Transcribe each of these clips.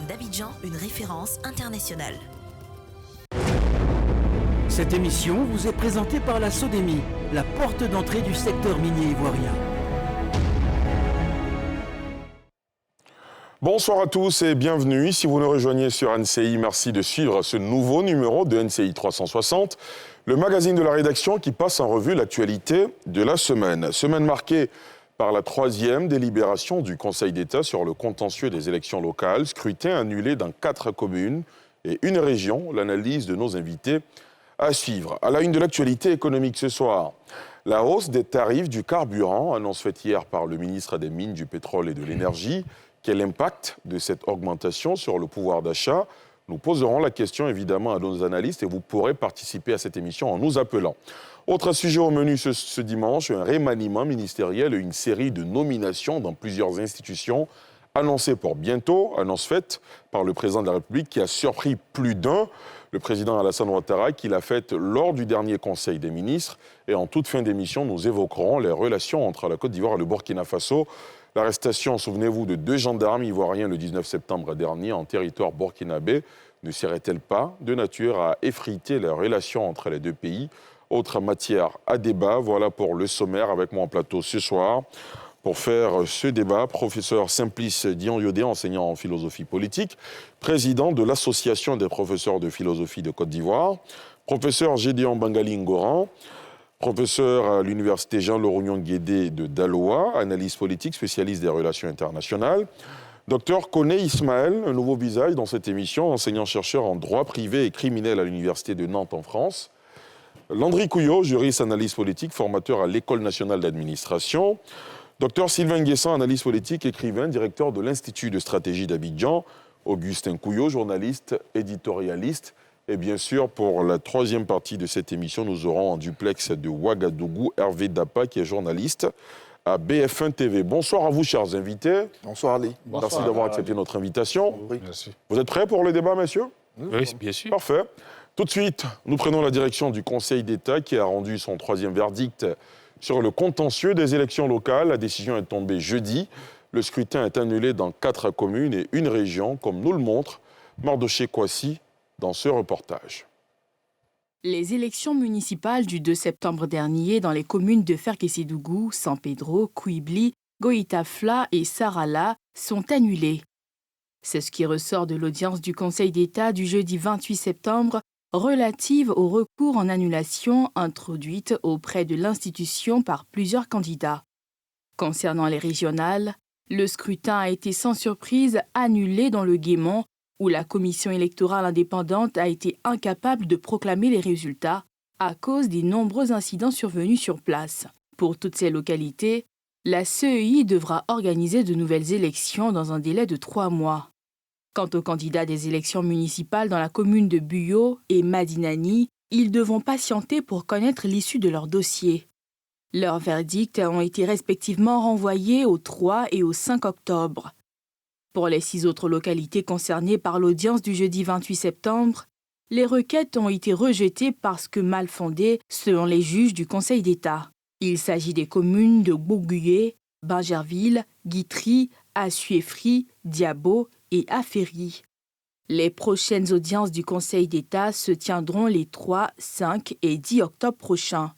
d'Abidjan une référence internationale. Cette émission vous est présentée par la SODEMI, la porte d'entrée du secteur minier ivoirien. Bonsoir à tous et bienvenue. Si vous nous rejoignez sur NCI, merci de suivre ce nouveau numéro de NCI 360, le magazine de la rédaction qui passe en revue l'actualité de la semaine. Semaine marquée par la 3e délibération du Conseil d'État sur le contentieux des élections locales, scrutin annulé dans 4 communes et une région. L'analyse de nos invités à suivre. À la une de l'actualité économique ce soir, la hausse des tarifs du carburant, annonce faite hier par le ministre des Mines, du Pétrole et de l'Énergie. Quel impact de cette augmentation sur le pouvoir d'achat? Nous poserons la question évidemment à nos analystes et vous pourrez participer à cette émission en nous appelant. Autre sujet au menu ce dimanche, un remaniement ministériel et une série de nominations dans plusieurs institutions annoncées pour bientôt, annonce faite par le président de la République qui a surpris plus d'un. Le président Alassane Ouattara qui l'a faite lors du dernier Conseil des ministres. Et en toute fin d'émission, nous évoquerons les relations entre la Côte d'Ivoire et le Burkina Faso. L'arrestation, souvenez-vous, de 2 gendarmes ivoiriens le 19 septembre dernier en territoire burkinabé ne serait-elle pas de nature à effriter les relations entre les deux pays? Autre matière à débat, voilà pour le sommaire avec moi en plateau ce soir. Pour faire ce débat, professeur Simplice Dion-Yodé, enseignant en philosophie politique, président de l'Association des professeurs de philosophie de Côte d'Ivoire, professeur Gédéon Bangali Ngoran, professeur à l'université Jean-Laurent Guédé de Daloa, analyste politique, spécialiste des relations internationales, docteur Koné Ismaël, un nouveau visage dans cette émission, enseignant-chercheur en droit privé et criminel à l'université de Nantes en France, Landry Couillot, juriste, analyste politique, formateur à l'École nationale d'administration, docteur Sylvain Guessan, analyste politique, écrivain, directeur de l'Institut de stratégie d'Abidjan, Augustin Couillot, journaliste, éditorialiste. Et bien sûr, pour la 3e partie de cette émission, nous aurons en duplex de Ouagadougou Hervé Dapa, qui est journaliste à BF1 TV. Bonsoir à vous, chers invités. Bonsoir, Ali. Merci d'avoir accepté notre invitation. Oui. Merci. Vous êtes prêts pour le débat, messieurs? Oui, bien sûr. Parfait. Tout de suite, nous prenons la direction du Conseil d'État qui a rendu son 3e verdict sur le contentieux des élections locales. La décision est tombée jeudi. Le scrutin est annulé dans 4 communes et une région, comme nous le montre Mardoché Kouassi dans ce reportage. Les élections municipales du 2 septembre dernier dans les communes de Ferkessédougou, San Pedro, Kouibli, Goïtafla et Sarala sont annulées. C'est ce qui ressort de l'audience du Conseil d'État du jeudi 28 septembre relative au recours en annulation introduite auprès de l'institution par plusieurs candidats. Concernant les régionales, le scrutin a été sans surprise annulé dans le Guémont, où la commission électorale indépendante a été incapable de proclamer les résultats à cause des nombreux incidents survenus sur place. Pour toutes ces localités, la CEI devra organiser de nouvelles élections dans un délai de 3 mois. Quant aux candidats des élections municipales dans la commune de Buyo et Madinani, ils devront patienter pour connaître l'issue de leur dossier. Leurs verdicts ont été respectivement renvoyés au 3 et au 5 octobre. Pour les 6 autres localités concernées par l'audience du jeudi 28 septembre, les requêtes ont été rejetées parce que mal fondées selon les juges du Conseil d'État. Il s'agit des communes de Bouguyé, Bingerville, Guitry, Assuéfry, Diabo et Aféry. Les prochaines audiences du Conseil d'État se tiendront les 3, 5 et 10 octobre prochains.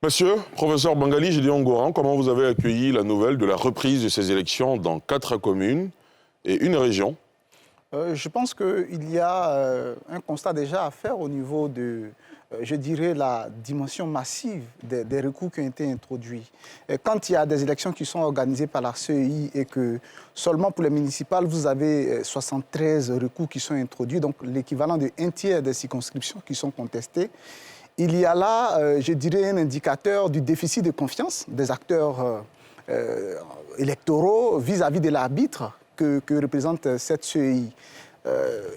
Monsieur, professeur Bangali Gédéon Ngoran, comment vous avez accueilli la nouvelle de la reprise de ces élections dans 4 communes et une région? Je pense qu'il y a un constat déjà à faire au niveau de, je dirais, la dimension massive des recours qui ont été introduits. Quand il y a des élections qui sont organisées par la CEI et que seulement pour les municipales, vous avez 73 recours qui sont introduits, donc l'équivalent de 1/3 des circonscriptions qui sont contestées, il y a là, je dirais, un indicateur du déficit de confiance des acteurs électoraux vis-à-vis de l'arbitre que représente cette CEI.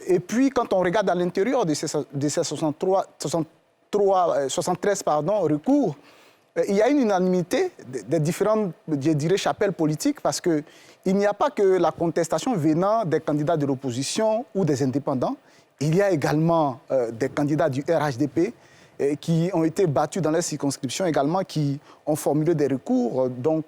Et puis, quand on regarde à l'intérieur de ces 73 recours, il y a une unanimité des différentes, je dirais, chapelles politiques parce qu'il n'y a pas que la contestation venant des candidats de l'opposition ou des indépendants. Il y a également des candidats du RHDP qui ont été battus dans les circonscriptions également, qui ont formulé des recours. Donc,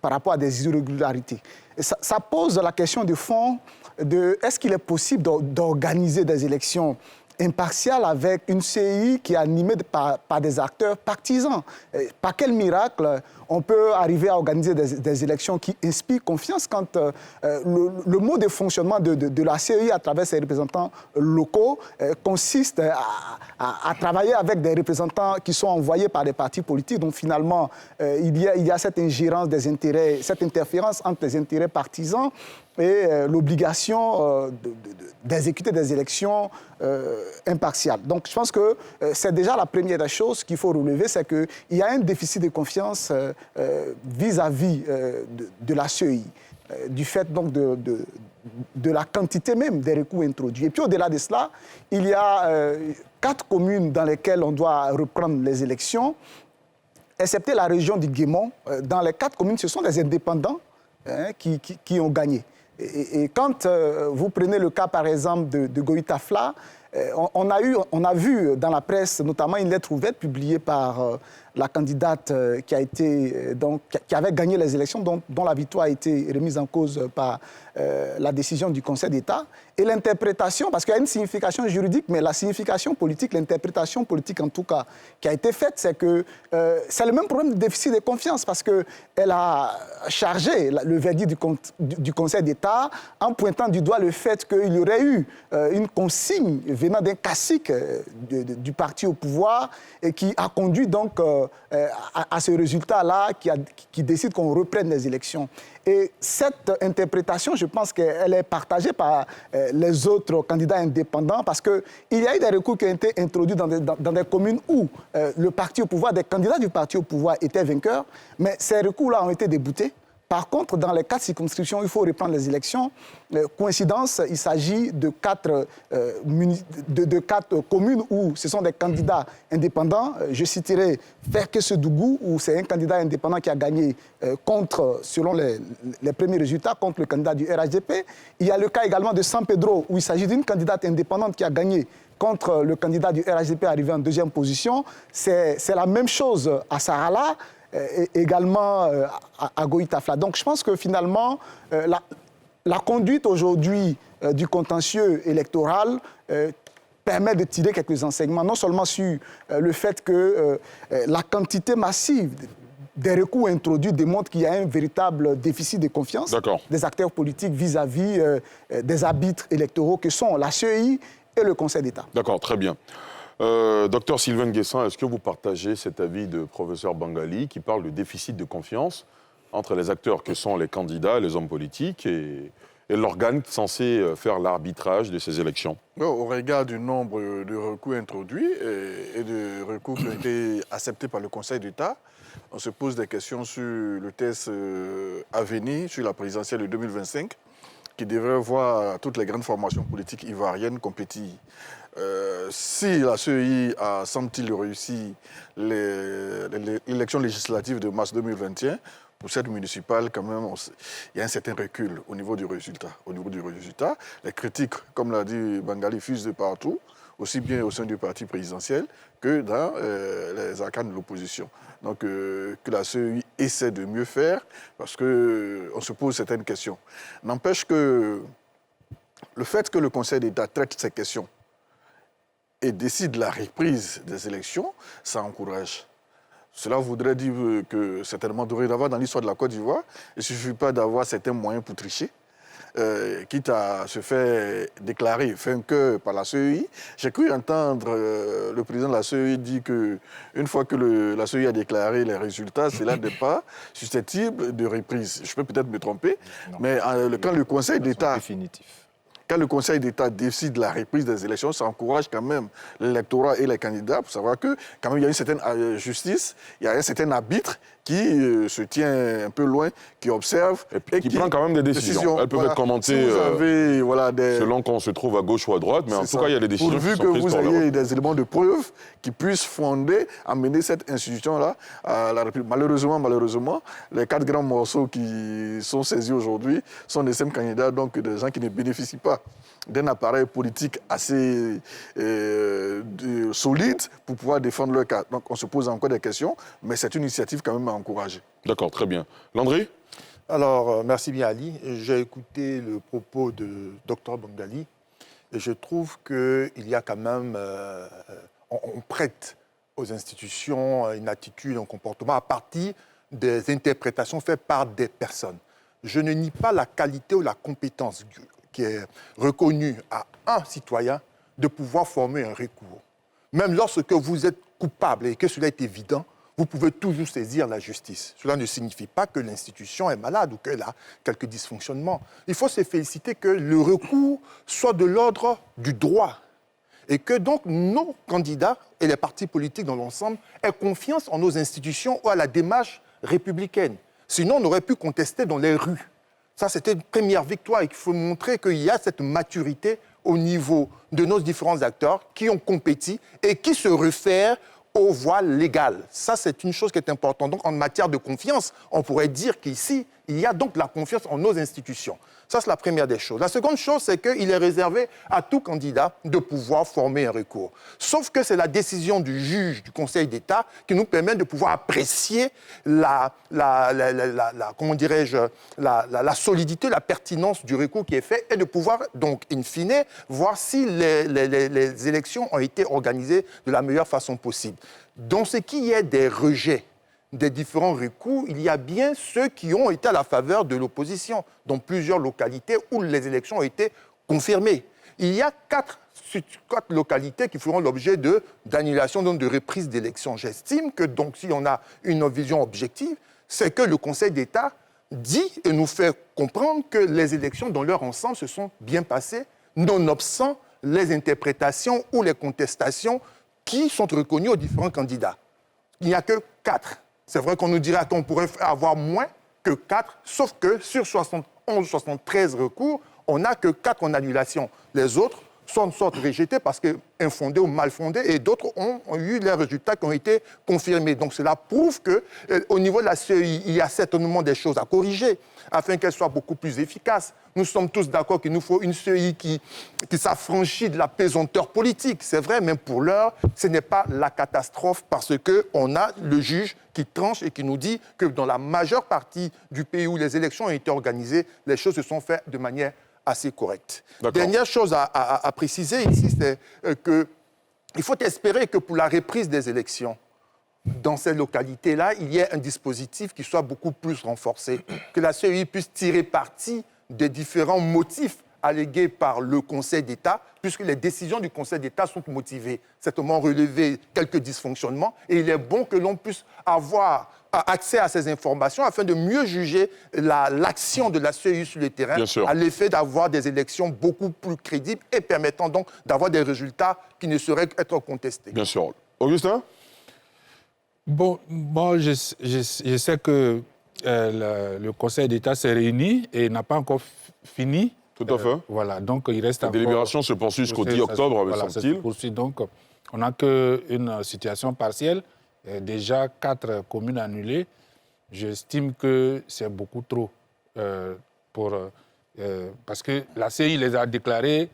par rapport à des irrégularités. Et ça pose la question de fond de est-ce qu'il est possible d'organiser des élections impartiales avec une CEI qui est animée par des acteurs partisans. Par quel miracle on peut arriver à organiser des élections qui inspirent confiance quand le mode de fonctionnement de la CEI à travers ses représentants locaux consiste à travailler avec des représentants qui sont envoyés par des partis politiques. Donc finalement, il y a cette ingérence des intérêts, cette interférence entre les intérêts partisans et l'obligation d'exécuter des élections impartiales. Donc je pense que c'est déjà la première des choses qu'il faut relever, c'est qu'il y a un déficit de confiance vis-à-vis de la CEI, du fait donc de la quantité même des recours introduits. Et puis au-delà de cela, il y a 4 communes dans lesquelles on doit reprendre les élections, excepté la région du Guémont. Dans les 4 communes, ce sont des indépendants qui ont gagné. Et quand vous prenez le cas, par exemple, de Goïta Fla, on a vu dans la presse, notamment, une lettre ouverte publiée par la candidate qui avait gagné les élections, dont la victoire a été remise en cause par la décision du Conseil d'État. Et l'interprétation, parce qu'il y a une signification juridique, mais la signification politique, l'interprétation politique en tout cas, qui a été faite, c'est que c'est le même problème de déficit de confiance, parce qu'elle a chargé le verdict du Conseil d'État en pointant du doigt le fait qu'il y aurait eu une consigne venant d'un cacique du parti au pouvoir et qui a conduit donc à ce résultat-là qui décide qu'on reprenne les élections. Et cette interprétation, je pense qu'elle est partagée par les autres candidats indépendants parce qu'il y a eu des recours qui ont été introduits dans des communes où le parti au pouvoir, des candidats du parti au pouvoir étaient vainqueurs, mais ces recours-là ont été déboutés. Par contre, dans les 4 circonscriptions, il faut reprendre les élections. Coïncidence, il s'agit de 4 communes où ce sont des candidats indépendants. Je citerai Ferke-Sedougou, où c'est un candidat indépendant qui a gagné selon les premiers résultats, contre le candidat du RHDP. Il y a le cas également de San Pedro, où il s'agit d'une candidate indépendante qui a gagné contre le candidat du RHDP arrivé en 2e position. C'est la même chose à Sarala. Également à Goïta Fla. Donc je pense que finalement, la conduite aujourd'hui du contentieux électoral permet de tirer quelques enseignements, non seulement sur le fait que la quantité massive des recours introduits démontre qu'il y a un véritable déficit de confiance des acteurs politiques vis-à-vis des arbitres électoraux que sont la CEI et le Conseil d'État. D'accord, très bien. Docteur Sylvain Nguessan, est-ce que vous partagez cet avis de professeur Bangali qui parle de déficit de confiance entre les acteurs que sont les candidats, les hommes politiques et l'organe censé faire l'arbitrage de ces élections? Au regard du nombre de recours introduits et de recours qui ont été acceptés par le Conseil d'État, on se pose des questions sur le test à venir, sur la présidentielle de 2025, qui devrait voir toutes les grandes formations politiques ivoiriennes compétir. Si la CEI a, semble-t-il, réussi l'élection législative de mars 2021, pour cette municipale, quand même, il y a un certain recul au niveau du résultat. Les critiques, comme l'a dit Bangali, fusent de partout, aussi bien au sein du parti présidentiel que dans les arcanes de l'opposition. Donc, que la CEI essaie de mieux faire, parce qu'on se pose certaines questions. N'empêche que le fait que le Conseil d'État traite ces questions et décide la reprise des élections, ça encourage. Cela voudrait dire que certainement dorénavant dans l'histoire de la Côte d'Ivoire, il ne suffit pas d'avoir certains moyens pour tricher, quitte à se faire déclarer vainqueur par la CEI. J'ai cru entendre le président de la CEI dire qu'une fois que la CEI a déclaré les résultats, cela n'est pas susceptible de reprise. Je peux peut-être me tromper, non, mais quand le Conseil d'État... Quand le Conseil d'État décide la reprise des élections, ça encourage quand même l'électorat et les candidats pour savoir que quand même il y a une certaine justice, il y a un certain arbitre qui se tient un peu loin, qui observe et qui prend quand même des décisions. Elles peuvent être commentées selon qu'on se trouve à gauche ou à droite, mais en tout cas, il y a des décisions qui sont prises. Pourvu que vous ayez des éléments de preuve qui puissent fonder, amener cette institution-là à la République. Malheureusement, les 4 grands morceaux qui sont saisis aujourd'hui sont des mêmes candidats, donc des gens qui ne bénéficient pas d'un appareil politique assez solide pour pouvoir défendre leur cas. Donc on se pose encore des questions, mais c'est une initiative quand même à encourager. D'accord, très bien. Landry? Alors, merci bien Ali. J'ai écouté le propos de Dr Bangali et je trouve qu'il y a quand même... on prête aux institutions une attitude, un comportement à partir des interprétations faites par des personnes. Je ne nie pas la qualité ou la compétence qui est reconnue à un citoyen de pouvoir former un recours. Même lorsque vous êtes coupable et que cela est évident, vous pouvez toujours saisir la justice. Cela ne signifie pas que l'institution est malade ou qu'elle a quelques dysfonctionnements. Il faut se féliciter que le recours soit de l'ordre du droit et que donc nos candidats et les partis politiques dans l'ensemble aient confiance en nos institutions ou à la démarche républicaine. Sinon, on aurait pu contester dans les rues. Ça, c'était une première victoire et qu'il faut montrer qu'il y a cette maturité au niveau de nos différents acteurs qui ont compétit et qui se réfèrent aux voies légales. Ça, c'est une chose qui est importante. Donc, en matière de confiance, on pourrait dire qu'ici, il y a donc la confiance en nos institutions. Ça, c'est la première des choses. La seconde chose, c'est qu'il est réservé à tout candidat de pouvoir former un recours. Sauf que c'est la décision du juge du Conseil d'État qui nous permet de pouvoir apprécier la solidité, la pertinence du recours qui est fait et de pouvoir, donc, in fine, voir si les élections ont été organisées de la meilleure façon possible. Dans ce qui est des rejets des différents recours, il y a bien ceux qui ont été à la faveur de l'opposition, dans plusieurs localités où les élections ont été confirmées. Il y a quatre localités qui feront l'objet d'annulation, donc de reprise d'élections. J'estime que, donc, si on a une vision objective, c'est que le Conseil d'État dit et nous fait comprendre que les élections dans leur ensemble se sont bien passées, nonobstant les interprétations ou les contestations qui sont reconnues aux différents candidats. Il n'y a que 4. C'est vrai qu'on nous dirait qu'on pourrait avoir moins que 4, sauf que sur 71 ou 73 recours, on n'a que 4 en annulation. Les autres sont rejetés parce qu'infondés ou mal fondés, et d'autres ont eu les résultats qui ont été confirmés. Donc cela prouve qu'au niveau de la CEI, il y a certainement des choses à corriger afin qu'elle soit beaucoup plus efficace. Nous sommes tous d'accord qu'il nous faut une CEI qui s'affranchit de la pesanteur politique. C'est vrai, même pour l'heure, ce n'est pas la catastrophe parce qu'on a le juge qui tranche et qui nous dit que dans la majeure partie du pays où les élections ont été organisées, les choses se sont faites de manière assez correcte. Dernière chose à préciser ici, c'est qu'il faut espérer que pour la reprise des élections, dans ces localités-là, il y ait un dispositif qui soit beaucoup plus renforcé, que la CEI puisse tirer parti des différents motifs allégués par le Conseil d'État, puisque les décisions du Conseil d'État sont motivées, certainement relever quelques dysfonctionnements, et il est bon que l'on puisse avoir accès à ces informations afin de mieux juger l'action de la CEI sur le terrain, à l'effet d'avoir des élections beaucoup plus crédibles et permettant donc d'avoir des résultats qui ne sauraient être contestés. Bien sûr. Augustin ? Bon, moi, je sais que le Conseil d'État s'est réuni et n'a pas encore fini. Tout à fait. Voilà, donc il reste encore... La délibération se poursuit jusqu'au 10 octobre, me semble-t-il. Ça se poursuit, donc on n'a qu'une situation partielle. Déjà 4 communes annulées. J'estime que c'est beaucoup trop parce que la CEI les a déclarés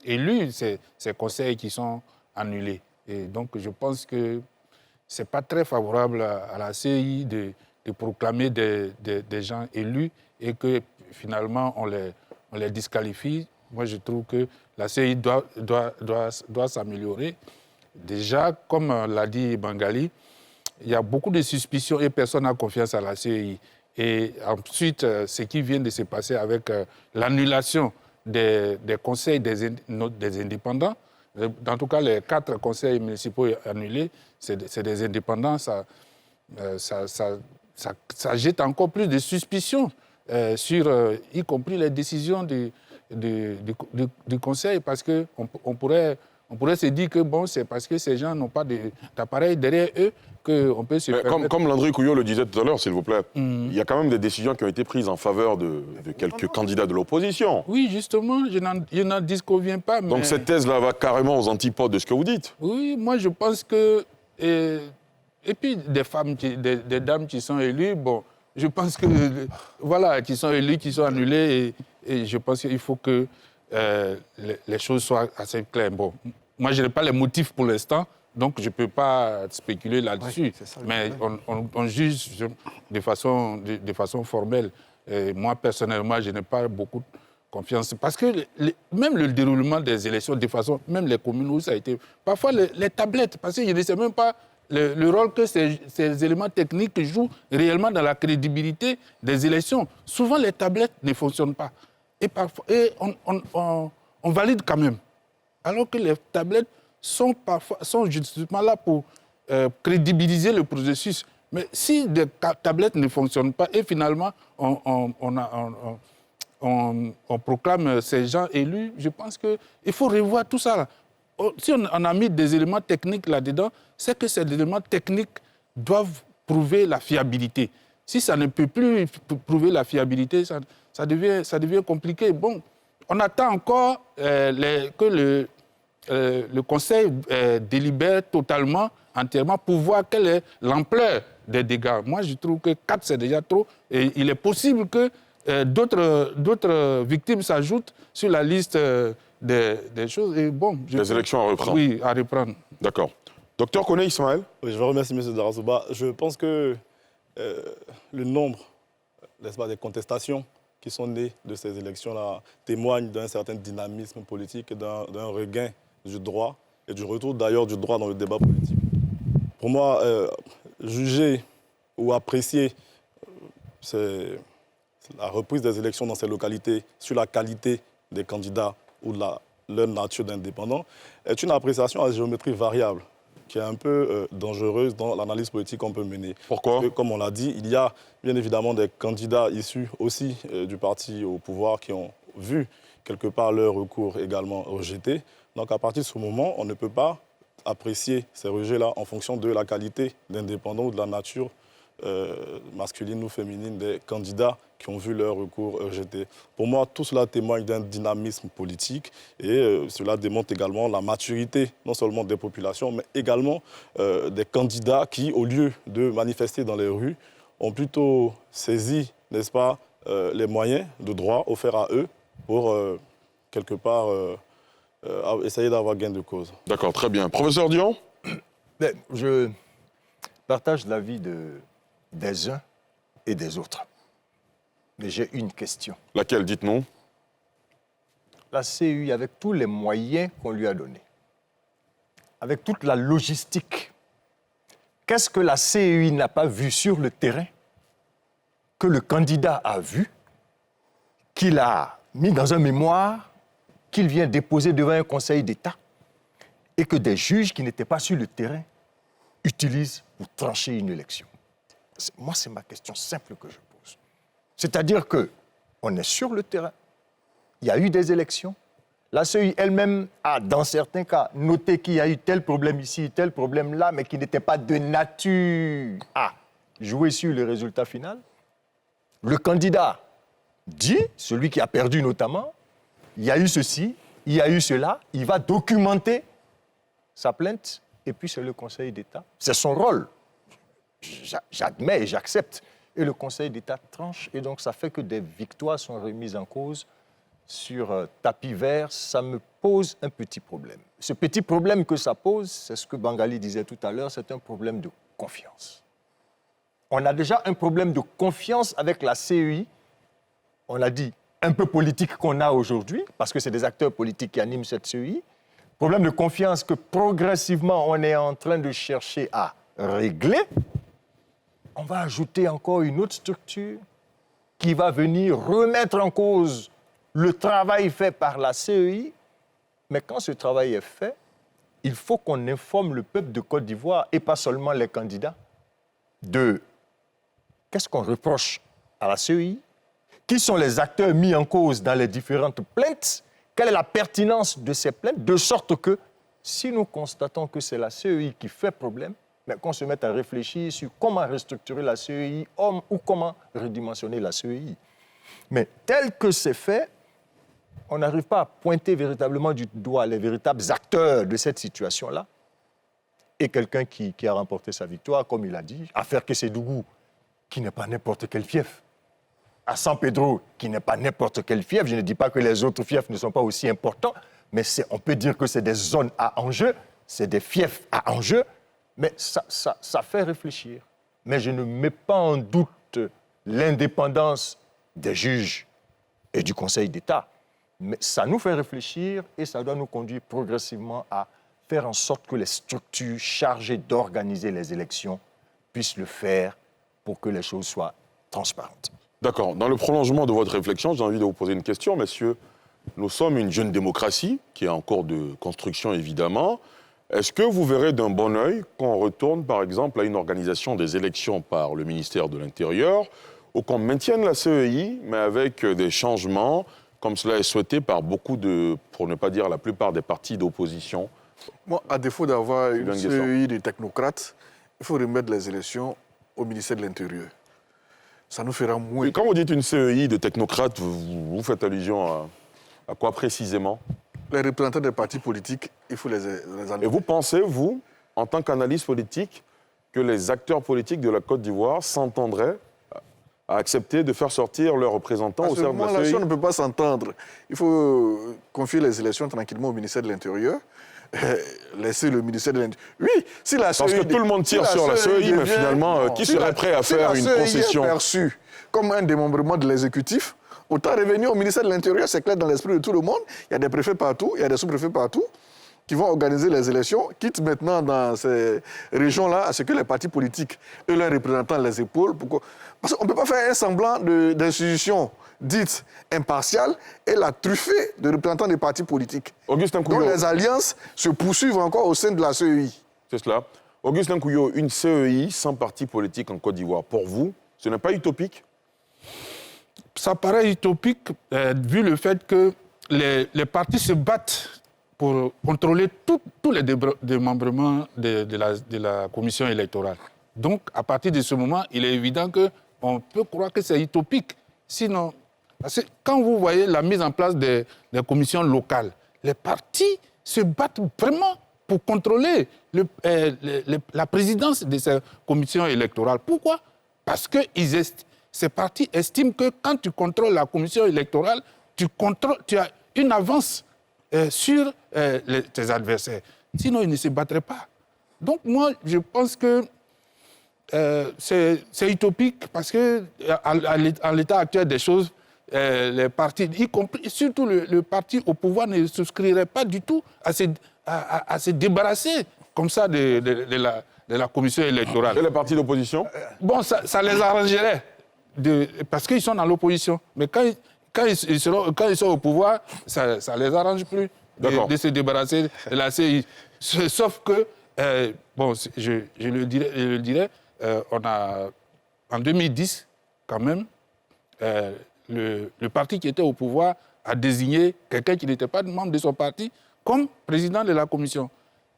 élus, ces conseils qui sont annulés. Et donc je pense que ce n'est pas très favorable à la CEI de proclamer des gens élus et que finalement on les disqualifie. Moi je trouve que la CEI doit s'améliorer. Déjà, comme l'a dit Bangali, il y a beaucoup de suspicions et personne n'a confiance à la CEI. Et ensuite, ce qui vient de se passer avec l'annulation des conseils des indépendants, en tout cas les 4 conseils municipaux annulés, c'est des indépendants, ça jette encore plus de suspicions sur, y compris les décisions du conseil, parce qu'on pourrait se dire que bon, c'est parce que ces gens n'ont pas d'appareil derrière eux qu'on peut se permettre... Comme Landry Couillot le disait tout à l'heure, s'il vous plaît, il y a quand même des décisions qui ont été prises en faveur de quelques candidats de l'opposition. Oui, justement, je n'en disconviens pas. Mais... Donc cette thèse-là va carrément aux antipodes de ce que vous dites. Oui, moi je pense que... Et puis des dames qui sont élues, bon, je pense que, voilà, qui sont élus, qui sont annulés, et je pense qu'il faut que les choses soient assez claires. Bon, moi, je n'ai pas les motifs pour l'instant, donc je ne peux pas spéculer là-dessus. Oui, mais on juge de façon formelle. Et moi, personnellement, je n'ai pas beaucoup de confiance. Parce que même le déroulement des élections, de façon, même les communes où ça a été... Parfois, les tablettes, parce que je ne sais même pas le rôle que ces éléments techniques jouent réellement dans la crédibilité des élections. Souvent, les tablettes ne fonctionnent pas. Et on valide quand même. Alors que les tablettes sont justement là pour crédibiliser le processus. Mais si des tablettes ne fonctionnent pas et finalement on proclame ces gens élus, je pense qu'il faut revoir tout ça. Là. Si on a mis des éléments techniques là-dedans, c'est que ces éléments techniques doivent prouver la fiabilité. Si ça ne peut plus prouver la fiabilité, ça devient compliqué. Bon, on attend encore que le Conseil délibère totalement, entièrement, pour voir quelle est l'ampleur des dégâts. Moi, je trouve que 4, c'est déjà trop. Et il est possible que d'autres victimes s'ajoutent sur la liste des choses. Et bon, les élections à reprendre. Oui, à reprendre. D'accord. Docteur Koné Ismaël. Oui, je vous remercie, M. Darasouba. Je pense que le nombre, n'est-ce pas, des contestations qui sont nées de ces élections-là témoignent d'un certain dynamisme politique et d'un regain du droit et du retour d'ailleurs du droit dans le débat politique. Pour moi, juger ou apprécier la reprise des élections dans ces localités sur la qualité des candidats ou leur nature d'indépendant est une appréciation à géométrie variable qui est un peu dangereuse dans l'analyse politique qu'on peut mener. Pourquoi ? Parce que, comme on l'a dit, il y a bien évidemment des candidats issus aussi du parti au pouvoir qui ont vu quelque part leur recours également rejeté. Donc à partir de ce moment, on ne peut pas apprécier ces rejets-là en fonction de la qualité d'indépendant ou de la nature masculine ou féminine des candidats qui ont vu leur recours rejeté. Pour moi, tout cela témoigne d'un dynamisme politique et cela démontre également la maturité non seulement des populations, mais également des candidats qui, au lieu de manifester dans les rues, ont plutôt saisi, n'est-ce pas, les moyens de droit offerts à eux pour, quelque part, essayer d'avoir gain de cause. D'accord, très bien. Professeur Dion ? Je partage l'avis des uns et des autres. Mais j'ai une question. Laquelle, dites-nous ? La CEI, avec tous les moyens qu'on lui a donnés, avec toute la logistique, qu'est-ce que la CEI n'a pas vu sur le terrain, que le candidat a vu, qu'il a mis dans un mémoire, qu'il vient déposer devant un conseil d'État, et que des juges qui n'étaient pas sur le terrain utilisent pour trancher une élection? Moi, c'est ma question simple que je pose. C'est-à-dire qu'on est sur le terrain, il y a eu des élections, la CEI elle-même a, dans certains cas, noté qu'il y a eu tel problème ici, tel problème là, mais qui n'était pas de nature à jouer sur le résultat final. Le candidat dit, celui qui a perdu notamment, il y a eu ceci, il y a eu cela, il va documenter sa plainte, et puis c'est le Conseil d'État. C'est son rôle. J'admets et j'accepte. Et le Conseil d'État tranche, et donc ça fait que des victoires sont remises en cause sur tapis vert. Ça me pose un petit problème. Ce petit problème que ça pose, c'est ce que Bangali disait tout à l'heure, c'est un problème de confiance. On a déjà un problème de confiance avec la CEI, on a dit un peu politique qu'on a aujourd'hui, parce que c'est des acteurs politiques qui animent cette CEI. Problème de confiance que progressivement on est en train de chercher à régler. On va ajouter encore une autre structure qui va venir remettre en cause le travail fait par la CEI. Mais quand ce travail est fait, il faut qu'on informe le peuple de Côte d'Ivoire, et pas seulement les candidats, de qu'est-ce qu'on reproche à la CEI, qui sont les acteurs mis en cause dans les différentes plaintes, quelle est la pertinence de ces plaintes, de sorte que si nous constatons que c'est la CEI qui fait problème, mais qu'on se mette à réfléchir sur comment restructurer la CEI ou comment redimensionner la CEI. Mais tel que c'est fait, on n'arrive pas à pointer véritablement du doigt les véritables acteurs de cette situation-là. Et quelqu'un qui a remporté sa victoire, comme il a dit, Affaire Kessédougou, qui n'est pas n'importe quel fief. À San Pedro, qui n'est pas n'importe quel fief. Je ne dis pas que les autres fiefs ne sont pas aussi importants, mais on peut dire que c'est des zones à enjeu, c'est des fiefs à enjeu, mais ça fait réfléchir. Mais je ne mets pas en doute l'indépendance des juges et du Conseil d'État. Mais ça nous fait réfléchir et ça doit nous conduire progressivement à faire en sorte que les structures chargées d'organiser les élections puissent le faire pour que les choses soient transparentes. D'accord. Dans le prolongement de votre réflexion, j'ai envie de vous poser une question, messieurs. Nous sommes une jeune démocratie qui est en cours de construction, évidemment. Est-ce que vous verrez d'un bon œil qu'on retourne, par exemple, à une organisation des élections par le ministère de l'Intérieur ou qu'on maintienne la CEI, mais avec des changements, comme cela est souhaité par beaucoup pour ne pas dire la plupart des partis d'opposition? Moi, à défaut d'avoir une CEI de technocrates, il faut remettre les élections au ministère de l'Intérieur. Ça nous fera moins... Et quand vous dites une CEI de technocrates, vous faites allusion à quoi précisément? Les représentants des partis politiques, il faut les enlever. Et vous pensez, vous, en tant qu'analyste politique, que les acteurs politiques de la Côte d'Ivoire s'entendraient à accepter de faire sortir leurs représentants au sein de la CEI? On ne peut pas s'entendre. Il faut confier les élections tranquillement au ministère de l'Intérieur. Laisser le ministère de l'Intérieur. Oui, si la CEI... Parce que tout le monde tire sur la CEI, mais finalement, qui serait prêt à faire une concession? Si la CEI est perçue comme un démembrement de l'exécutif, autant revenir au ministère de l'Intérieur, c'est clair dans l'esprit de tout le monde. Il y a des préfets partout, il y a des sous-préfets partout qui vont organiser les élections, quitte maintenant dans ces régions-là à ce que les partis politiques et leurs représentants les épaulent. Parce qu'on ne peut pas faire un semblant d'institution dite impartiale et la truffer de représentants des partis politiques. Augustin Couillot. Donc les alliances se poursuivent encore au sein de la CEI. C'est cela. Augustin Couillot, une CEI sans parti politique en Côte d'Ivoire, pour vous, ce n'est pas utopique? Ça paraît utopique vu le fait que les partis se battent pour contrôler tous les démembrements de la commission électorale. Donc, à partir de ce moment, il est évident qu'on peut croire que c'est utopique. Sinon, parce que quand vous voyez la mise en place des commissions locales, les partis se battent vraiment pour contrôler la présidence de ces commissions électorales. Pourquoi? Parce que ces partis estiment que quand tu contrôles la commission électorale, tu as une avance sur tes adversaires. Sinon, ils ne se battraient pas. Donc moi, je pense que c'est utopique parce que à l'état actuel des choses, les partis, y compris, surtout le parti au pouvoir, ne souscrirait pas du tout à se débarrasser comme ça de la commission électorale. Et les partis d'opposition? Bon, ça les arrangerait, parce qu'ils sont dans l'opposition. Mais quand ils sont au pouvoir, ça ne les arrange plus de se débarrasser de la CEI. Sauf que, bon, je le dirais, on a, en 2010, quand même, le parti qui était au pouvoir a désigné quelqu'un qui n'était pas membre de son parti comme président de la commission.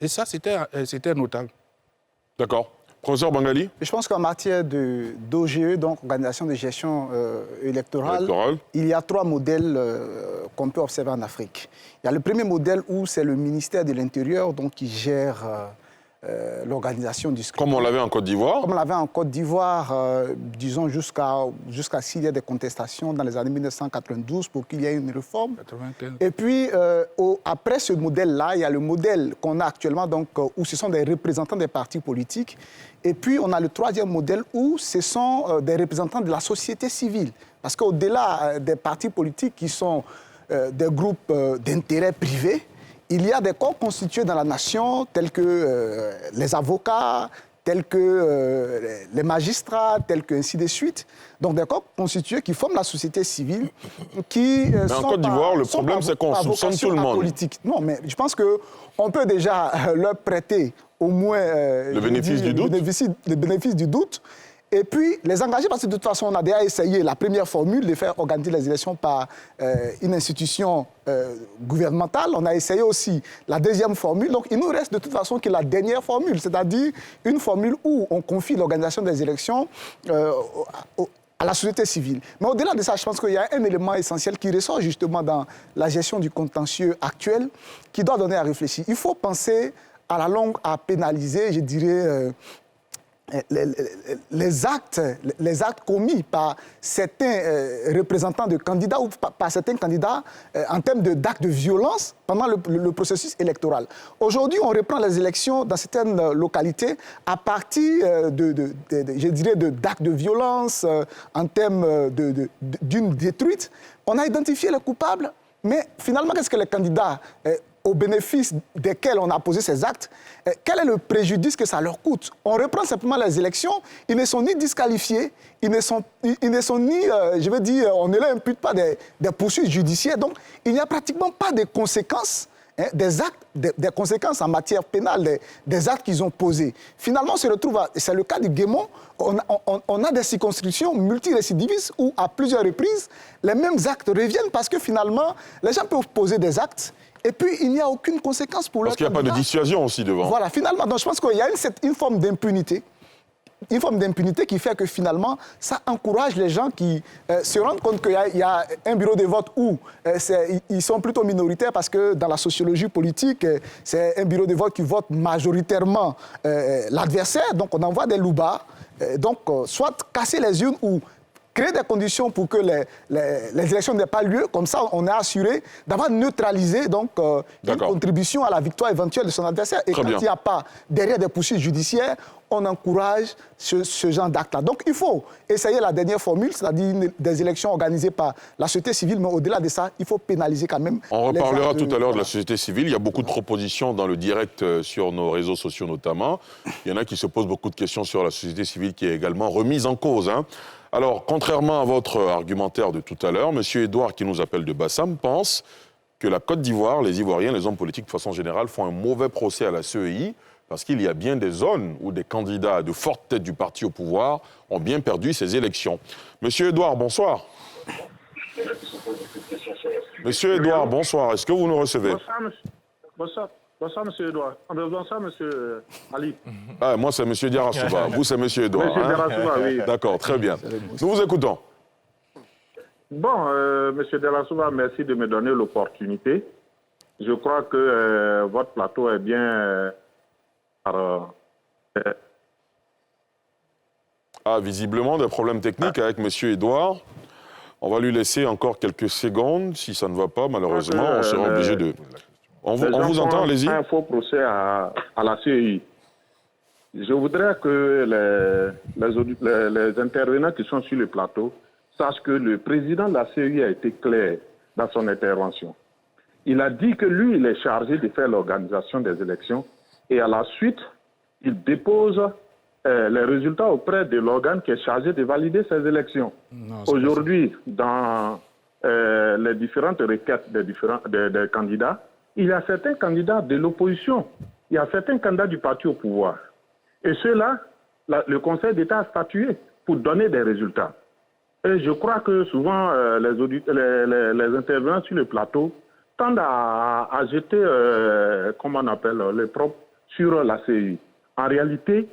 Et ça, c'était notable. D'accord. Professeur Bangali? Je pense qu'en matière d'OGE, donc Organisation de gestion électorale, il y a 3 modèles qu'on peut observer en Afrique. Il y a le premier modèle où c'est le ministère de l'Intérieur qui gère l'organisation du scrutin. Comme on l'avait en Côte d'Ivoire? Comme on l'avait en Côte d'Ivoire, disons jusqu'à s'il y ait des contestations dans les années 1992 pour qu'il y ait une réforme. 95. Et puis, après ce modèle-là, il y a le modèle qu'on a actuellement, où ce sont des représentants des partis politiques. Et puis, on a le 3e modèle où ce sont des représentants de la société civile. Parce qu'au-delà des partis politiques qui sont des groupes d'intérêt privés, il y a des corps constitués dans la nation, tels que les avocats, tels que les magistrats, tels que ainsi de suite. Donc des corps constitués qui forment la société civile, qui mais en Côte d'Ivoire, le problème, c'est qu'on soupçonne tout le monde. Politique. Non, mais je pense qu'on peut déjà leur prêter au moins le bénéfice du doute. Et puis, les engager, parce que de toute façon, on a déjà essayé la première formule de faire organiser les élections par une institution gouvernementale. On a essayé aussi la 2e formule. Donc, il nous reste de toute façon que la dernière formule, c'est-à-dire une formule où on confie l'organisation des élections à la société civile. Mais au-delà de ça, je pense qu'il y a un élément essentiel qui ressort justement dans la gestion du contentieux actuel qui doit donner à réfléchir. Il faut penser à la longue à pénaliser, je dirais, les actes commis par certains représentants de candidats ou par certains candidats en termes d'actes de violence pendant le processus électoral. Aujourd'hui, on reprend les élections dans certaines localités à partir je dirais, d'actes de violence en termes d'une détruite. On a identifié les coupables, mais finalement, qu'est-ce que les candidats au bénéfice desquels on a posé ces actes, quel est le préjudice que ça leur coûte? On reprend simplement les élections, ils ne sont ni disqualifiés, ils ne sont ni, je veux dire, on ne leur impute pas des poursuites judiciaires, donc il n'y a pratiquement pas de conséquences, des actes, des conséquences en matière pénale, des actes qu'ils ont posés. Finalement, on se retrouve, c'est le cas du Guémont, on a des circonscriptions multirécidivistes où, à plusieurs reprises, les mêmes actes reviennent parce que finalement, les gens peuvent poser des actes. Et puis, il n'y a aucune conséquence pour leur candidat. Parce qu'il n'y a pas de dissuasion aussi devant. Voilà, finalement, donc je pense qu'il y a une forme d'impunité. Une forme d'impunité qui fait que finalement, ça encourage les gens qui se rendent compte qu'il y a un bureau de vote où ils sont plutôt minoritaires parce que dans la sociologie politique, c'est un bureau de vote qui vote majoritairement l'adversaire. Donc, on envoie des loubards. Donc, soit casser les urnes ou créer des conditions pour que les élections n'aient pas lieu. Comme ça, on est assuré d'avoir neutralisé donc, une contribution à la victoire éventuelle de son adversaire. Et quand il n'y a pas derrière des poursuites judiciaires, on encourage ce genre d'actes-là. Donc, il faut essayer la dernière formule, c'est-à-dire des élections organisées par la société civile, mais au-delà de ça, il faut pénaliser quand même. On reparlera tout à l'heure de la société civile. Il y a beaucoup de propositions dans le direct sur nos réseaux sociaux notamment. Il y en a qui se posent beaucoup de questions sur la société civile qui est également remise en cause. Alors, contrairement à votre argumentaire de tout à l'heure, M. Edouard, qui nous appelle de Bassam, pense que la Côte d'Ivoire, les Ivoiriens, les hommes politiques de façon générale, font un mauvais procès à la CEI parce qu'il y a bien des zones où des candidats de forte tête du parti au pouvoir ont bien perdu ces élections. Monsieur Edouard, bonsoir. Monsieur Edouard, bonsoir. Est-ce que vous nous recevez? Bonsoir. Bonsoir, M. Edouard. Bonsoir, M. Ali. Ah, moi, c'est M. Diarra-Souba. Vous, c'est M. Edouard. M. Diarra-Souba, oui. D'accord, très bien. Nous vous écoutons. Bon, M. Diarra-Souba, merci de me donner l'opportunité. Je crois que votre plateau est bien... visiblement, des problèmes techniques avec M. Edouard. On va lui laisser encore quelques secondes. Si ça ne va pas, malheureusement, on sera obligé de... On vous entend, allez-y. Un faux procès à la CEI. Je voudrais que les intervenants qui sont sur le plateau sachent que le président de la CEI a été clair dans son intervention. Il a dit que lui, il est chargé de faire l'organisation des élections et à la suite, il dépose les résultats auprès de l'organe qui est chargé de valider ces élections. Aujourd'hui, dans les différentes requêtes des candidats, il y a certains candidats de l'opposition, il y a certains candidats du parti au pouvoir. Et ceux-là, le Conseil d'État a statué pour donner des résultats. Et je crois que souvent, les intervenants sur le plateau tendent à jeter, comment on appelle, les propres sur la CEI. En réalité,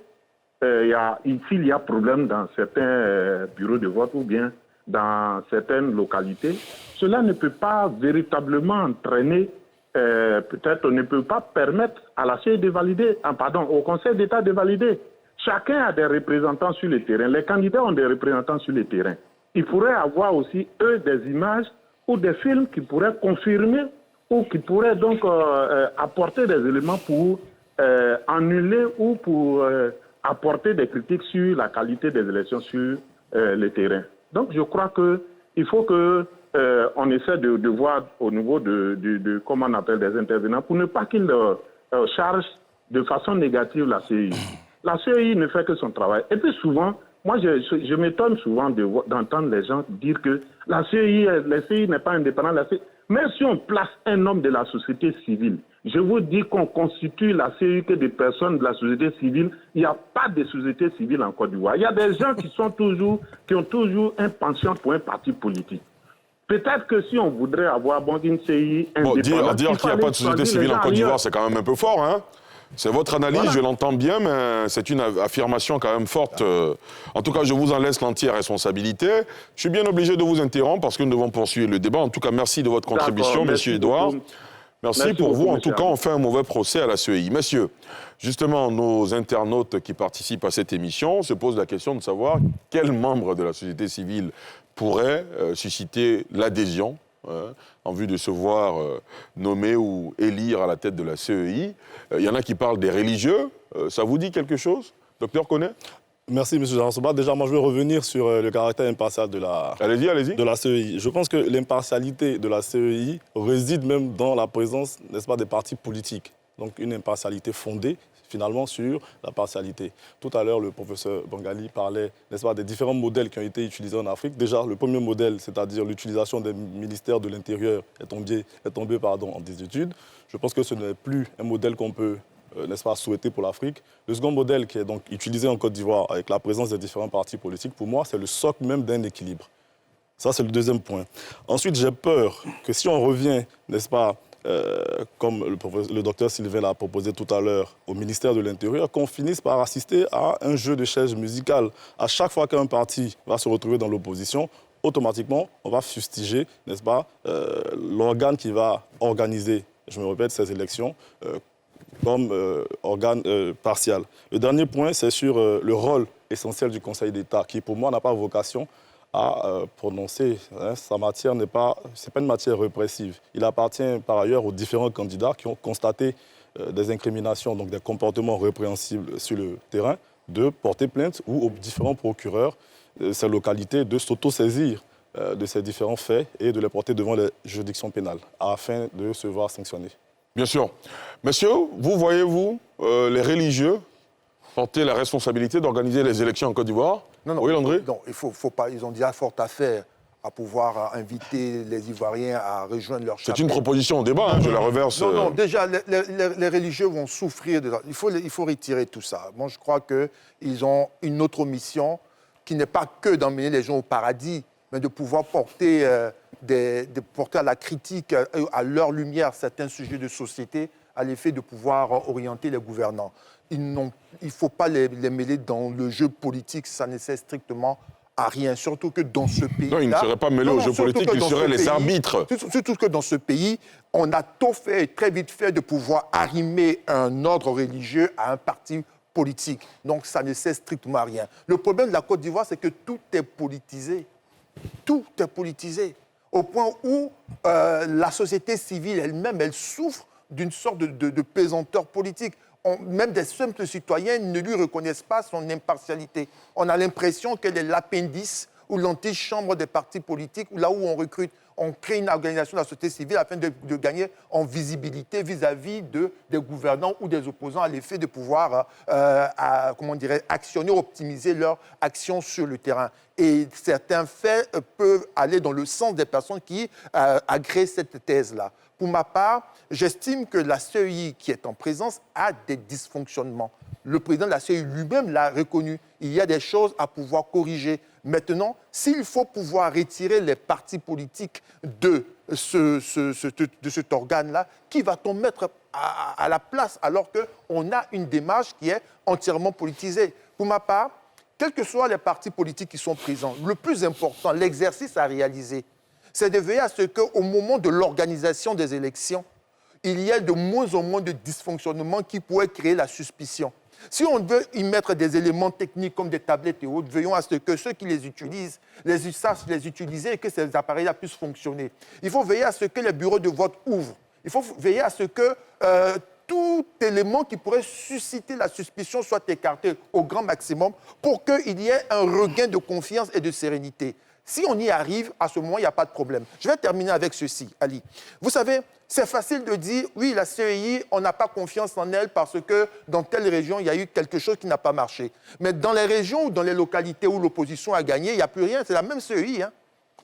s'il y a problème dans certains bureaux de vote ou bien dans certaines localités, cela ne peut pas véritablement entraîner peut-être on ne peut pas permettre à la CEI de valider, au Conseil d'État de valider. Chacun a des représentants sur le terrain. Les candidats ont des représentants sur le terrain. Il pourrait avoir aussi, eux, des images ou des films qui pourraient confirmer ou qui pourraient donc apporter des éléments pour annuler ou pour apporter des critiques sur la qualité des élections sur le terrain. Donc je crois qu'il faut que on essaie de voir au niveau de comment on appelle des intervenants pour ne pas qu'ils chargent de façon négative la CEI. La CEI ne fait que son travail. Et puis souvent, moi je m'étonne souvent d'entendre les gens dire que la CEI n'est pas indépendante. Même si on place un homme de la société civile, je vous dis qu'on constitue la CEI que des personnes de la société civile. Il n'y a pas de société civile en Côte d'Ivoire. Il y a des gens qui ont toujours un penchant pour un parti politique. Peut-être que si on voudrait avoir une CEI indépendante... Dire qu'il n'y a pas de société civile en Côte d'Ivoire, c'est quand même un peu fort, hein? C'est votre analyse, voilà. Je l'entends bien, mais c'est une affirmation quand même forte. En tout cas, je vous en laisse l'entière responsabilité. Je suis bien obligé de vous interrompre parce que nous devons poursuivre le débat. En tout cas, merci de votre contribution, monsieur Edouard. Merci pour vous. En tout cas, on fait un mauvais procès à la CEI. Messieurs, justement, nos internautes qui participent à cette émission se posent la question de savoir quel membre de la société civile pourrait susciter l'adhésion en vue de se voir nommé ou élire à la tête de la CEI. Il y en a qui parlent des religieux. Ça vous dit quelque chose, docteur Koné? Merci, M. Jansoba. Déjà, moi, je veux revenir sur le caractère impartial de la CEI. Je pense que l'impartialité de la CEI réside même dans la présence, n'est-ce pas, des partis politiques. Donc, une impartialité fondée, finalement, sur la partialité. Tout à l'heure, le professeur Bangali parlait, n'est-ce pas, des différents modèles qui ont été utilisés en Afrique. Déjà, le premier modèle, c'est-à-dire l'utilisation des ministères de l'Intérieur, est tombé en désuétude. Je pense que ce n'est plus un modèle qu'on peut n'est-ce pas, souhaité pour l'Afrique. Le second modèle qui est donc utilisé en Côte d'Ivoire avec la présence des différents partis politiques, pour moi, c'est le socle même d'un équilibre. Ça, c'est le deuxième point. Ensuite, j'ai peur que si on revient, n'est-ce pas, comme le docteur Sylvain l'a proposé tout à l'heure, au ministère de l'Intérieur, qu'on finisse par assister à un jeu de chaises musicales. À chaque fois qu'un parti va se retrouver dans l'opposition, automatiquement, on va fustiger, n'est-ce pas, l'organe qui va organiser, je me répète, ces élections, comme organe partial. Le dernier point, c'est sur le rôle essentiel du Conseil d'État, qui pour moi n'a pas vocation à prononcer. Sa matière n'est pas une matière répressive. Il appartient par ailleurs aux différents candidats qui ont constaté des incriminations, donc des comportements répréhensibles sur le terrain, de porter plainte ou aux différents procureurs de ces localités de s'autosaisir de ces différents faits et de les porter devant les juridictions pénales afin de se voir sanctionner. Bien sûr. Monsieur, vous voyez-vous les religieux porter la responsabilité d'organiser les élections en Côte d'Ivoire? Non, oui, Landry? Non, il faut pas. Ils ont déjà fort à faire à pouvoir inviter les Ivoiriens à rejoindre leur chapelle. C'est une proposition au débat, je la reverse. Non, déjà, les religieux vont souffrir de ça. Il faut retirer tout ça. Moi, je crois qu'ils ont une autre mission qui n'est pas que d'emmener les gens au paradis, mais de pouvoir porter porter à la critique, à leur lumière, certains sujets de société, à l'effet de pouvoir orienter les gouvernants. Il ne faut pas les mêler dans le jeu politique, ça ne sert strictement à rien, surtout que dans ce pays. Non, ils ne seraient pas mêlés au jeu politique, ils seraient les arbitres. Surtout que dans ce pays, on a tôt fait et très vite fait de pouvoir arrimer un ordre religieux à un parti politique. Donc ça ne sert strictement à rien. Le problème de la Côte d'Ivoire, c'est que tout est politisé. Tout est politisé. Au point où la société civile elle-même, elle souffre d'une sorte de pesanteur politique. Même des simples citoyens ne lui reconnaissent pas son impartialité. On a l'impression qu'elle est l'appendice ou l'antichambre des partis politiques, là où on recrute, on crée une organisation de la société civile afin de gagner en visibilité vis-à-vis des gouvernants ou des opposants à l'effet de pouvoir actionner, optimiser leur action sur le terrain. Et certains faits peuvent aller dans le sens des personnes qui agréent cette thèse-là. Pour ma part, j'estime que la CEI qui est en présence a des dysfonctionnements. Le président de la CEI lui-même l'a reconnu. Il y a des choses à pouvoir corriger. Maintenant, s'il faut pouvoir retirer les partis politiques de cet organe-là, qui va-t-on mettre à la place alors qu'on a une démarche qui est entièrement politisée? Pour ma part, quels que soient les partis politiques qui sont présents, le plus important, l'exercice à réaliser, c'est de veiller à ce qu'au moment de l'organisation des élections, il y ait de moins en moins de dysfonctionnements qui pourraient créer la suspicion. Si on veut y mettre des éléments techniques comme des tablettes et autres, veillons à ce que ceux qui les utilisent sachent les utiliser et que ces appareils-là puissent fonctionner. Il faut veiller à ce que les bureaux de vote ouvrent. Il faut veiller à ce que tout élément qui pourrait susciter la suspicion soit écarté au grand maximum pour qu'il y ait un regain de confiance et de sérénité. Si on y arrive, à ce moment, il n'y a pas de problème. Je vais terminer avec ceci, Ali. Vous savez, c'est facile de dire, oui, la CEI, on n'a pas confiance en elle parce que dans telle région, il y a eu quelque chose qui n'a pas marché. Mais dans les régions ou dans les localités où l'opposition a gagné, il n'y a plus rien. C'est la même CEI.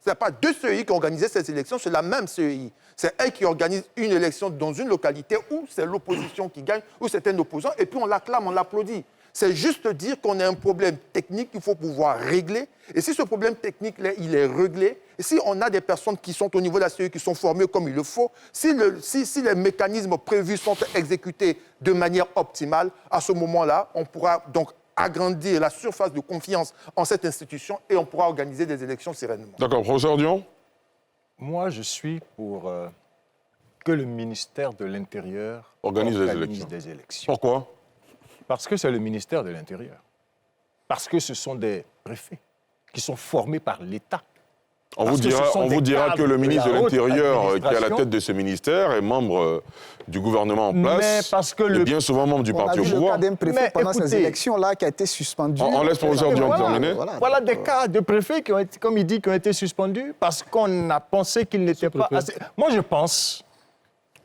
Ce n'est pas deux CEI qui ont organisé ces élections, c'est la même CEI. C'est elle qui organise une élection dans une localité où c'est l'opposition qui gagne, où c'est un opposant, et puis on l'acclame, on l'applaudit. C'est juste dire qu'on a un problème technique qu'il faut pouvoir régler. Et si ce problème technique-là, il est réglé, et si on a des personnes qui sont au niveau de la CEI, qui sont formées comme il le faut, si les mécanismes prévus sont exécutés de manière optimale, à ce moment-là, on pourra donc agrandir la surface de confiance en cette institution et on pourra organiser des élections sereinement. D'accord. Professeur Dion? Moi, je suis pour que le ministère de l'Intérieur organise des élections. Pourquoi? Parce que c'est le ministère de l'Intérieur. Parce que ce sont des préfets qui sont formés par l'État. On vous dira que le ministre de l'Intérieur, qui est à la tête de ce ministère, est membre du gouvernement en place, et bien souvent membre du parti au pouvoir. On a vu le cas d'un préfet pendant ces élections-là qui a été suspendu. On laisse professeur Dion terminer. Voilà des cas de préfets qui ont été, comme il dit, qui ont été suspendus parce qu'on a pensé qu'ils n'étaient pas assez... Moi, je pense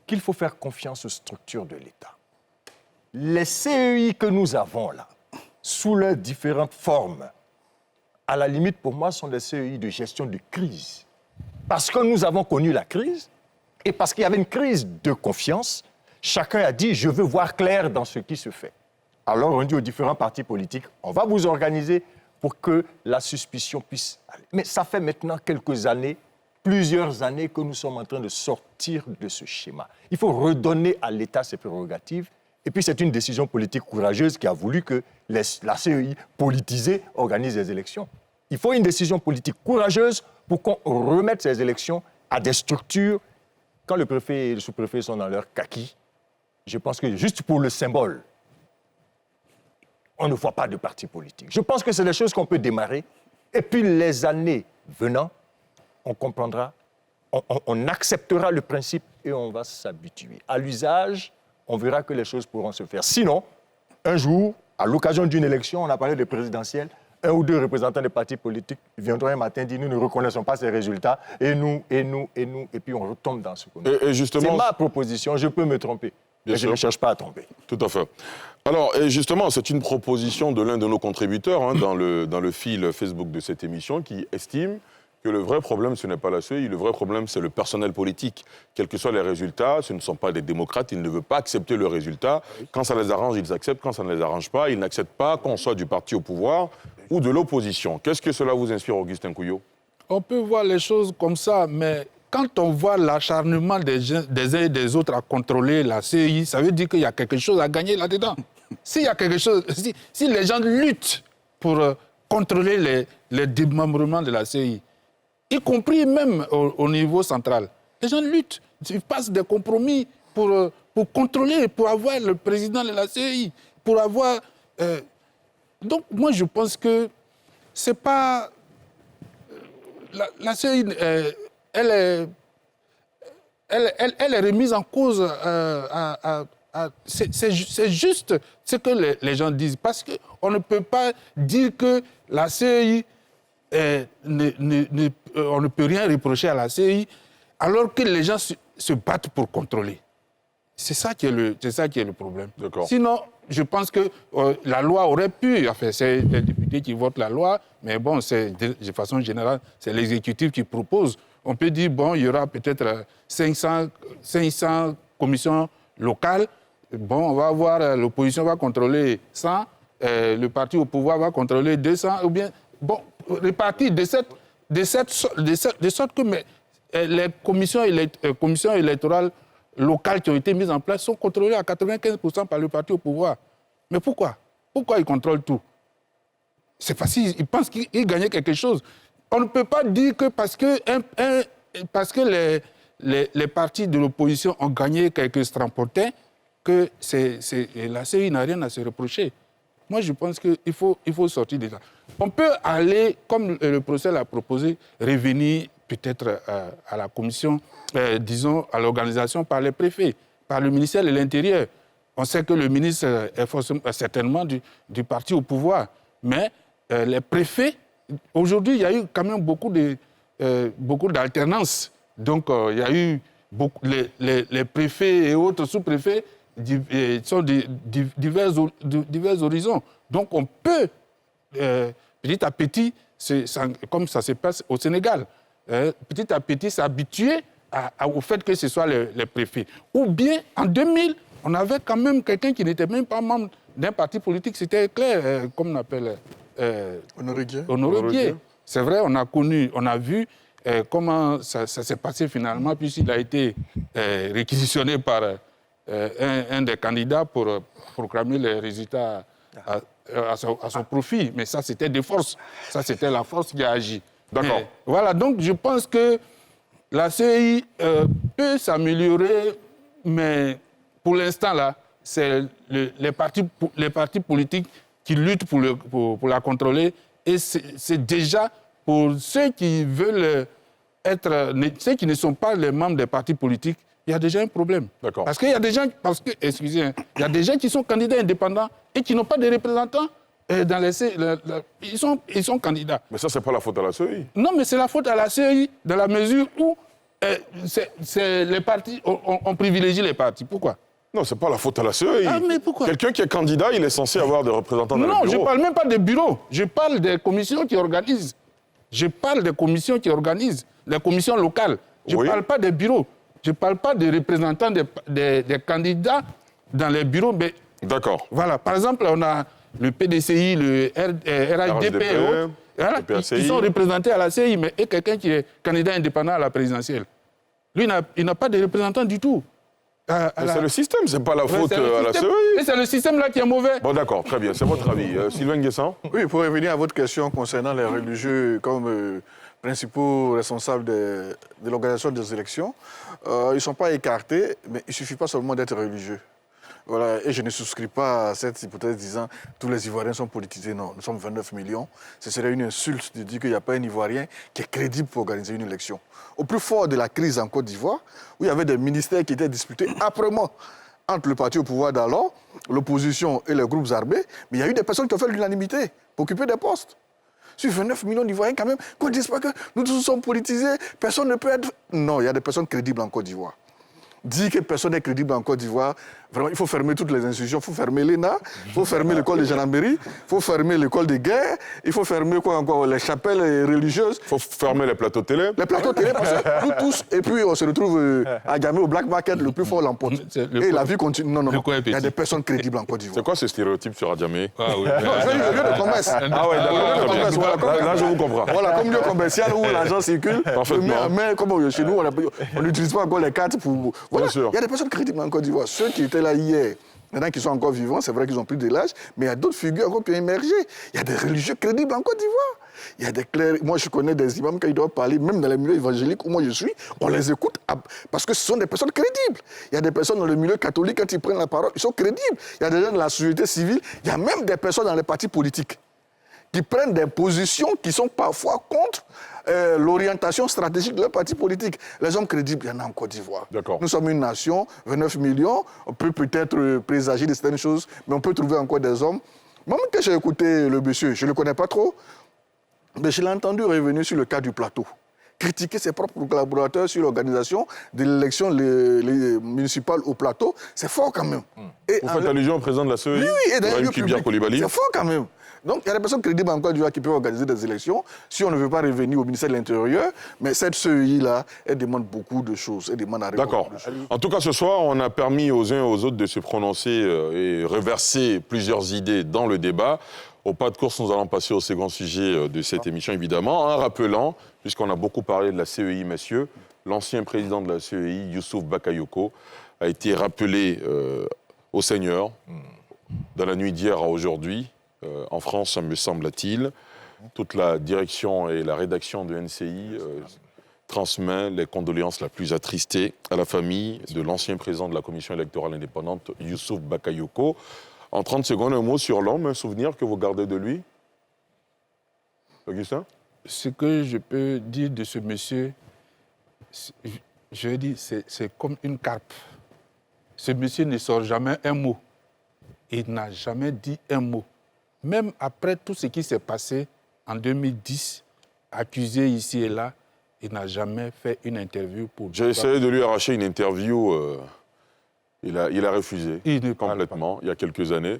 qu'il faut faire confiance aux structures de l'État. Les CEI que nous avons là, sous leurs différentes formes, à la limite, pour moi, sont des CEI de gestion de crise. Parce que nous avons connu la crise et parce qu'il y avait une crise de confiance, chacun a dit « je veux voir clair dans ce qui se fait ». Alors on dit aux différents partis politiques « on va vous organiser pour que la suspicion puisse aller ». Mais ça fait maintenant quelques années, plusieurs années que nous sommes en train de sortir de ce schéma. Il faut redonner à l'État ses prérogatives. Et puis c'est une décision politique courageuse qui a voulu que la CEI politisée organise les élections. Il faut une décision politique courageuse pour qu'on remette ces élections à des structures. Quand le préfet et le sous-préfet sont dans leur kaki, je pense que juste pour le symbole, on ne voit pas de parti politique. Je pense que c'est des choses qu'on peut démarrer. Et puis les années venant, on comprendra, on acceptera le principe et on va s'habituer. À l'usage, on verra que les choses pourront se faire. Sinon, un jour, à l'occasion d'une élection, on a parlé de présidentielle, un ou deux représentants des partis politiques viendront un matin dire « nous ne reconnaissons pas ces résultats, et nous, et puis on retombe dans ce qu'on a. C'est ma proposition, je peux me tromper, mais je ne cherche pas à tromper. Tout à fait. Alors, et justement, c'est une proposition de l'un de nos contributeurs dans le fil Facebook de cette émission qui estime que le vrai problème, ce n'est pas la CEI, le vrai problème, c'est le personnel politique. Quels que soient les résultats, ce ne sont pas des démocrates, ils ne veulent pas accepter le résultat. Quand ça les arrange, ils acceptent. Quand ça ne les arrange pas, ils n'acceptent pas qu'on soit du parti au pouvoir ou de l'opposition. Qu'est-ce que cela vous inspire, Augustin Couillot? On peut voir les choses comme ça, mais quand on voit l'acharnement des uns et des autres à contrôler la CEI, ça veut dire qu'il y a quelque chose à gagner là-dedans. S'il y a quelque chose, si les gens luttent pour contrôler les démembrements de la CEI, y compris même au niveau central. Les gens luttent, ils passent des compromis pour contrôler, pour avoir le président de la CEI, pour avoir... Donc, moi, je pense que c'est pas... La CEI, elle est remise en cause c'est juste ce que les gens disent, parce qu'on ne peut pas dire que la CEI... on ne peut rien reprocher à la CEI alors que les gens se battent pour contrôler. C'est ça qui est le problème. Sinon, je pense que la loi aurait pu, enfin, c'est les députés qui votent la loi, mais bon, de façon générale, c'est l'exécutif qui propose. On peut dire, bon, il y aura peut-être 500 commissions locales. Bon, on va voir, l'opposition va contrôler 100, le parti au pouvoir va contrôler 200, ou bien... Bon, répartis de sorte que les commissions électorales locales qui ont été mises en place sont contrôlées à 95% par le parti au pouvoir. Mais pourquoi? Pourquoi ils contrôlent tout? C'est facile, ils pensent qu'ils gagnaient quelque chose. On ne peut pas dire que parce que les partis de l'opposition ont gagné quelques strapontins que la CEI n'a rien à se reprocher. Moi, je pense qu'il faut sortir de ça. On peut aller, comme le procès l'a proposé, revenir peut-être à la commission, disons, à l'organisation par les préfets, par le ministère de l'Intérieur. On sait que le ministre est certainement du parti au pouvoir. Mais les préfets, aujourd'hui, il y a eu quand même beaucoup d'alternance. Donc, il y a eu les préfets et autres sous-préfets sont de divers horizons. Donc, on peut, petit à petit, comme ça se passe au Sénégal, petit à petit s'habituer au fait que ce soit les préfets. Ou bien, en 2000, on avait quand même quelqu'un qui n'était même pas membre d'un parti politique, c'était clair, comme on appelle... Honoré Guier. C'est vrai, on a vu comment ça s'est passé finalement, puisqu'il a été réquisitionné par un des candidats pour proclamer les résultats à son profit. Mais ça, c'était des forces. Ça, c'était la force qui a agi. D'accord. Voilà, donc je pense que la CEI peut s'améliorer, mais pour l'instant, là, c'est les partis politiques qui luttent pour la contrôler. Et c'est déjà pour ceux qui veulent ceux qui ne sont pas les membres des partis politiques, il y a déjà un problème. D'accord. Parce qu'il y a des gens, il y a des gens qui sont candidats indépendants et qui n'ont pas de représentants dans les ils sont candidats. Mais ça, c'est pas la faute à la CEI. Non, mais c'est la faute à la CEI dans la mesure où les partis, on privilégie les partis. Pourquoi? Non, c'est pas la faute à la CEI. Ah, mais pourquoi? Quelqu'un qui est candidat, il est censé avoir des représentants dans le bureau. Non, je ne parle même pas des bureaux. Je parle des commissions qui organisent. Je parle des commissions qui organisent, les commissions locales. Je ne parle pas des bureaux. Je ne parle pas des représentants des candidats dans les bureaux. D'accord. Voilà. Par exemple, on a le PDCI, le RHDP et autres. Voilà, qui sont représentés à la CEI, mais et quelqu'un qui est candidat indépendant à la présidentielle. Lui, il n'a pas de représentant du tout. C'est le système, c'est pas la faute à la CEI. Et c'est le système-là qui est mauvais. Bon, d'accord, très bien, c'est votre avis. Sylvain Nguessan? Oui, pour revenir à votre question concernant les religieux comme principaux responsables de l'organisation des élections, ils ne sont pas écartés, mais il ne suffit pas seulement d'être religieux. Voilà, et je ne souscris pas à cette hypothèse disant tous les Ivoiriens sont politisés. Non, nous sommes 29 millions. Ce serait une insulte de dire qu'il n'y a pas un Ivoirien qui est crédible pour organiser une élection. Au plus fort de la crise en Côte d'Ivoire, où il y avait des ministères qui étaient disputés âprement entre le parti au pouvoir d'alors, l'opposition et les groupes armés, mais il y a eu des personnes qui ont fait l'unanimité pour occuper des postes. Sur 29 millions d'Ivoiriens, quand même, qu'on ne dise pas que nous tous sommes politisés, personne ne peut être... Non, il y a des personnes crédibles en Côte d'Ivoire. Dire que personne n'est crédible en Côte d'Ivoire, vraiment, il faut fermer toutes les institutions. Il faut fermer l'ENA, il faut fermer l'école de gendarmerie, il faut fermer l'école de guerre, il faut fermer quoi encore, les chapelles religieuses. Il faut fermer les plateaux télé. Les plateaux télé, parce que nous tous, et puis on se retrouve à Gamay au Black Market, le plus fort l'emporte. Et la vie continue. Non, il y a des personnes crédibles en Côte d'Ivoire. C'est quoi ce stéréotype sur Adjamé? Ah oui. Non, c'est le lieu de commerce. Ah ouais, d'accord. Là, je vous comprends. Voilà, comme lieu commercial où l'argent circule. Parfaitement. Mais comme chez nous, on n'utilise pas encore les cartes pour... Voilà, il y a des personnes crédibles en Côte d'Ivoire. Ceux qui étaient là hier, maintenant qui sont encore vivants, c'est vrai qu'ils ont pris de l'âge, mais il y a d'autres figures encore qui ont émergé. Il y a des religieux crédibles en Côte d'Ivoire. Il y a des clercs. Moi, je connais des imams quand ils doivent parler, même dans les milieux évangéliques où moi je suis, on les écoute parce que ce sont des personnes crédibles. Il y a des personnes dans le milieu catholique, quand ils prennent la parole, ils sont crédibles. Il y a des gens dans la société civile, il y a même des personnes dans les partis politiques qui prennent des positions qui sont parfois contre l'orientation stratégique de leur parti politique. Les hommes crédibles, il y en a en Côte d'Ivoire. Nous sommes une nation, 29 millions, on peut peut-être présager de certaines choses, mais on peut trouver encore des hommes. Moi, même que j'ai écouté le monsieur, je ne le connais pas trop, mais je l'ai entendu revenir sur le cas du plateau. Critiquer ses propres collaborateurs sur l'organisation de l'élection municipale au plateau, c'est fort quand même. Et vous faites allusion au président de la CEI, et Ibrahim Kibia Coulibaly. C'est fort quand même. Donc, il y a des personnes crédibles en Côte d'Ivoire qui peuvent organiser des élections. Si on ne veut pas revenir au ministère de l'Intérieur, mais cette CEI-là, elle demande beaucoup de choses. Elle demande à répondre. D'accord. En tout cas, ce soir, on a permis aux uns et aux autres de se prononcer et reverser plusieurs idées dans le débat. Au pas de course, nous allons passer au second sujet de cette émission, évidemment, en rappelant, puisqu'on a beaucoup parlé de la CEI, messieurs, l'ancien président de la CEI, Youssouf Bakayoko, a été rappelé au Seigneur dans la nuit d'hier à aujourd'hui. En France, me semble-t-il, toute la direction et la rédaction de NCI transmet les condoléances la plus attristées à la famille de l'ancien président de la Commission électorale indépendante, Youssouf Bakayoko. En 30 secondes, un mot sur l'homme, un souvenir que vous gardez de lui. Augustin? Ce que je peux dire de ce monsieur, je dis, c'est comme une carpe. Ce monsieur ne sort jamais un mot. Il n'a jamais dit un mot. Même après tout ce qui s'est passé en 2010, accusé ici et là, il n'a jamais fait une interview pour... J'ai essayé de lui arracher une interview, il a refusé complètement, il y a quelques années.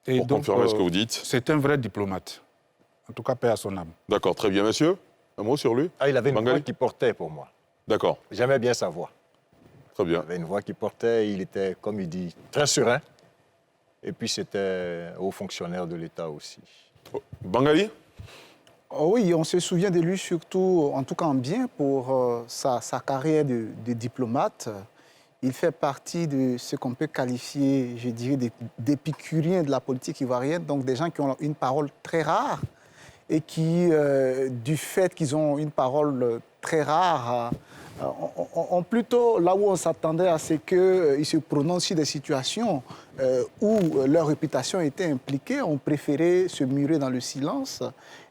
Et pour donc, confirmer ce que vous dites. C'est un vrai diplomate. En tout cas, paix à son âme. D'accord, très bien, monsieur. Un mot sur lui? Il avait une Bangali? voix qui portait pour moi. D'accord. J'aimais bien sa voix. Très bien. Il avait une voix qui portait, il était, comme il dit, très serein. Et puis c'était haut fonctionnaire de l'État aussi. Bangali? Oui, on se souvient de lui surtout, en tout cas en bien, pour sa carrière de diplomate. Il fait partie de ce qu'on peut qualifier, je dirais, d'épicuriens de la politique ivoirienne, donc des gens qui ont une parole très rare et qui, du fait qu'ils ont une parole très rares, ont plutôt, là où on s'attendait à ce qu'ils se prononcent sur des situations où leur réputation était impliquée, ont préféré se murer dans le silence.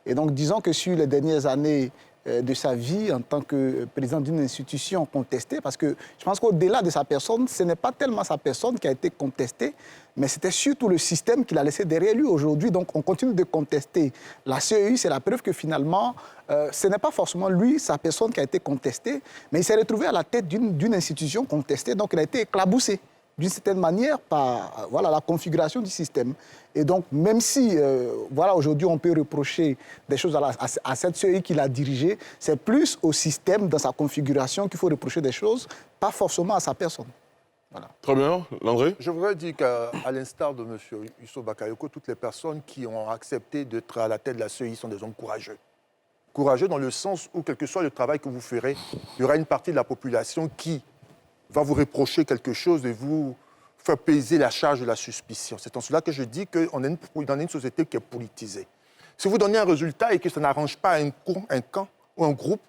Et donc, disons que sur les dernières années de sa vie en tant que président d'une institution contestée, parce que je pense qu'au-delà de sa personne, ce n'est pas tellement sa personne qui a été contestée, mais c'était surtout le système qu'il a laissé derrière lui aujourd'hui. Donc on continue de contester la CEI, c'est la preuve que finalement, ce n'est pas forcément lui, sa personne qui a été contestée, mais il s'est retrouvé à la tête d'une institution contestée, donc il a été éclaboussé d'une certaine manière par la configuration du système. Et donc, même si, aujourd'hui, on peut reprocher des choses à cette CEI qu'il a dirigée, c'est plus au système, dans sa configuration, qu'il faut reprocher des choses, pas forcément à sa personne. Voilà. Très bien. Landré? Je voudrais dire qu'à l'instar de M. Youssou Bakayoko, toutes les personnes qui ont accepté d'être à la tête de la CEI sont des hommes courageux. Courageux dans le sens où, quel que soit le travail que vous ferez, il y aura une partie de la population qui va vous reprocher quelque chose et vous faire peser la charge de la suspicion. C'est en cela que je dis qu'on est dans une société qui est politisée. Si vous donnez un résultat et que ça n'arrange pas un camp ou un groupe,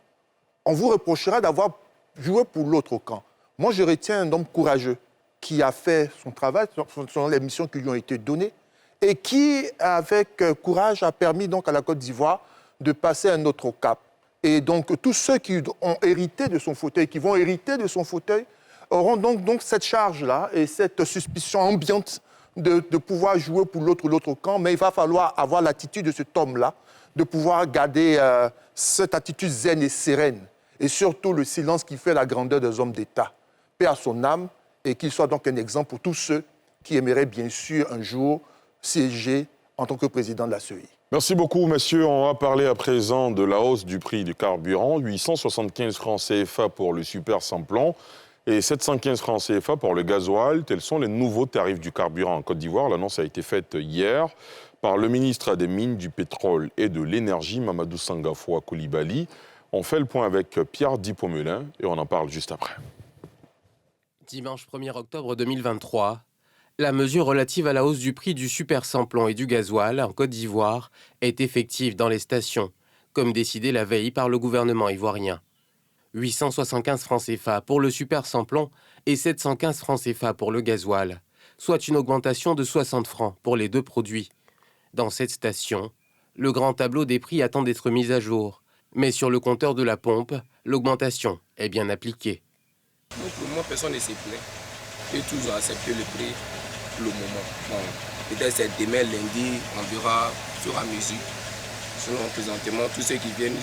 on vous reprochera d'avoir joué pour l'autre camp. Moi, je retiens un homme courageux qui a fait son travail selon les missions qui lui ont été données et qui, avec courage, a permis donc à la Côte d'Ivoire de passer un autre cap. Et donc, tous ceux qui ont hérité de son fauteuil, qui vont hériter de son fauteuil, auront donc cette charge-là et cette suspicion ambiante de pouvoir jouer pour l'autre camp. Mais il va falloir avoir l'attitude de cet homme-là, de pouvoir garder cette attitude zen et sereine. Et surtout le silence qui fait la grandeur des hommes d'État. Paix à son âme et qu'il soit donc un exemple pour tous ceux qui aimeraient bien sûr un jour siéger en tant que président de la CEI. Merci beaucoup, messieurs. On va parler à présent de la hausse du prix du carburant. 875 francs CFA pour le super sans-plomb et 715 francs CFA pour le gasoil. Tels sont les nouveaux tarifs du carburant en Côte d'Ivoire. L'annonce a été faite hier par le ministre des Mines, du Pétrole et de l'Énergie, Mamadou Sangafoua Coulibaly. On fait le point avec Pierre Dipaumelin et on en parle juste après. Dimanche 1er octobre 2023, la mesure relative à la hausse du prix du super sans-plomb et du gasoil en Côte d'Ivoire est effective dans les stations, comme décidé la veille par le gouvernement ivoirien. 875 francs CFA pour le super sans-plomb et 715 francs CFA pour le gasoil, soit une augmentation de 60 francs pour les deux produits. Dans cette station, le grand tableau des prix attend d'être mis à jour, mais sur le compteur de la pompe, l'augmentation est bien appliquée. Donc, pour moi, personne ne s'est plaint. J'ai toujours accepté le prix pour le moment. Bon, peut-être c'est demain, lundi, on verra sur la mesure. Sinon, présentement, tous ceux qui viennent...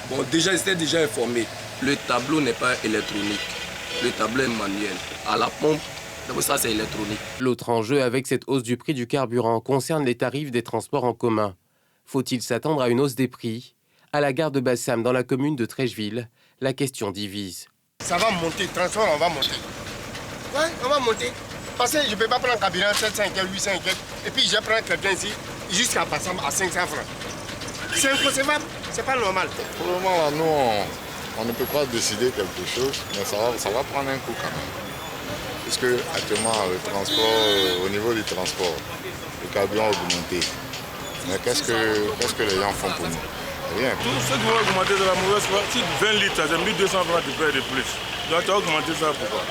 Bon, déjà, ils étaient déjà informés. Le tableau n'est pas électronique. Le tableau est manuel. À la pompe, d'abord ça, c'est électronique. L'autre enjeu avec cette hausse du prix du carburant concerne les tarifs des transports en commun. Faut-il s'attendre à une hausse des prix? À la gare de Bassam, dans la commune de Trècheville, la question divise. Ça va monter, transport, on va monter. Ouais, on va monter. Parce que je ne peux pas prendre un carburant 700 et 800 et puis je prends quelqu'un ici jusqu'à Bassam à 500 francs. C'est inconcevable, c'est pas normal. Pour le moment, là, nous, on ne peut pas décider quelque chose, mais ça va prendre un coup quand même. Puisque actuellement, le transport, au niveau du transport, le carburant a augmenté. Mais qu'est-ce que les gens font pour nous? Rien. Tout ce qui va augmenter de la mauvaise foi, si 20 litres, ça c'est 1200 francs de payer de plus. Donc tu as augmenté ça pourquoi?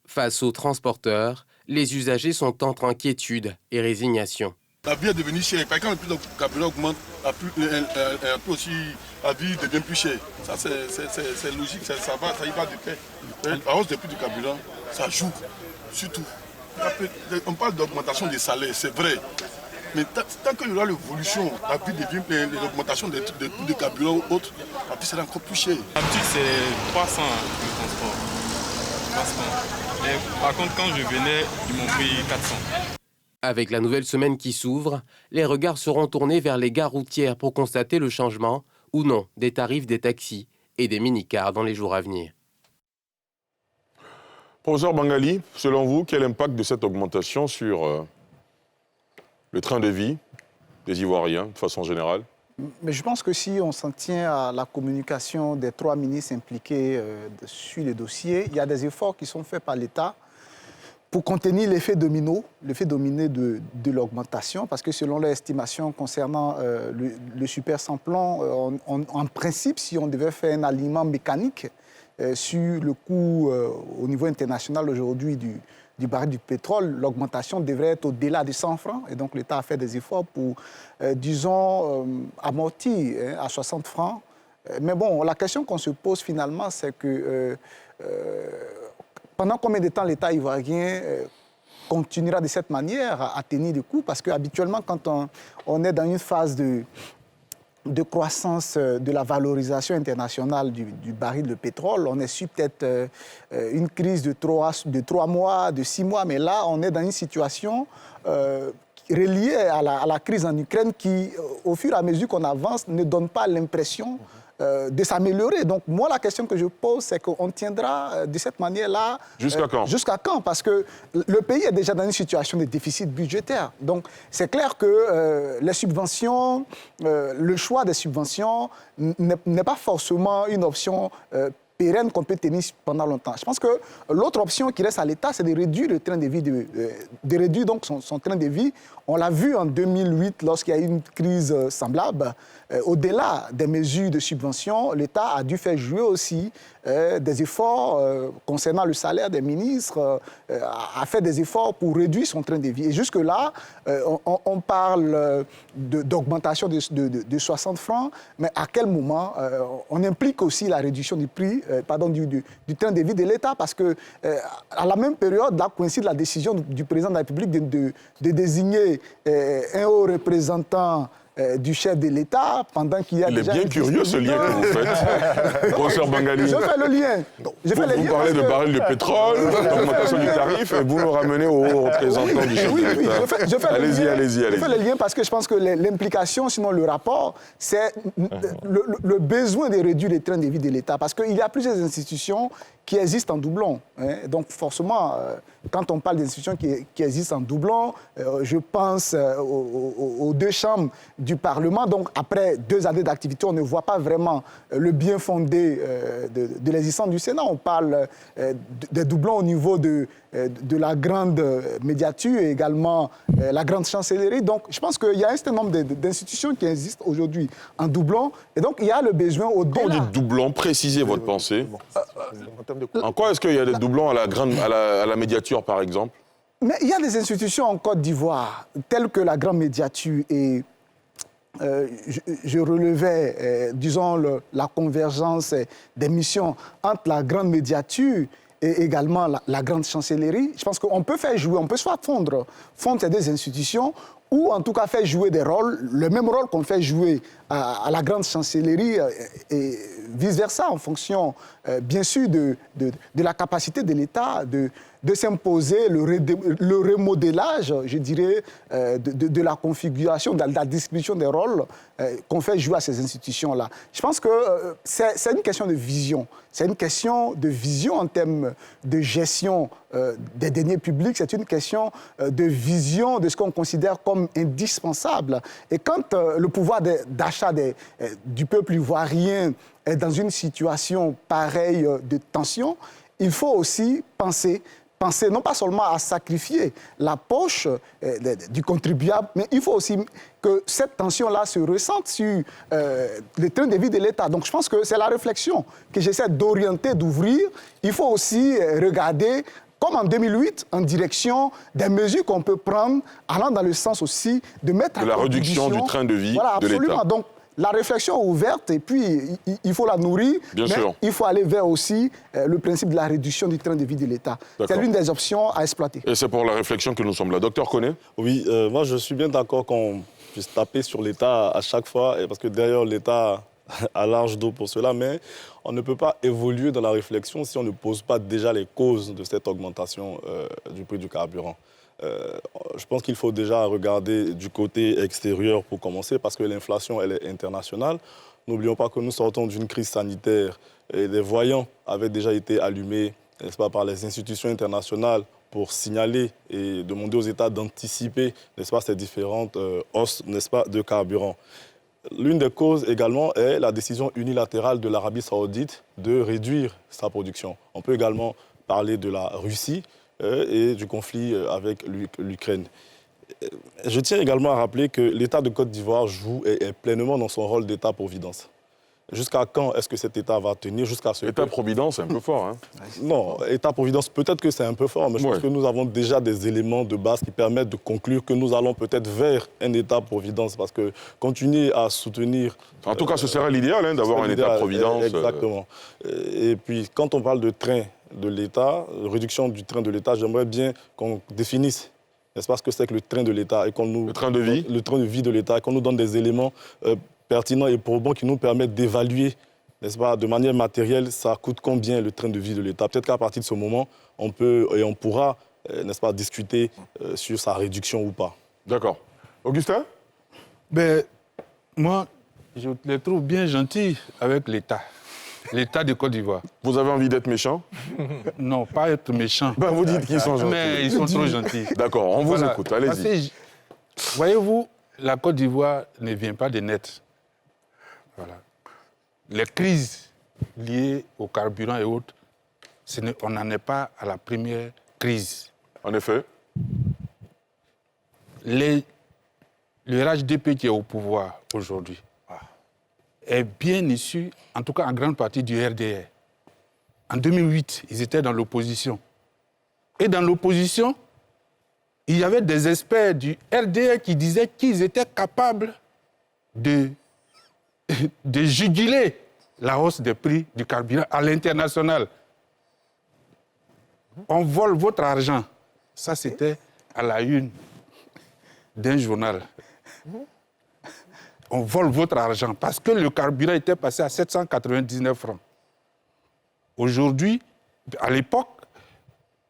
Face aux transporteurs, les usagers sont entre inquiétude et résignation. La vie est devenue chère. Quand le prix du carburant augmente, la vie devient plus chère. Ça, c'est logique, ça y va de paix. La hausse des prix du carburant, ça joue, surtout. On parle d'augmentation des salaires, c'est vrai. Mais tant qu'il y aura l'évolution, l'augmentation des coûts de carburant ou autres, la vie sera encore plus chère. D'habitude, c'est 300 le transport. 300. Et par contre, quand je venais, ils m'ont pris 400. Avec la nouvelle semaine qui s'ouvre, les regards seront tournés vers les gares routières pour constater le changement, ou non, des tarifs des taxis et des mini-cars dans les jours à venir. Professeur Bangali, selon vous, quel impact de cette augmentation sur le train de vie des Ivoiriens, de façon générale? Mais je pense que si on s'en tient à la communication des trois ministres impliqués sur le dossier, il y a des efforts qui sont faits par l'État pour contenir l'effet domino de l'augmentation, parce que selon l'estimation concernant le super sans-plomb, en principe, si on devait faire un alignement mécanique sur le coût au niveau international aujourd'hui du baril du pétrole, l'augmentation devrait être au-delà de 100 francs. Et donc, l'État a fait des efforts pour, disons, amortir à 60 francs. Mais bon, la question qu'on se pose finalement, c'est que pendant combien de temps l'État ivoirien continuera de cette manière à tenir des coûts? Parce qu'habituellement, quand on est dans une phase de croissance de la valorisation internationale du baril de pétrole, on est sur peut-être une crise de 3 mois, de 6 mois, mais là, on est dans une situation reliée à la crise en Ukraine qui, au fur et à mesure qu'on avance, ne donne pas l'impression de s'améliorer. Donc, moi, la question que je pose, c'est qu'on tiendra de cette manière-là... Jusqu'à quand? Jusqu'à quand? Parce que le pays est déjà dans une situation de déficit budgétaire. Donc, c'est clair que les subventions, le choix des subventions n'est pas forcément une option pérenne qu'on peut tenir pendant longtemps. Je pense que l'autre option qui reste à l'État, c'est de réduire le train de vie, de réduire donc son train de vie. On l'a vu en 2008, lorsqu'il y a eu une crise semblable. Au-delà des mesures de subvention, l'État a dû faire jouer aussi des efforts concernant le salaire des ministres, a fait des efforts pour réduire son train de vie. Et jusque-là, on parle d'augmentation de 60 francs, mais à quel moment on implique aussi la réduction du prix, du train de vie de l'État, parce que à la même période, là coïncide la décision du président de la République de désigner un haut représentant du chef de l'État pendant qu'il y a déjà... Il est bien curieux ce lien que vous faites, professeur Bangali. Je fais le lien. Vous parlez de baril de pétrole, d'augmentation du tarif, et vous nous ramenez au représentant du chef de l'État. Allez-y. Je fais le lien parce que je pense que l'implication, sinon le rapport, c'est le besoin de réduire les trains de vie de l'État. Parce qu'il y a plusieurs institutions qui existent en doublon. Donc forcément, quand on parle d'institutions qui existent en doublon, je pense aux deux chambres du Parlement. Donc après 2 années d'activité, on ne voit pas vraiment le bien fondé de l'existence du Sénat. On parle des doublons au niveau de la grande médiature et également la grande chancellerie. Donc je pense qu'il y a un certain nombre d'institutions qui existent aujourd'hui en doublon. Et donc il y a le besoin au-delà. Quand on dit doublon, précisez votre pensée. En quoi est-ce qu'il y a des doublons à la médiature, par exemple? Mais il y a des institutions en Côte d'Ivoire, telles que la grande médiature et je relevais, disons, la convergence des missions entre la grande médiature et également la grande chancellerie. Je pense qu'on peut faire jouer, on peut soit fondre ces 2 institutions ou en tout cas faire jouer des rôles, le même rôle qu'on fait jouer à la grande chancellerie et vice-versa, en fonction, bien sûr, de la capacité de l'État de s'imposer le remodélage, je dirais, de la configuration, de la distribution des rôles qu'on fait jouer à ces institutions-là. Je pense que c'est une question de vision. C'est une question de vision en termes de gestion des deniers publics. C'est une question de vision de ce qu'on considère comme indispensable. Et quand le pouvoir d'achat du peuple ivoirien est dans une situation pareille de tension, il faut aussi penser non pas seulement à sacrifier la poche du contribuable, mais il faut aussi que cette tension-là se ressente sur le train de vie de l'État. Donc je pense que c'est la réflexion que j'essaie d'orienter, d'ouvrir. Il faut aussi regarder, comme en 2008, en direction des mesures qu'on peut prendre, allant dans le sens aussi de mettre de la réduction du train de vie de l'État. Donc, la réflexion est ouverte et puis il faut la nourrir. Bien mais sûr. Il faut aller vers aussi le principe de la réduction du train de vie de l'État. C'est l'une des options à exploiter. Et c'est pour la réflexion que nous sommes là. Docteur Koné? Oui, moi je suis bien d'accord qu'on puisse taper sur l'État à chaque fois, parce que d'ailleurs l'État a large dos pour cela, mais on ne peut pas évoluer dans la réflexion si on ne pose pas déjà les causes de cette augmentation du prix du carburant. Je pense qu'il faut déjà regarder du côté extérieur pour commencer, parce que l'inflation, elle est internationale. N'oublions pas que nous sortons d'une crise sanitaire et des voyants avaient déjà été allumés, n'est-ce pas, par les institutions internationales pour signaler et demander aux États d'anticiper, n'est-ce pas, ces différentes hausses, n'est-ce pas, de carburant. L'une des causes également est la décision unilatérale de l'Arabie saoudite de réduire sa production. On peut également parler de la Russie, et du conflit avec l'Ukraine. Je tiens également à rappeler que l'État de Côte d'Ivoire joue et est pleinement dans son rôle d'État-providence. Jusqu'à quand est-ce que cet État va tenir? Jusqu'à ce État-providence, c'est un peu fort. Hein. Non, État-providence, peut-être que c'est un peu fort, mais je pense que nous avons déjà des éléments de base qui permettent de conclure que nous allons peut-être vers un État-providence, parce que continuer à soutenir... En tout cas, ce serait l'idéal d'avoir un État-providence. Exactement. Et puis, quand on parle de train de l'État, réduction du train de l'État, j'aimerais bien qu'on définisse, n'est-ce pas, ce que c'est que le train de l'État et qu'on nous... Le train de vie. Le train de vie de l'État, et qu'on nous donne des éléments pertinents et probants qui nous permettent d'évaluer, n'est-ce pas, de manière matérielle, ça coûte combien le train de vie de l'État. Peut-être qu'à partir de ce moment, on peut et on pourra, n'est-ce pas, discuter sur sa réduction ou pas. D'accord. Augustin? Ben, moi, je les trouve bien gentils avec l'État. L'État de Côte d'Ivoire. Vous avez envie d'être méchant? Non, pas être méchant. Ben vous dites qu'ils sont gentils. Mais ils sont trop gentils. D'accord, on vous écoute, allez-y. Voyez-vous, la Côte d'Ivoire ne vient pas des nets. Voilà. Les crises liées au carburant et autres, on n'en est pas à la première crise. En effet. Le RHDP qui est au pouvoir aujourd'hui est bien issu, en tout cas en grande partie, du RDR. En 2008, ils étaient dans l'opposition. Et dans l'opposition, il y avait des experts du RDR qui disaient qu'ils étaient capables de juguler la hausse des prix du carburant à l'international. On vole votre argent. Ça, c'était à la une d'un journal. On vole votre argent parce que le carburant était passé à 799 francs. Aujourd'hui, à l'époque,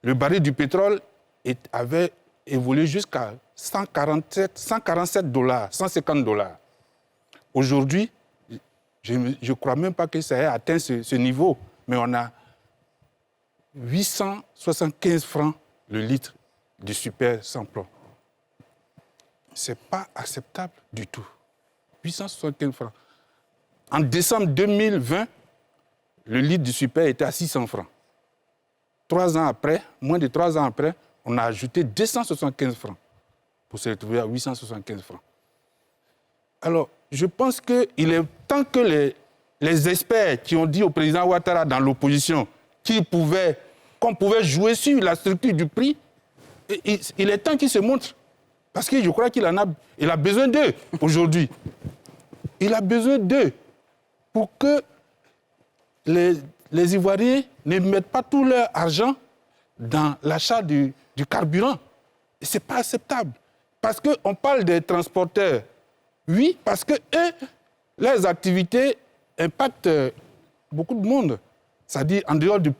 le baril du pétrole avait évolué jusqu'à 147 dollars, 150 dollars. Aujourd'hui, je ne crois même pas que ça ait atteint ce niveau, mais on a 875 francs le litre du super sans plomb. Ce n'est pas acceptable du tout. 875 francs. En décembre 2020, le litre du super était à 600 francs. 3 ans après, moins de 3 ans après, on a ajouté 275 francs pour se retrouver à 875 francs. Alors, je pense qu'il est temps que les experts qui ont dit au président Ouattara dans l'opposition qu'on pouvait jouer sur la structure du prix, il est temps qu'ils se montrent. Parce que je crois qu'il a besoin d'eux aujourd'hui. Il a besoin d'eux pour que les Ivoiriens ne mettent pas tout leur argent dans l'achat du carburant. Et ce n'est pas acceptable. Parce qu'on parle des transporteurs. Oui, parce que eux, leurs activités impactent beaucoup de monde. C'est-à-dire, en dehors du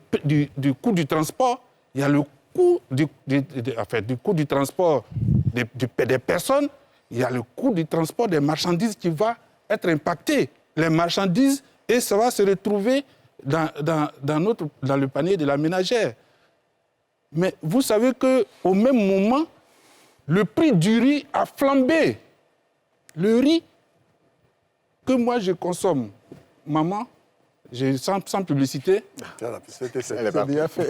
coût du transport, il y a le coût du coût du transport des personnes, il y a le coût du transport des marchandises qui va être impacté. Les marchandises, et ça va se retrouver dans le panier de la ménagère. Mais vous savez qu'au même moment, le prix du riz a flambé. Le riz que moi je consomme, maman, sans publicité. C'est bien fait.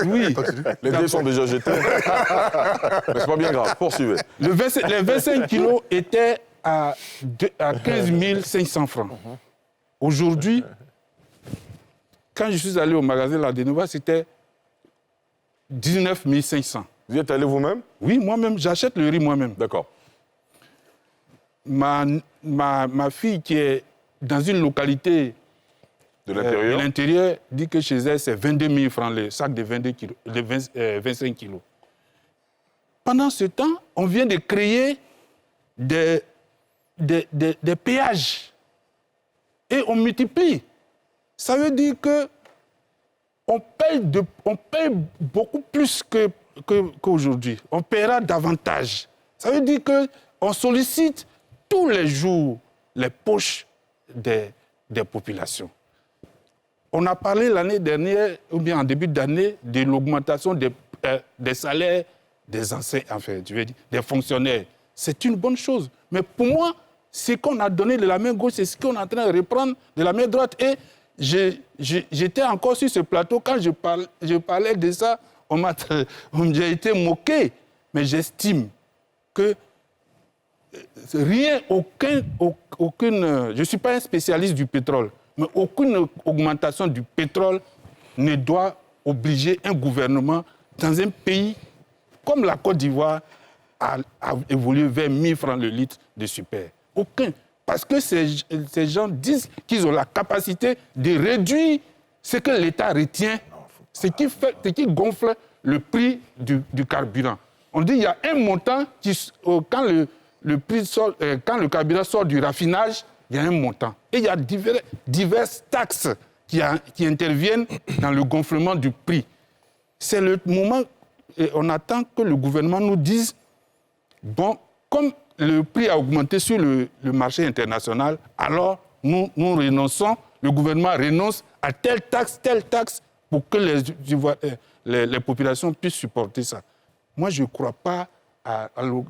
Oui. Les dés sont déjà jetés. Mais c'est pas bien grave, poursuivez. Les 25 kilos étaient à 15 500 francs. Aujourd'hui, quand je suis allé au magasin La Dénova, c'était 19 500. Vous y êtes allé vous-même? Oui, moi-même, j'achète le riz moi-même. D'accord. Ma fille qui est dans une localité de l'intérieur dit que chez elle, c'est 22 000 francs le sac de 25 kilos. Pendant ce temps, on vient de créer des péages et on multiplie. Ça veut dire qu'on paye beaucoup plus qu'aujourd'hui. On paiera davantage. Ça veut dire qu'on sollicite tous les jours les poches des populations. On a parlé l'année dernière, ou bien en début d'année, de l'augmentation des salaires des enseignants, enfin, des fonctionnaires. C'est une bonne chose. Mais pour moi, ce qu'on a donné de la main gauche, c'est ce qu'on est en train de reprendre de la main droite. Et j'étais encore sur ce plateau quand je parlais de ça. j'ai été moqué. Mais j'estime que aucune, je ne suis pas un spécialiste du pétrole, mais aucune augmentation du pétrole ne doit obliger un gouvernement dans un pays comme la Côte d'Ivoire à évoluer vers 1 000 francs le litre de super. Aucun. Parce que ces gens disent qu'ils ont la capacité de réduire ce que l'État retient, ce qui gonfle le prix du carburant. On dit qu'il y a un montant quand le carburant sort du raffinage, il y a un montant. Et il y a diverses taxes qui interviennent dans le gonflement du prix. C'est le moment, on attend que le gouvernement nous dise, bon, comme le prix a augmenté sur le marché international, alors nous renonçons, le gouvernement renonce à telle taxe, pour que les populations puissent supporter ça. Moi, je ne crois pas au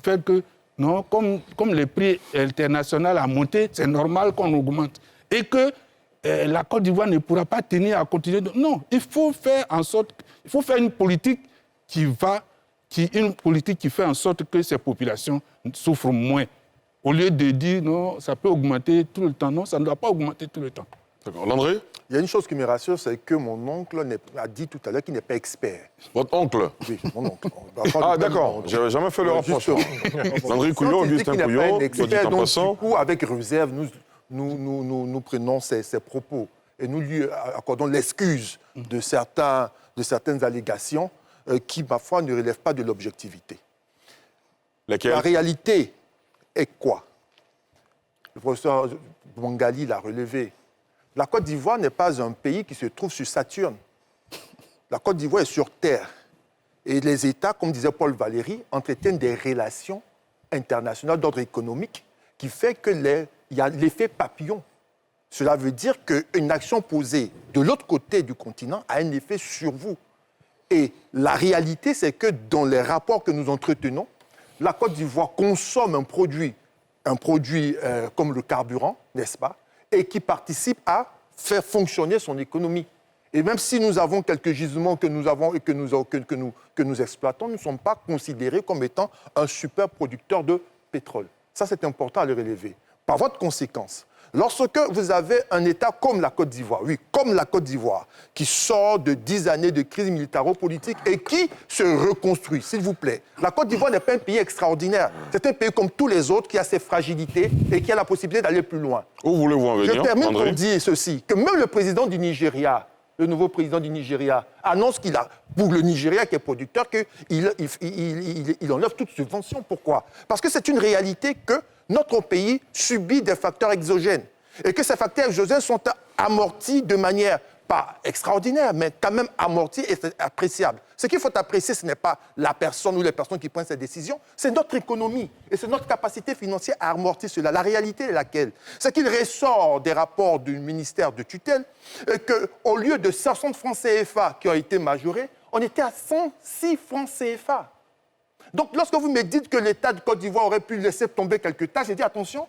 fait que, non, comme les prix internationaux ont monté, c'est normal qu'on augmente. Et que la Côte d'Ivoire ne pourra pas tenir à continuer. Non, il faut faire une politique qui fait en sorte que ces populations souffrent moins. Au lieu de dire, non, ça peut augmenter tout le temps. Non, ça ne doit pas augmenter tout le temps. D'accord. Landry ? Il y a une chose qui me rassure, c'est que mon oncle a dit tout à l'heure qu'il n'est pas expert. Votre oncle ? Oui, mon oncle. Ah, d'accord. Je n'avais jamais fait le rapprochement. Landry Couillon, Augustin Couillon, soit dit en passant. Du coup, avec réserve, nous prenons ses propos et nous lui accordons l'excuse de certaines allégations qui, ma foi, ne relèvent pas de l'objectivité. Laquelle ? La réalité est quoi ? Le professeur Bangali l'a relevé. La Côte d'Ivoire n'est pas un pays qui se trouve sur Saturne. La Côte d'Ivoire est sur Terre. Et les États, comme disait Paul Valéry, entretiennent des relations internationales d'ordre économique qui fait qu'il y a l'effet papillon. Cela veut dire qu'une action posée de l'autre côté du continent a un effet sur vous. Et la réalité, c'est que dans les rapports que nous entretenons, la Côte d'Ivoire consomme un produit comme le carburant, n'est-ce pas, et qui participe à faire fonctionner son économie. Et même si nous avons quelques gisements que nous exploitons, nous ne sommes pas considérés comme étant un super producteur de pétrole. Ça, c'est important à le relever. Par voie de conséquence, lorsque vous avez un État comme la Côte d'Ivoire, oui, comme la Côte d'Ivoire, qui sort de 10 années de crise militaro-politique et qui se reconstruit, s'il vous plaît. La Côte d'Ivoire n'est pas un pays extraordinaire. C'est un pays comme tous les autres qui a ses fragilités et qui a la possibilité d'aller plus loin. Où voulez-vous en venir, Je termine André pour dire ceci, que même le président du Nigeria, le nouveau président du Nigeria, annonce qu'il a, pour le Nigeria qui est producteur, qu'il enlève toute subvention. Pourquoi ? Parce que c'est une réalité que notre pays subit des facteurs exogènes et que ces facteurs exogènes sont amortis de manière pas extraordinaire, mais quand même amortis et appréciable. Ce qu'il faut apprécier, ce n'est pas la personne ou les personnes qui prennent ces décisions, c'est notre économie et c'est notre capacité financière à amortir cela. La réalité est laquelle ? C'est qu'il ressort des rapports du ministère de tutelle qu'au lieu de 60 francs CFA qui ont été majorés, on était à 106 francs CFA. Donc, lorsque vous me dites que l'État de Côte d'Ivoire aurait pu laisser tomber quelques taxes, j'ai dit attention,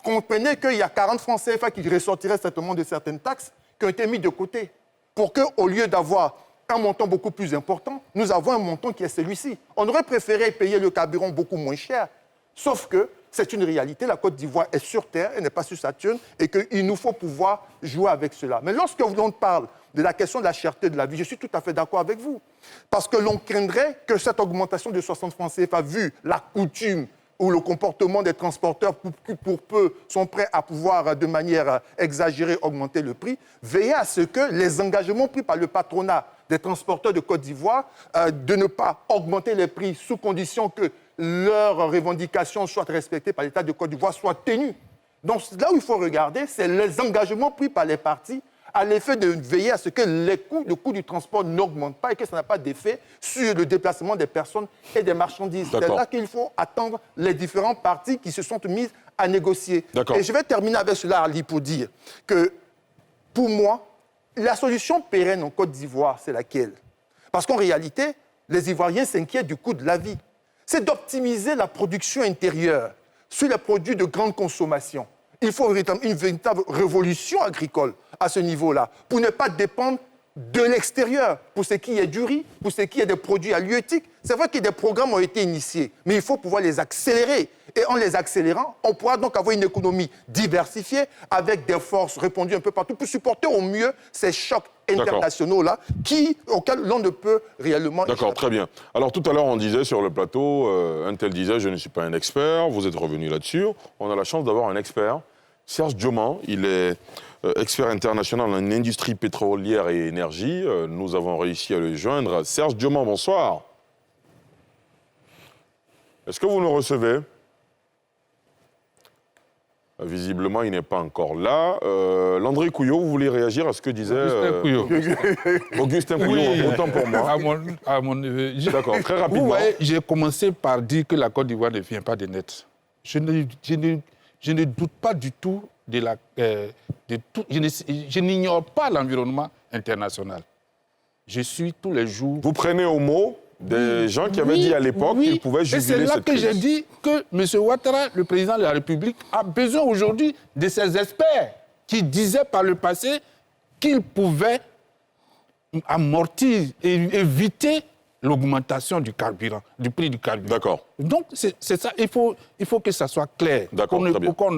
comprenez qu'il y a 40 francs CFA qui ressortiraient certainement de certaines taxes qui ont été mis de côté pour qu'au lieu d'avoir un montant beaucoup plus important, nous avons un montant qui est celui-ci. On aurait préféré payer le carburant beaucoup moins cher, sauf que c'est une réalité, la Côte d'Ivoire est sur Terre, elle n'est pas sur Saturne, et qu'il nous faut pouvoir jouer avec cela. Mais lorsque l'on parle de la question de la cherté de la vie, je suis tout à fait d'accord avec vous. Parce que l'on craindrait que cette augmentation de 60 francs CFA, vu la coutume ou le comportement des transporteurs qui pour peu sont prêts à pouvoir de manière exagérée augmenter le prix, veiller à ce que les engagements pris par le patronat des transporteurs de Côte d'Ivoire de ne pas augmenter les prix sous condition que leurs revendications soient respectées par l'État de Côte d'Ivoire soient tenues. Donc là où il faut regarder, c'est les engagements pris par les partis à l'effet de veiller à ce que le coût du transport n'augmente pas et que ça n'a pas d'effet sur le déplacement des personnes et des marchandises. C'est là qu'il faut attendre les différents partis qui se sont mis à négocier. Et je vais terminer avec cela, Ali, pour dire que, pour moi, la solution pérenne en Côte d'Ivoire, c'est laquelle ? Parce qu'en réalité, les Ivoiriens s'inquiètent du coût de la vie. C'est d'optimiser la production intérieure sur les produits de grande consommation. Il faut une véritable révolution agricole à ce niveau-là, pour ne pas dépendre de l'extérieur, pour ce qui est du riz, pour ce qui est des produits halieutiques. C'est vrai que des programmes ont été initiés, mais il faut pouvoir les accélérer. Et en les accélérant, on pourra donc avoir une économie diversifiée avec des forces répandues un peu partout pour supporter au mieux ces chocs internationaux-là auxquels l'on ne peut réellement D'accord, très bien. Alors tout à l'heure, on disait sur le plateau, un tel disait « je ne suis pas un expert », vous êtes revenu là-dessus. On a la chance d'avoir un expert, Serge Dioman, il est expert international en industrie pétrolière et énergie. Nous avons réussi à le joindre. Serge Dioman, bonsoir. Est-ce que vous nous recevez ? Visiblement, il n'est pas encore là. Landry Couillot, vous voulez réagir à ce que disait... Augustin Couillot. Augustin Couillot, Oui. autant pour moi. D'accord, très rapidement. Vous voyez, j'ai commencé par dire que la Côte d'Ivoire ne vient pas des nets. Je ne doute pas du tout de la... je n'ignore pas l'environnement international. Je suis tous les jours... Vous prenez au mot des gens qui avaient dit à l'époque qu'ils pouvaient juguler cette crise. Et c'est là que j'ai dit que M. Ouattara, le président de la République, a besoin aujourd'hui de ces experts qui disaient par le passé qu'ils pouvaient amortir et éviter l'augmentation du carburant, du prix du carburant. D'accord. Donc, c'est ça. Il faut que ça soit clair. D'accord, très bien. Pour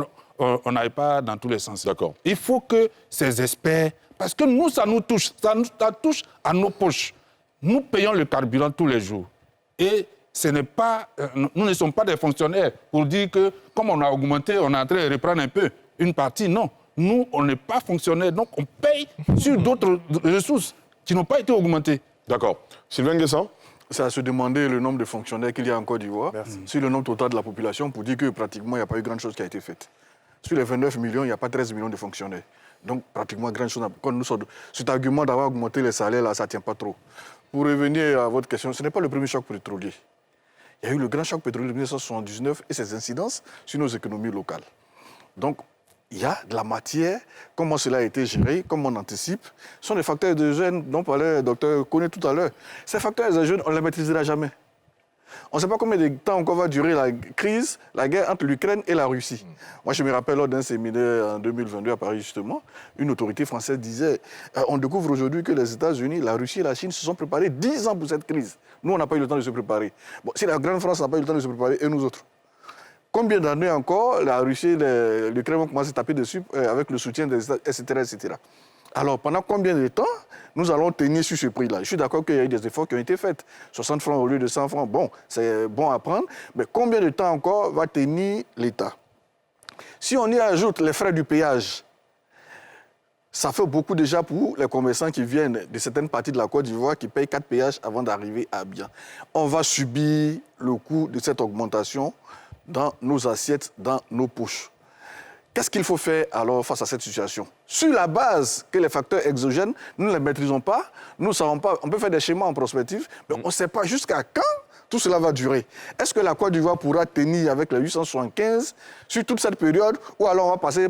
qu'on n'aille pas dans tous les sens. D'accord. Il faut que ces experts... Parce que nous, ça nous touche. Ça touche à nos poches. Nous payons le carburant tous les jours. Et ce n'est pas, nous ne sommes pas des fonctionnaires pour dire que, comme on a augmenté, on est en train de reprendre un peu une partie. Non. Nous, on n'est pas fonctionnaires. Donc, on paye sur d'autres ressources qui n'ont pas été augmentées. D'accord. Sylvain Guessant ? C'est à se demander le nombre de fonctionnaires qu'il y a en Côte d'Ivoire, sur le nombre total de la population, pour dire que pratiquement, il n'y a pas eu grand-chose qui a été faite. Sur les 29 millions, il n'y a pas 13 millions de fonctionnaires. Donc, pratiquement, grand-chose. Quand nous sommes... Cet argument d'avoir augmenté les salaires, là, ça ne tient pas trop. Pour revenir à votre question, ce n'est pas le premier choc pétrolier. Il y a eu le grand choc pétrolier de 1979 et ses incidences sur nos économies locales. Donc, il y a de la matière, comment cela a été géré, comment on anticipe. Ce sont des facteurs exogènes dont parlait le docteur Koné tout à l'heure. Ces facteurs exogènes, on ne les maîtrisera jamais. On ne sait pas combien de temps encore va durer la crise, la guerre entre l'Ukraine et la Russie. Moi, je me rappelle lors d'un séminaire en 2022 à Paris, justement, une autorité française disait on découvre aujourd'hui que les États-Unis, la Russie et la Chine se sont préparés 10 ans pour cette crise. Nous, on n'a pas eu le temps de se préparer. Bon, si la grande France n'a pas eu le temps de se préparer, et nous autres? Combien d'années encore la Russie et l'Ukraine vont commencer à taper dessus avec le soutien des États, etc., etc. Alors, pendant combien de temps nous allons tenir sur ce prix-là? Je suis d'accord qu'il y a eu des efforts qui ont été faits. 60 francs au lieu de 100 francs, bon, c'est bon à prendre. Mais combien de temps encore va tenir l'État? Si on y ajoute les frais du péage, ça fait beaucoup déjà pour les commerçants qui viennent de certaines parties de la Côte d'Ivoire qui payent 4 péages avant d'arriver à Abidjan. On va subir le coût de cette augmentation dans nos assiettes, dans nos poches. Qu'est-ce qu'il faut faire alors face à cette situation? Sur la base que les facteurs exogènes, nous ne les maîtrisons pas, nous ne savons pas, on peut faire des schémas en prospective, mais on ne sait pas jusqu'à quand tout cela va durer. Est-ce que la Côte d'Ivoire pourra tenir avec les 875 sur toute cette période, ou alors on va passer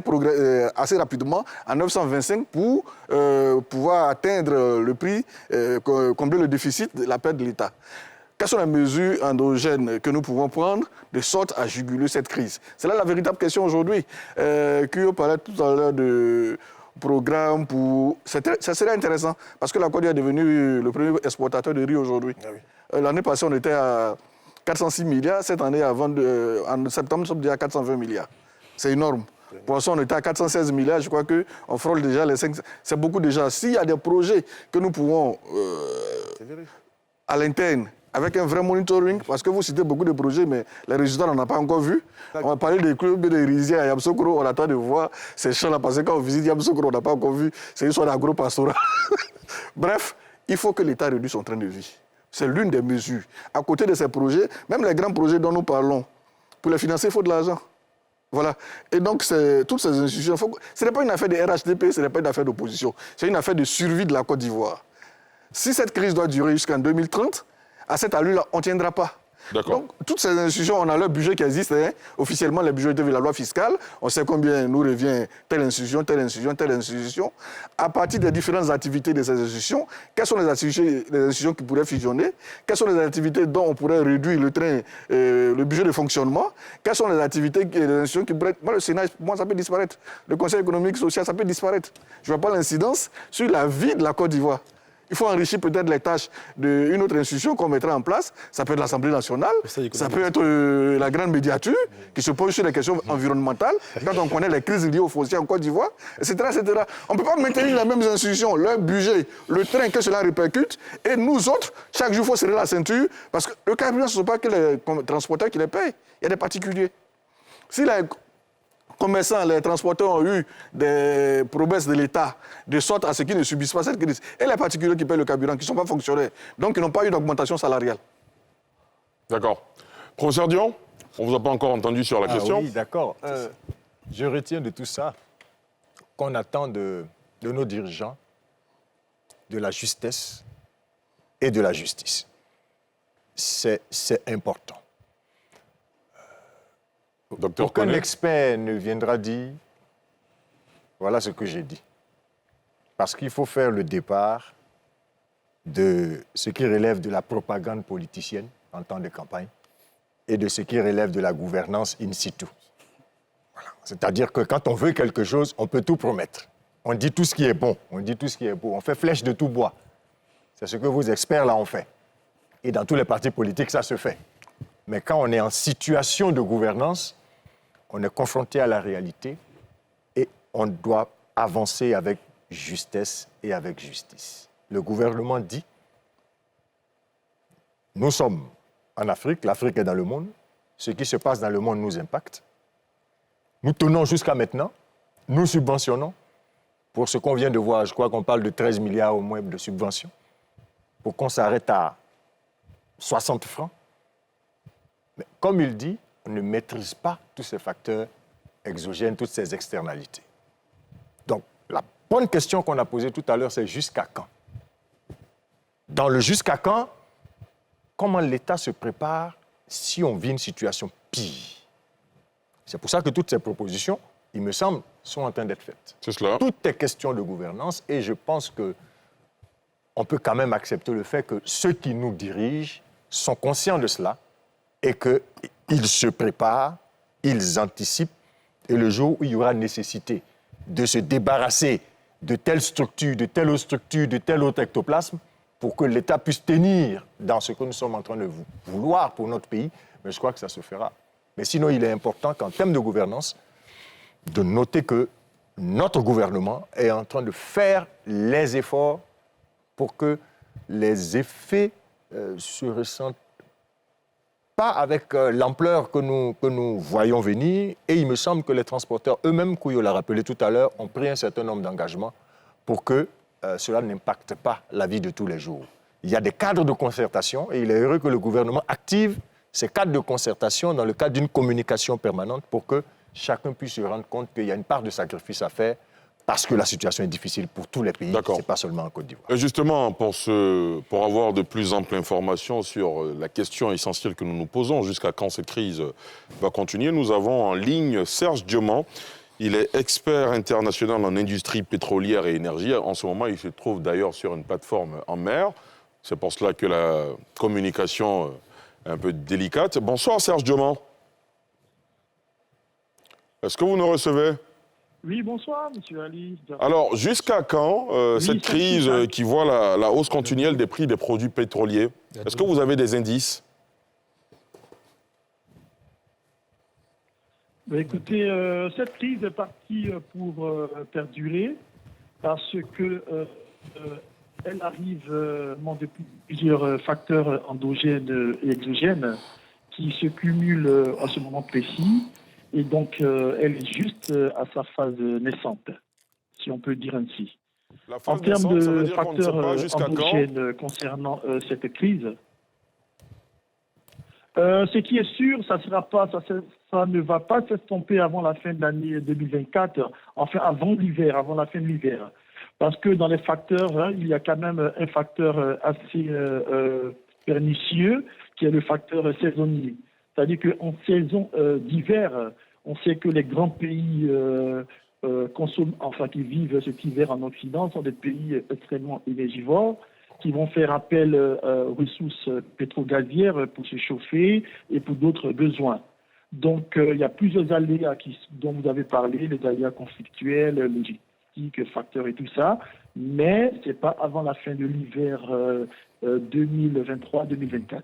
assez rapidement à 925 pour pouvoir atteindre le prix, combler le déficit de la perte de l'État? Quelles sont les mesures endogènes que nous pouvons prendre de sorte à juguler cette crise? C'est là la véritable question aujourd'hui. Kuyo parlait tout à l'heure de programme pour... Ça serait intéressant, parce que la Côte d'Ivoire est devenue le premier exportateur de riz aujourd'hui. Ah oui. L'année passée, on était à 406 milliards. Cette année, en septembre, nous sommes déjà à 420 milliards. C'est énorme. Pour l'instant, on était à 416 milliards. Je crois qu'on frôle déjà les 5... C'est beaucoup déjà. S'il y a des projets que nous pouvons, à l'interne, avec un vrai monitoring, parce que vous citez beaucoup de projets, mais les résultats, on n'en a pas encore vu. On va parler des clubs de rizières à Yamoussoukro, on attend de voir ces champs-là, parce que quand on visite Yamoussoukro, on n'a pas encore vu, c'est une sorte d'agro-pastorat. Bref, il faut que l'État réduise son train de vie. C'est l'une des mesures. À côté de ces projets, même les grands projets dont nous parlons, pour les financer, il faut de l'argent. Voilà. Et donc, toutes ces institutions, ce n'est pas une affaire de RHDP, ce n'est pas une affaire d'opposition, c'est une affaire de survie de la Côte d'Ivoire. Si cette crise doit durer jusqu'en 2030, à cette allure-là, on ne tiendra pas. Donc, toutes ces institutions, on a leur budget qui existe. Hein. Officiellement, les budgets de la loi fiscale. On sait combien nous revient telle institution, telle institution, telle institution. À partir des différentes activités de ces institutions, quelles sont les institutions qui pourraient fusionner? Quelles sont les activités dont on pourrait réduire le budget de fonctionnement? Quelles sont les activités, les institutions qui pourraient... Moi, le Sénat, moi, ça peut disparaître. Le Conseil économique et social, ça peut disparaître. Je ne vois pas l'incidence sur la vie de la Côte d'Ivoire. Il faut enrichir peut-être les tâches d'une autre institution qu'on mettra en place. Ça peut être l'Assemblée nationale, ça peut être la grande médiature qui se pose sur les questions environnementales, quand on connaît les crises liées aux fonciers en Côte d'Ivoire, etc., etc. On ne peut pas maintenir les mêmes institutions, leur budget, le train que cela répercute, et nous autres, chaque jour, il faut serrer la ceinture, parce que le carburant, ce ne sont pas que les transporteurs qui les payent, il y a des particuliers. Si les commerçants, les transporteurs ont eu des promesses de l'État de sorte à ce qu'ils ne subissent pas cette crise. Et les particuliers qui payent le carburant, qui ne sont pas fonctionnaires, donc ils n'ont pas eu d'augmentation salariale. D'accord. Professeur Dion, on ne vous a pas encore entendu sur la question. Oui, d'accord. Je retiens de tout ça qu'on attend de nos dirigeants de la justesse et de la justice. C'est important. Aucun expert ne viendra dire « voilà ce que j'ai dit ». Parce qu'il faut faire le départ de ce qui relève de la propagande politicienne en temps de campagne et de ce qui relève de la gouvernance in situ. Voilà. C'est-à-dire que quand on veut quelque chose, on peut tout promettre. On dit tout ce qui est bon, on dit tout ce qui est beau, on fait flèche de tout bois. C'est ce que vos experts là ont fait. Et dans tous les partis politiques, ça se fait. Mais quand on est en situation de gouvernance, on est confronté à la réalité et on doit avancer avec justesse et avec justice. Le gouvernement dit, nous sommes en Afrique, l'Afrique est dans le monde, ce qui se passe dans le monde nous impacte. Nous tenons jusqu'à maintenant, nous subventionnons. Pour ce qu'on vient de voir, je crois qu'on parle de 13 milliards au moins de subventions, pour qu'on s'arrête à 60 francs. Mais comme il dit, on ne maîtrise pas tous ces facteurs exogènes, toutes ces externalités. Donc, la bonne question qu'on a posée tout à l'heure, c'est jusqu'à quand? Dans le jusqu'à quand, comment l'État se prépare si on vit une situation pire? C'est pour ça que toutes ces propositions, il me semble, sont en train d'être faites. C'est cela. Tout est question de gouvernance et je pense qu'on peut quand même accepter le fait que ceux qui nous dirigent sont conscients de cela et qu'ils se préparent, ils anticipent, et le jour où il y aura nécessité de se débarrasser de telle structure, de telle autre structure, de tel autre ectoplasme, pour que l'État puisse tenir dans ce que nous sommes en train de vouloir pour notre pays, mais je crois que ça se fera. Mais sinon, il est important qu'en termes de gouvernance, de noter que notre gouvernement est en train de faire les efforts pour que les effets se ressentent pas avec l'ampleur que nous voyons venir. Et il me semble que les transporteurs eux-mêmes, Kouyo l'a rappelé tout à l'heure, ont pris un certain nombre d'engagements pour que cela n'impacte pas la vie de tous les jours. Il y a des cadres de concertation et il est heureux que le gouvernement active ces cadres de concertation dans le cadre d'une communication permanente pour que chacun puisse se rendre compte qu'il y a une part de sacrifice à faire parce que la situation est difficile pour tous les pays, ce n'est pas seulement en Côte d'Ivoire. Et justement, pour avoir de plus amples informations sur la question essentielle que nous nous posons, jusqu'à quand cette crise va continuer, nous avons en ligne Serge Diomand. Il est expert international en industrie pétrolière et énergie. En ce moment, il se trouve d'ailleurs sur une plateforme en mer. C'est pour cela que la communication est un peu délicate. Bonsoir Serge Diomand. Est-ce que vous nous recevez ? Oui, bonsoir, monsieur Ali. Alors, jusqu'à quand cette crise qui voit la hausse continuelle des prix des produits pétroliers? Est-ce que vous avez des indices? Écoutez, cette crise est partie pour perdurer parce que elle arrive depuis plusieurs facteurs endogènes et exogènes qui se cumulent à ce moment précis. Et donc, elle est juste à sa phase naissante, si on peut dire ainsi. En termes de facteurs endogènes concernant cette crise, ce qui est sûr, ça ne va pas s'estomper avant la fin de l'année 2024, enfin avant l'hiver, avant la fin de l'hiver. Parce que dans les facteurs, il y a quand même un facteur assez pernicieux, qui est le facteur saisonnier. C'est-à-dire qu'en saison d'hiver, on sait que les grands pays qui vivent cet hiver en Occident sont des pays extrêmement énergivores, qui vont faire appel aux ressources pétro-gazières pour se chauffer et pour d'autres besoins. Donc, il y a plusieurs aléas dont vous avez parlé, les aléas conflictuels, logistiques, facteurs et tout ça, mais ce n'est pas avant la fin de l'hiver 2023-2024.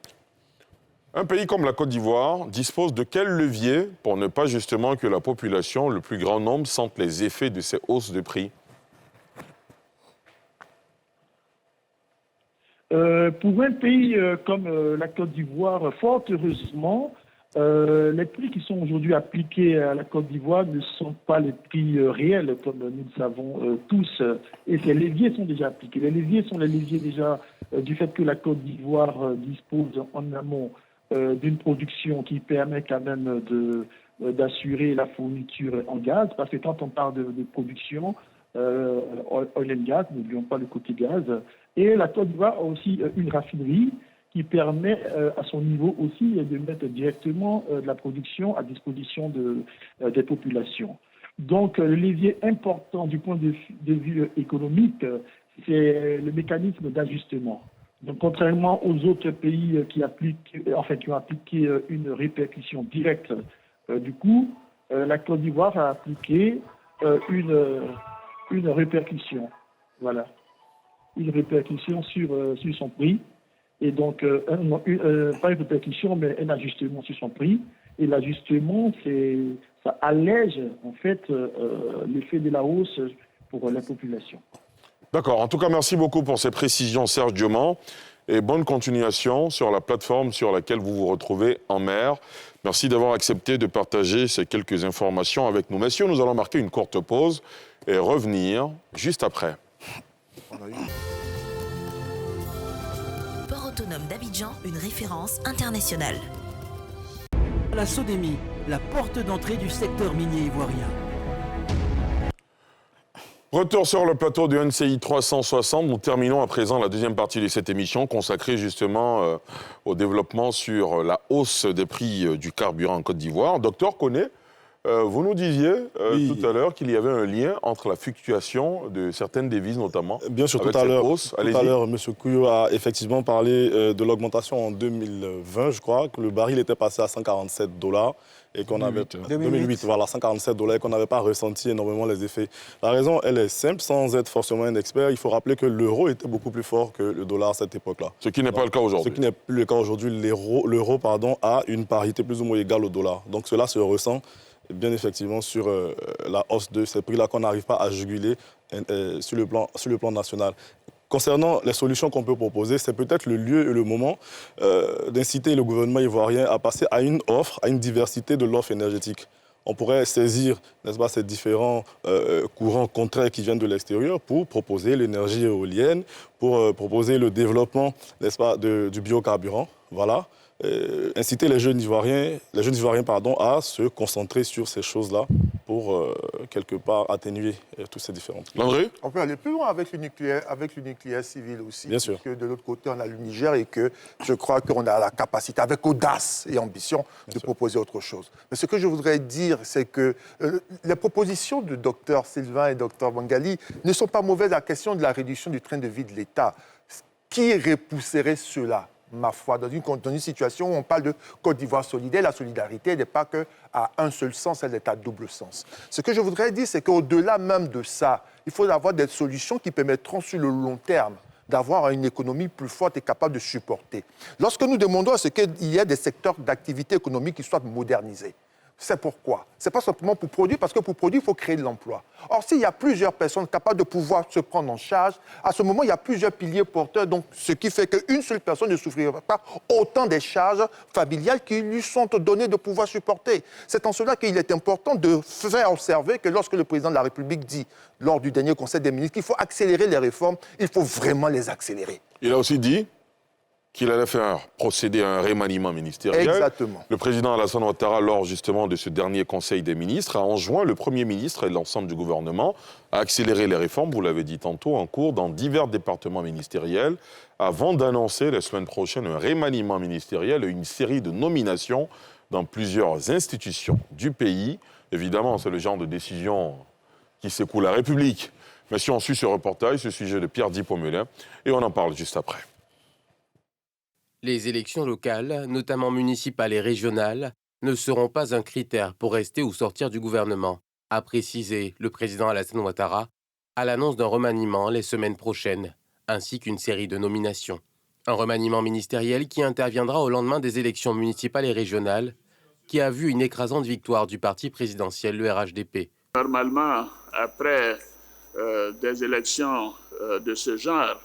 Un pays comme la Côte d'Ivoire dispose de quel levier pour ne pas justement que la population, le plus grand nombre, sente les effets de ces hausses de prix? Pour un pays comme la Côte d'Ivoire, fort heureusement, les prix qui sont aujourd'hui appliqués à la Côte d'Ivoire ne sont pas les prix réels, comme nous le savons tous, et ces leviers sont déjà appliqués. Les leviers sont les leviers déjà du fait que la Côte d'Ivoire dispose en amont d'une production qui permet quand même d'assurer la fourniture en gaz, parce que quand on parle de production, oil and gas, n'oublions pas le côté gaz, et la Côte d'Ivoire a aussi une raffinerie qui permet à son niveau aussi de mettre directement de la production à disposition des populations. Donc le levier important du point de vue économique, c'est le mécanisme d'ajustement. Donc contrairement aux autres pays qui ont appliqué une répercussion directe du coût, la Côte d'Ivoire a appliqué une répercussion. Voilà. Une répercussion sur son prix. Et donc, pas une répercussion, mais un ajustement sur son prix. Et l'ajustement, ça allège en fait l'effet de la hausse pour la population. D'accord. En tout cas, merci beaucoup pour ces précisions, Serge Diomand. Et bonne continuation sur la plateforme sur laquelle vous vous retrouvez en mer. Merci d'avoir accepté de partager ces quelques informations avec nous. Messieurs, nous allons marquer une courte pause et revenir juste après. Port autonome d'Abidjan, une référence internationale. La SODEMI, la porte d'entrée du secteur minier ivoirien. Retour sur le plateau de NCI 360. Nous terminons à présent la deuxième partie de cette émission consacrée justement au développement sur la hausse des prix du carburant en Côte d'Ivoire. Docteur Koné, vous nous disiez tout à l'heure qu'il y avait un lien entre la fluctuation de certaines devises notamment. Bien sûr, avec tout à l'heure, M. Couillot a effectivement parlé de l'augmentation en 2020, je crois, que le baril était passé à $147 et qu'on avait 2008, voilà, $147 et qu'on n'avait pas ressenti énormément les effets. La raison, elle est simple, sans être forcément un expert. Il faut rappeler que l'euro était beaucoup plus fort que le dollar à cette époque-là. Ce qui n'est pas le cas aujourd'hui. Ce qui n'est plus le cas aujourd'hui. L'euro, a une parité plus ou moins égale au dollar. Donc cela se ressent bien effectivement sur la hausse de ces prix-là qu'on n'arrive pas à juguler sur le plan national. Concernant les solutions qu'on peut proposer, c'est peut-être le lieu et le moment d'inciter le gouvernement ivoirien à passer à une offre, à une diversité de l'offre énergétique. On pourrait saisir, n'est-ce pas, ces différents courants contraires qui viennent de l'extérieur pour proposer l'énergie éolienne, pour proposer le développement, n'est-ce pas, du biocarburant. Voilà. Inciter les jeunes Ivoiriens à se concentrer sur ces choses-là pour, quelque part, atténuer tous ces différentes. Landry ? On peut aller plus loin avec le nucléaire civil aussi. Bien sûr. Parce que de l'autre côté, on a le Niger et que je crois qu'on a la capacité, avec audace et ambition, de proposer autre chose. Mais ce que je voudrais dire, c'est que les propositions du docteur Sylvain et docteur Bangali ne sont pas mauvaises. La question de la réduction du train de vie de l'État, qui repousserait cela ? Ma foi, dans une situation où on parle de Côte d'Ivoire solidaire, la solidarité n'est pas qu'à un seul sens, elle est à double sens. Ce que je voudrais dire, c'est qu'au-delà même de ça, il faut avoir des solutions qui permettront sur le long terme d'avoir une économie plus forte et capable de supporter. Lorsque nous demandons à ce qu'il y ait des secteurs d'activité économique qui soient modernisés, c'est pourquoi. Ce n'est pas simplement pour produire, parce que pour produire, il faut créer de l'emploi. Or, s'il y a plusieurs personnes capables de pouvoir se prendre en charge, à ce moment, il y a plusieurs piliers porteurs, donc ce qui fait qu'une seule personne ne souffrira pas autant des charges familiales qui lui sont données de pouvoir supporter. C'est en cela qu'il est important de faire observer que lorsque le président de la République dit, lors du dernier Conseil des ministres, qu'il faut accélérer les réformes, il faut vraiment les accélérer. Il a aussi dit qu'il allait procéder à un remaniement ministériel. Exactement. Le président Alassane Ouattara, lors justement de ce dernier Conseil des ministres, a enjoint le Premier ministre et l'ensemble du gouvernement à accélérer les réformes, vous l'avez dit tantôt, en cours dans divers départements ministériels, avant d'annoncer la semaine prochaine un remaniement ministériel et une série de nominations dans plusieurs institutions du pays. Évidemment, c'est le genre de décision qui secoue la République. Mais si on suit ce reportage, ce sujet de Pierre Dipomelin, et on en parle juste après. Les élections locales, notamment municipales et régionales, ne seront pas un critère pour rester ou sortir du gouvernement, a précisé le président Alassane Ouattara à l'annonce d'un remaniement les semaines prochaines, ainsi qu'une série de nominations. Un remaniement ministériel qui interviendra au lendemain des élections municipales et régionales, qui a vu une écrasante victoire du parti présidentiel, le RHDP. Normalement, après des élections de ce genre,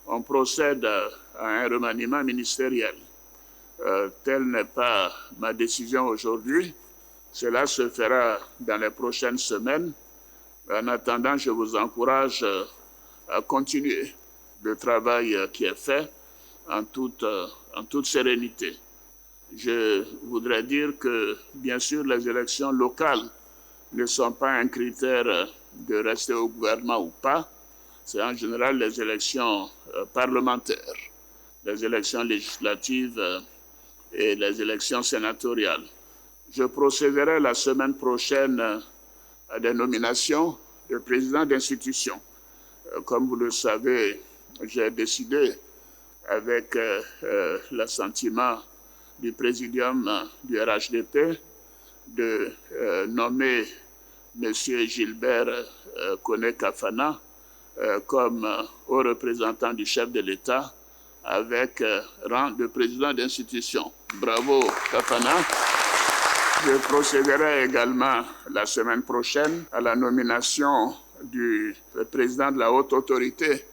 on procède à un remaniement ministériel. Telle n'est pas ma décision aujourd'hui. Cela se fera dans les prochaines semaines. En attendant, je vous encourage à continuer le travail qui est fait en toute sérénité. Je voudrais dire que, bien sûr, les élections locales ne sont pas un critère de rester au gouvernement ou pas. C'est en général les élections parlementaires, les élections législatives et les élections sénatoriales. Je procéderai la semaine prochaine à des nominations de présidents d'institutions. Comme vous le savez, j'ai décidé, avec l'assentiment du présidium du RHDP, de nommer M. Gilbert Koné-Kafana comme haut représentant du chef de l'État avec rang de président d'institution. Bravo, Kafana. Je procéderai également la semaine prochaine à la nomination du président de la haute autorité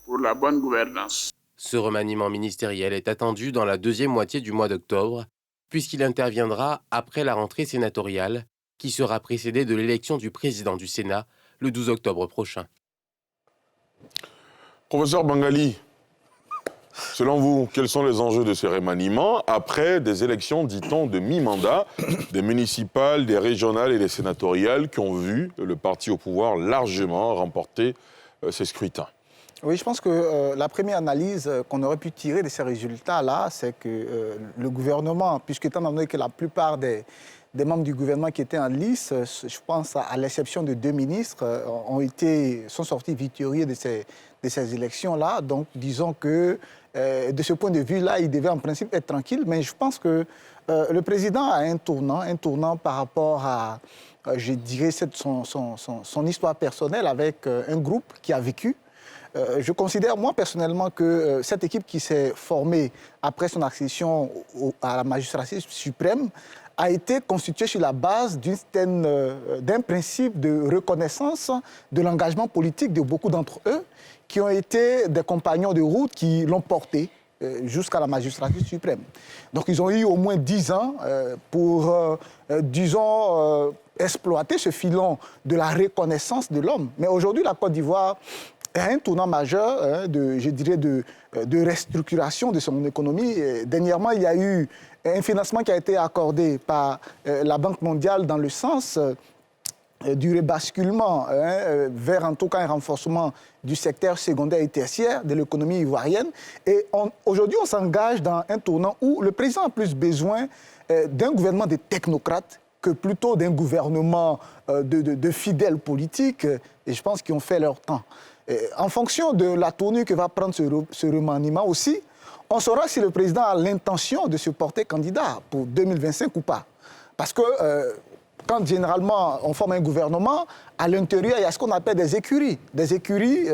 pour la bonne gouvernance. Ce remaniement ministériel est attendu dans la deuxième moitié du mois d'octobre, puisqu'il interviendra après la rentrée sénatoriale, qui sera précédée de l'élection du président du Sénat le 12 octobre prochain. Professeur Bangali, selon vous, quels sont les enjeux de ce remaniement après des élections, dit-on, de mi-mandat, des municipales, des régionales et des sénatoriales qui ont vu le parti au pouvoir largement remporter ces scrutins? Oui, je pense que la première analyse qu'on aurait pu tirer de ces résultats-là, c'est que le gouvernement, puisqu'étant donné que la plupart des membres du gouvernement qui étaient en lice, je pense à l'exception de 2 ministres, sont sortis victorieux de ces élections-là. Donc, disons que de ce point de vue-là, il devait en principe être tranquille. Mais je pense que le président a un tournant par rapport à, je dirais, son histoire personnelle avec un groupe qui a vécu. Je considère, moi, personnellement, que cette équipe qui s'est formée après son accession à la magistrature suprême a été constituée sur la base d'un principe de reconnaissance de l'engagement politique de beaucoup d'entre eux qui ont été des compagnons de route qui l'ont porté jusqu'à la magistrature suprême. Donc, ils ont eu au moins 10 ans pour, disons, exploiter ce filon de la reconnaissance de l'homme. Mais aujourd'hui, la Côte d'Ivoire un tournant majeur, je dirais, de restructuration de son économie. Et dernièrement, il y a eu un financement qui a été accordé par la Banque mondiale dans le sens du rebasculement vers, en tout cas, un renforcement du secteur secondaire et tertiaire de l'économie ivoirienne. Et aujourd'hui, on s'engage dans un tournant où le président a plus besoin d'un gouvernement de technocrates que plutôt d'un gouvernement de fidèles politiques, et je pense qu'ils ont fait leur temps. En fonction de la tournure que va prendre ce remaniement aussi, on saura si le président a l'intention de se porter candidat pour 2025 ou pas. Parce que quand généralement on forme un gouvernement, à l'intérieur, il y a ce qu'on appelle des écuries. Des écuries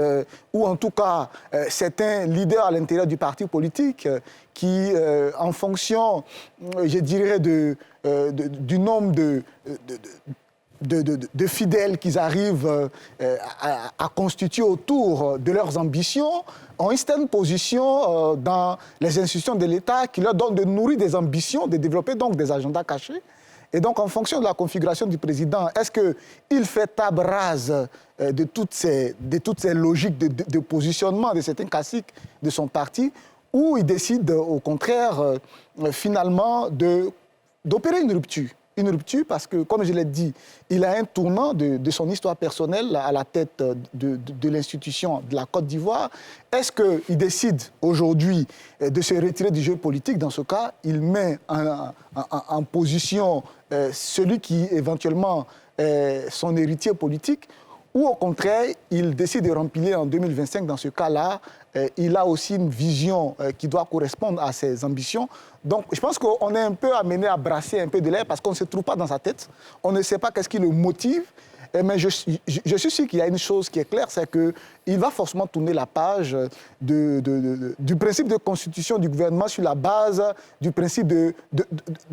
où en tout cas certains leaders à l'intérieur du parti politique qui, en fonction, je dirais, du nombre de fidèles qu'ils arrivent à constituer autour de leurs ambitions, ont une certaine position dans les institutions de l'État qui leur donne de nourrir des ambitions, de développer donc des agendas cachés. Et donc, en fonction de la configuration du président, est-ce qu'il fait table rase de toutes ces logiques de positionnement de certains classiques de son parti, ou il décide au contraire, finalement, d'opérer une rupture? Une rupture parce que, comme je l'ai dit, il a un tournant de son histoire personnelle à la tête de l'institution de la Côte d'Ivoire. Est-ce qu'il décide aujourd'hui de se retirer du jeu politique? Dans ce cas, il met en position celui qui éventuellement est son héritier politique, ou au contraire, il décide de remplir en 2025. Dans ce cas-là, il a aussi une vision qui doit correspondre à ses ambitions. Donc, je pense qu'on est un peu amené à brasser un peu de l'air parce qu'on ne se trouve pas dans sa tête. On ne sait pas qu'est-ce qui le motive. Mais je suis sûr qu'il y a une chose qui est claire, c'est qu'il va forcément tourner la page du principe de constitution du gouvernement sur la base du principe de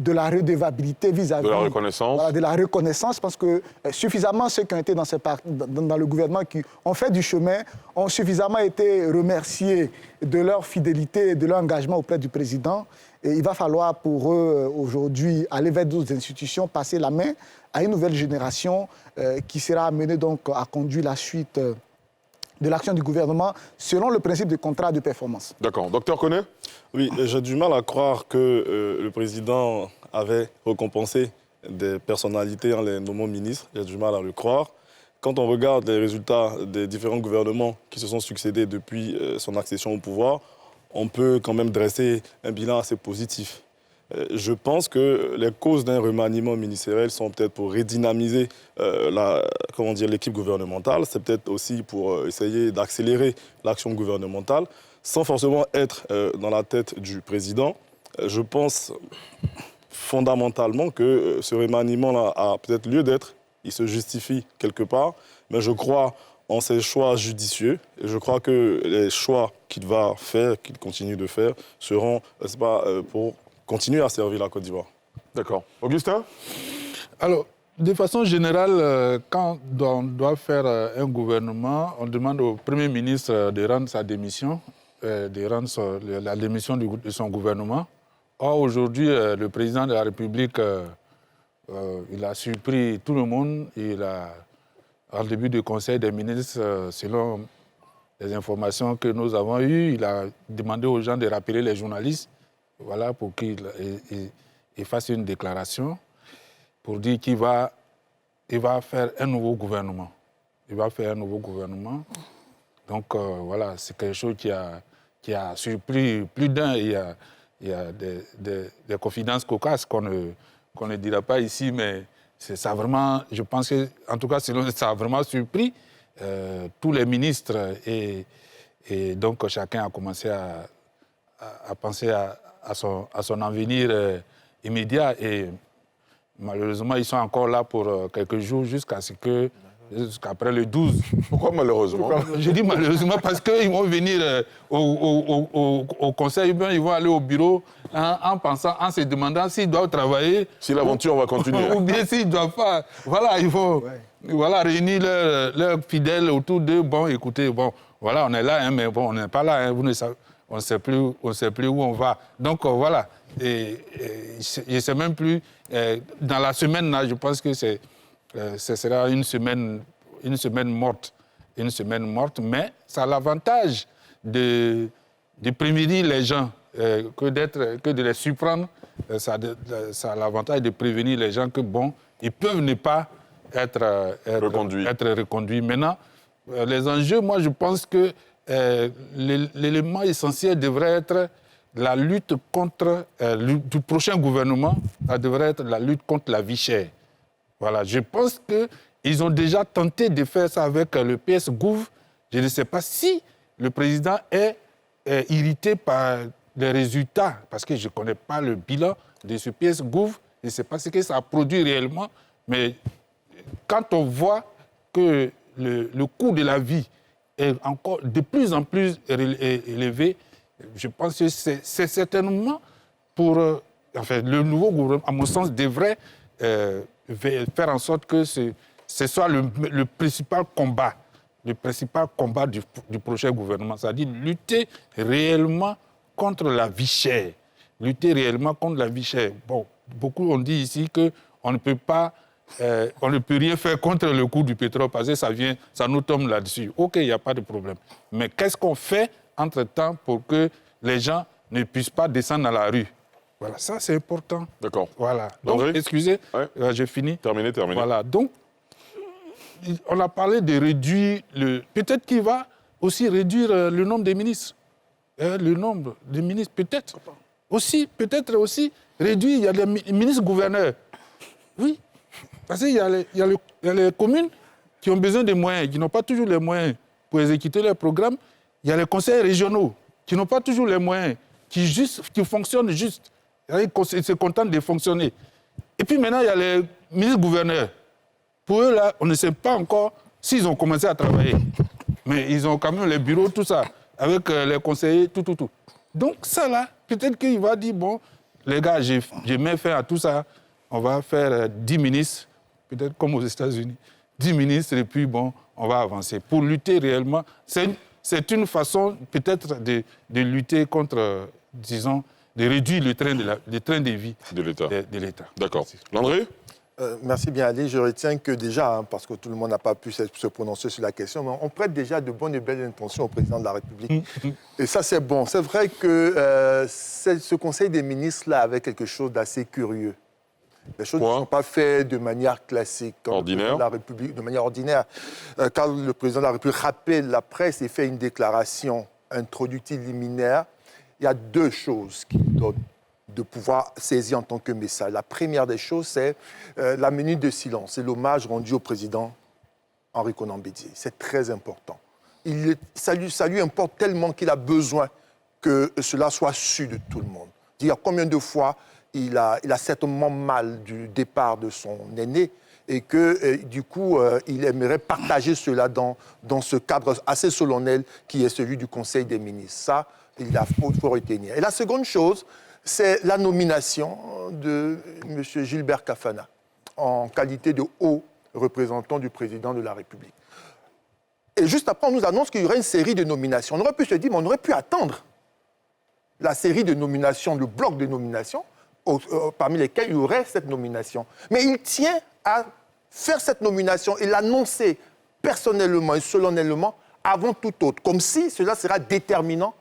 la redevabilité vis-à-vis de la reconnaissance. Voilà, de la reconnaissance, parce que suffisamment ceux qui ont été dans le gouvernement, qui ont fait du chemin, ont suffisamment été remerciés de leur fidélité et de leur engagement auprès du président. Et il va falloir pour eux aujourd'hui aller vers d'autres institutions, passer la main à une nouvelle génération qui sera amenée donc à conduire la suite de l'action du gouvernement selon le principe de contrat de performance. D'accord. Docteur Koné? Oui, j'ai du mal à croire que le président avait récompensé des personnalités en les nommant ministres. J'ai du mal à le croire. Quand on regarde les résultats des différents gouvernements qui se sont succédés depuis son accession au pouvoir, on peut quand même dresser un bilan assez positif. Je pense que les causes d'un remaniement ministériel sont peut-être pour redynamiser l'équipe gouvernementale. C'est peut-être aussi pour essayer d'accélérer l'action gouvernementale, sans forcément être dans la tête du président. Je pense fondamentalement que ce remaniement-là a peut-être lieu d'être. Il se justifie quelque part, mais je crois en ses choix judicieux. Et je crois que les choix qu'il va faire, qu'il continue de faire, seront pour continuer à servir la Côte d'Ivoire. D'accord. Augustin? Alors, de façon générale, quand on doit faire un gouvernement, on demande au Premier ministre de rendre sa démission, de rendre la démission de son gouvernement. Or, aujourd'hui, le président de la République, il a surpris tout le monde. En début du Conseil des ministres, selon les informations que nous avons eues, il a demandé aux gens de rappeler les journalistes, voilà, pour qu'ils fassent une déclaration pour dire qu'il va faire un nouveau gouvernement. Il va faire un nouveau gouvernement. Donc voilà, c'est quelque chose qui a surpris plus d'un. Il y a des confidences cocasses qu'on ne dira pas ici, mais ça a vraiment, je pense que, en tout cas, ça a vraiment surpris tous les ministres et donc chacun a commencé à penser à son avenir immédiat et malheureusement, ils sont encore là pour quelques jours jusqu'après le 12. Pourquoi malheureusement? Je dis malheureusement parce qu'ils vont venir au conseil, ils vont aller au bureau en se demandant s'ils doivent travailler. Si l'aventure va continuer. Ou bien s'ils doivent pas. Voilà, il faut réunir leurs fidèles autour d'eux. Bon, écoutez, voilà, on est là, mais bon, on n'est pas là. Vous ne savez, on ne sait plus où on va. Donc voilà. Et je ne sais même plus. Dans la semaine, là, je pense que ce sera une semaine morte. Une semaine morte, mais ça a l'avantage de prévenir les gens que de les surprendre. Ça a l'avantage de prévenir les gens que, bon, ils peuvent ne pas être reconduits. Maintenant, les enjeux, moi, je pense que l'élément essentiel devrait être la lutte contre, du prochain gouvernement, ça devrait être la lutte contre la vie chère. Voilà, je pense qu'ils ont déjà tenté de faire ça avec le PS Gouv. Je ne sais pas si le président est irrité par les résultats, parce que je ne connais pas le bilan de ce PS Gouv. Je ne sais pas ce que ça a produit réellement, mais quand on voit que le coût de la vie est encore de plus en plus élevé, je pense que c'est certainement pour... le nouveau gouvernement, à mon sens, devrait faire en sorte que ce soit le principal combat du prochain gouvernement, c'est-à-dire lutter réellement contre la vie chère. Lutter réellement contre la vie chère. Bon, beaucoup ont dit ici qu'on ne peut pas... on ne peut rien faire contre le coût du pétrole parce que ça nous tombe là-dessus. OK, il n'y a pas de problème. Mais qu'est-ce qu'on fait entre-temps pour que les gens ne puissent pas descendre dans la rue? Voilà, ça c'est important. D'accord. Voilà. Donc, excusez, j'ai fini. Terminé. Voilà, donc, on a parlé de réduire peut-être qu'il va aussi réduire le nombre des ministres. Le nombre de ministres, peut-être aussi réduire, il y a les ministres-gouverneurs. Oui. Parce qu'il y a les communes qui ont besoin de moyens, qui n'ont pas toujours les moyens pour exécuter leurs programmes. Il y a les conseils régionaux qui n'ont pas toujours les moyens, qui fonctionnent juste. Ils se contentent de fonctionner. Et puis maintenant, il y a les ministres-gouverneurs. Pour eux, là, on ne sait pas encore s'ils ont commencé à travailler. Mais ils ont quand même les bureaux, tout ça, avec les conseillers, tout. Donc ça, là, peut-être qu'il va dire, bon, les gars, j'ai mis fin à tout ça, on va faire 10 ministres, peut-être comme aux États-Unis, 10 ministres, et puis bon, on va avancer. Pour lutter réellement, c'est une façon peut-être de lutter contre, disons, de réduire le train de vie de l'État. D'accord. Landré ? Merci bien, Ali. Je retiens que déjà, parce que tout le monde n'a pas pu se prononcer sur la question, mais on prête déjà de bonnes et belles intentions au président de la République. Et ça, c'est bon. C'est vrai que ce Conseil des ministres-là avait quelque chose d'assez curieux. Les choses ne sont pas faites de manière classique. Ordinaire. De manière ordinaire. Quand le président de la République rappelle la presse et fait une déclaration introductive liminaire, il y a deux choses qui donnent de pouvoir saisir en tant que message. La première des choses, c'est la minute de silence, c'est l'hommage rendu au président Henri Konan Bédié. C'est très important. Ça lui importe tellement qu'il a besoin que cela soit su de tout le monde. Dire combien de fois il a certainement mal du départ de son aîné et que, du coup, il aimerait partager cela dans ce cadre assez solennel qui est celui du Conseil des ministres. Ça, il faut retenir. Et la seconde chose, c'est la nomination de M. Gilbert Kafana en qualité de haut représentant du président de la République. Et juste après, on nous annonce qu'il y aurait une série de nominations. On aurait pu se dire, mais on aurait pu attendre la série de nominations, le bloc de nominations, parmi lesquels il y aurait cette nomination. Mais il tient à faire cette nomination et l'annoncer personnellement et solennellement avant tout autre, comme si cela sera déterminant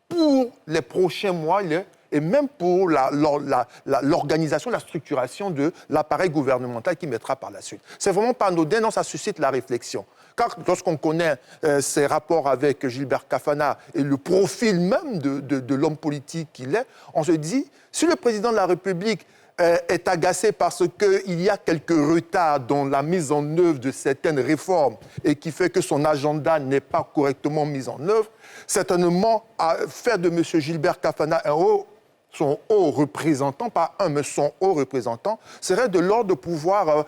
pour les prochains mois et même pour l'organisation, la structuration de l'appareil gouvernemental qui mettra par la suite. C'est vraiment pas anodin, non, ça suscite la réflexion. Car lorsqu'on connaît ses rapports avec Gilbert Kafana et le profil même de l'homme politique qu'il est, on se dit, si le président de la République est agacé parce qu'il y a quelques retards dans la mise en œuvre de certaines réformes et qui fait que son agenda n'est pas correctement mis en œuvre, certainement, faire de M. Gilbert Kafana son haut représentant, pas un, mais son haut représentant, serait de l'ordre de pouvoir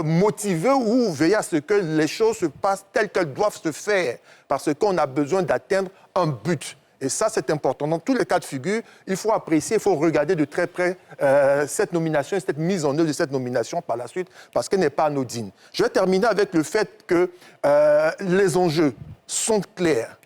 motiver ou veiller à ce que les choses se passent telles qu'elles doivent se faire, parce qu'on a besoin d'atteindre un but. Et ça, c'est important. Dans tous les cas de figure, il faut apprécier, il faut regarder de très près cette nomination et cette mise en œuvre de cette nomination par la suite, parce qu'elle n'est pas anodine. Je vais terminer avec le fait que les enjeux sont clairs.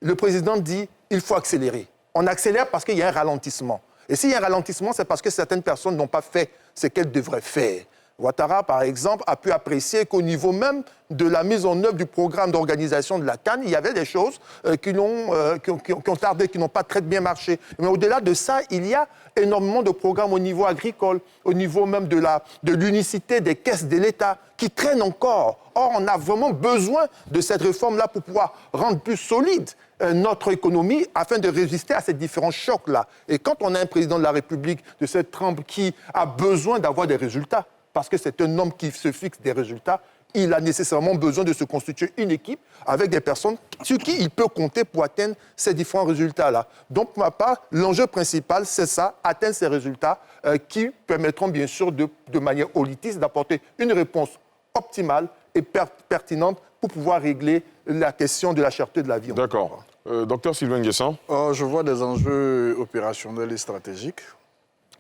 Le président dit qu'il faut accélérer. On accélère parce qu'il y a un ralentissement. Et s'il y a un ralentissement, c'est parce que certaines personnes n'ont pas fait ce qu'elles devraient faire. Ouattara, par exemple, a pu apprécier qu'au niveau même de la mise en œuvre du programme d'organisation de la CAN, il y avait des choses qui ont tardé, qui n'ont pas très bien marché. Mais au-delà de ça, il y a énormément de programmes au niveau agricole, au niveau même de l'unicité des caisses de l'État, qui traînent encore. Or, on a vraiment besoin de cette réforme-là pour pouvoir rendre plus solide notre économie afin de résister à ces différents chocs-là. Et quand on a un président de la République de cette trempe qui a besoin d'avoir des résultats, parce que c'est un homme qui se fixe des résultats, il a nécessairement besoin de se constituer une équipe avec des personnes sur qui il peut compter pour atteindre ces différents résultats-là. Donc, pour ma part, l'enjeu principal, c'est ça, atteindre ces résultats qui permettront bien sûr de manière holiste d'apporter une réponse optimale et pertinente pour pouvoir régler la question de la cherté de la vie. D'accord. Docteur Sylvain Nguessan. Je vois des enjeux opérationnels et stratégiques.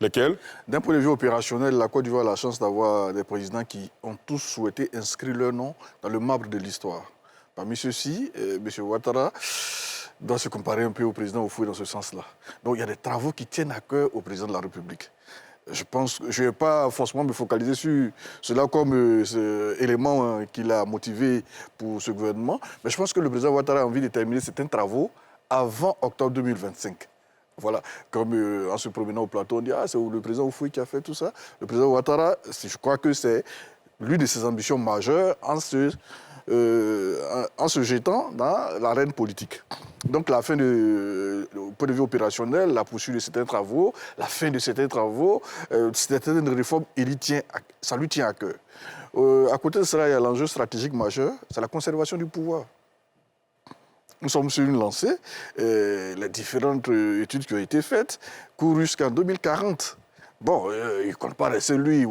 Lesquels? D'un point de vue opérationnel, la Côte d'Ivoire a la chance d'avoir des présidents qui ont tous souhaité inscrire leur nom dans le marbre de l'histoire. Parmi ceux-ci, M. Ouattara doit se comparer un peu au président Oufoué dans ce sens-là. Donc il y a des travaux qui tiennent à cœur au président de la République. Je pense que je ne vais pas forcément me focaliser sur cela comme élément qui l'a motivé pour ce gouvernement, mais je pense que le président Ouattara a envie de terminer certains travaux avant octobre 2025. Voilà, comme en se promenant au plateau, on dit « Ah, c'est le président Oufoué qui a fait tout ça ». Le président Ouattara, je crois que c'est l'une de ses ambitions majeures en se jetant dans l'arène politique. Donc, la fin au point de vue opérationnel, la poursuite de certains travaux, la fin de certains travaux, certaines réformes, ça lui tient à cœur. À côté de cela, il y a l'enjeu stratégique majeur, c'est la conservation du pouvoir. Nous sommes sur une lancée. Les différentes études qui ont été faites courent jusqu'en 2040. Bon, il ne compte pas laisser lui,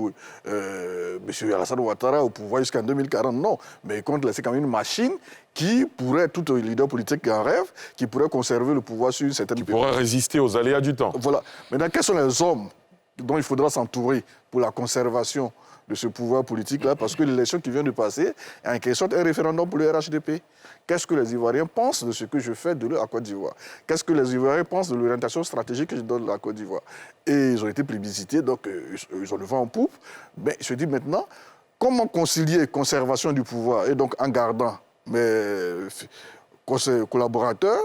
M. Alassane Ouattara, au pouvoir jusqu'en 2040, non. Mais il compte laisser quand même une machine qui pourrait, tout leader politique qui en rêve, qui pourrait conserver le pouvoir sur une certaine période. Qui pourrait résister aux aléas du temps. Voilà. Maintenant, quels sont les hommes dont il faudra s'entourer pour la conservation de ce pouvoir politique-là? Parce que l'élection qui vient de passer est en quelque sorte un référendum pour le RHDP. Qu'est-ce que les Ivoiriens pensent de ce que je fais de la Côte d'Ivoire? Qu'est-ce que les Ivoiriens pensent de l'orientation stratégique que je donne à la Côte d'Ivoire? Et ils ont été plébiscités, donc ils ont le vent en poupe. Mais je dis maintenant, comment concilier conservation du pouvoir et donc en gardant mes collaborateurs,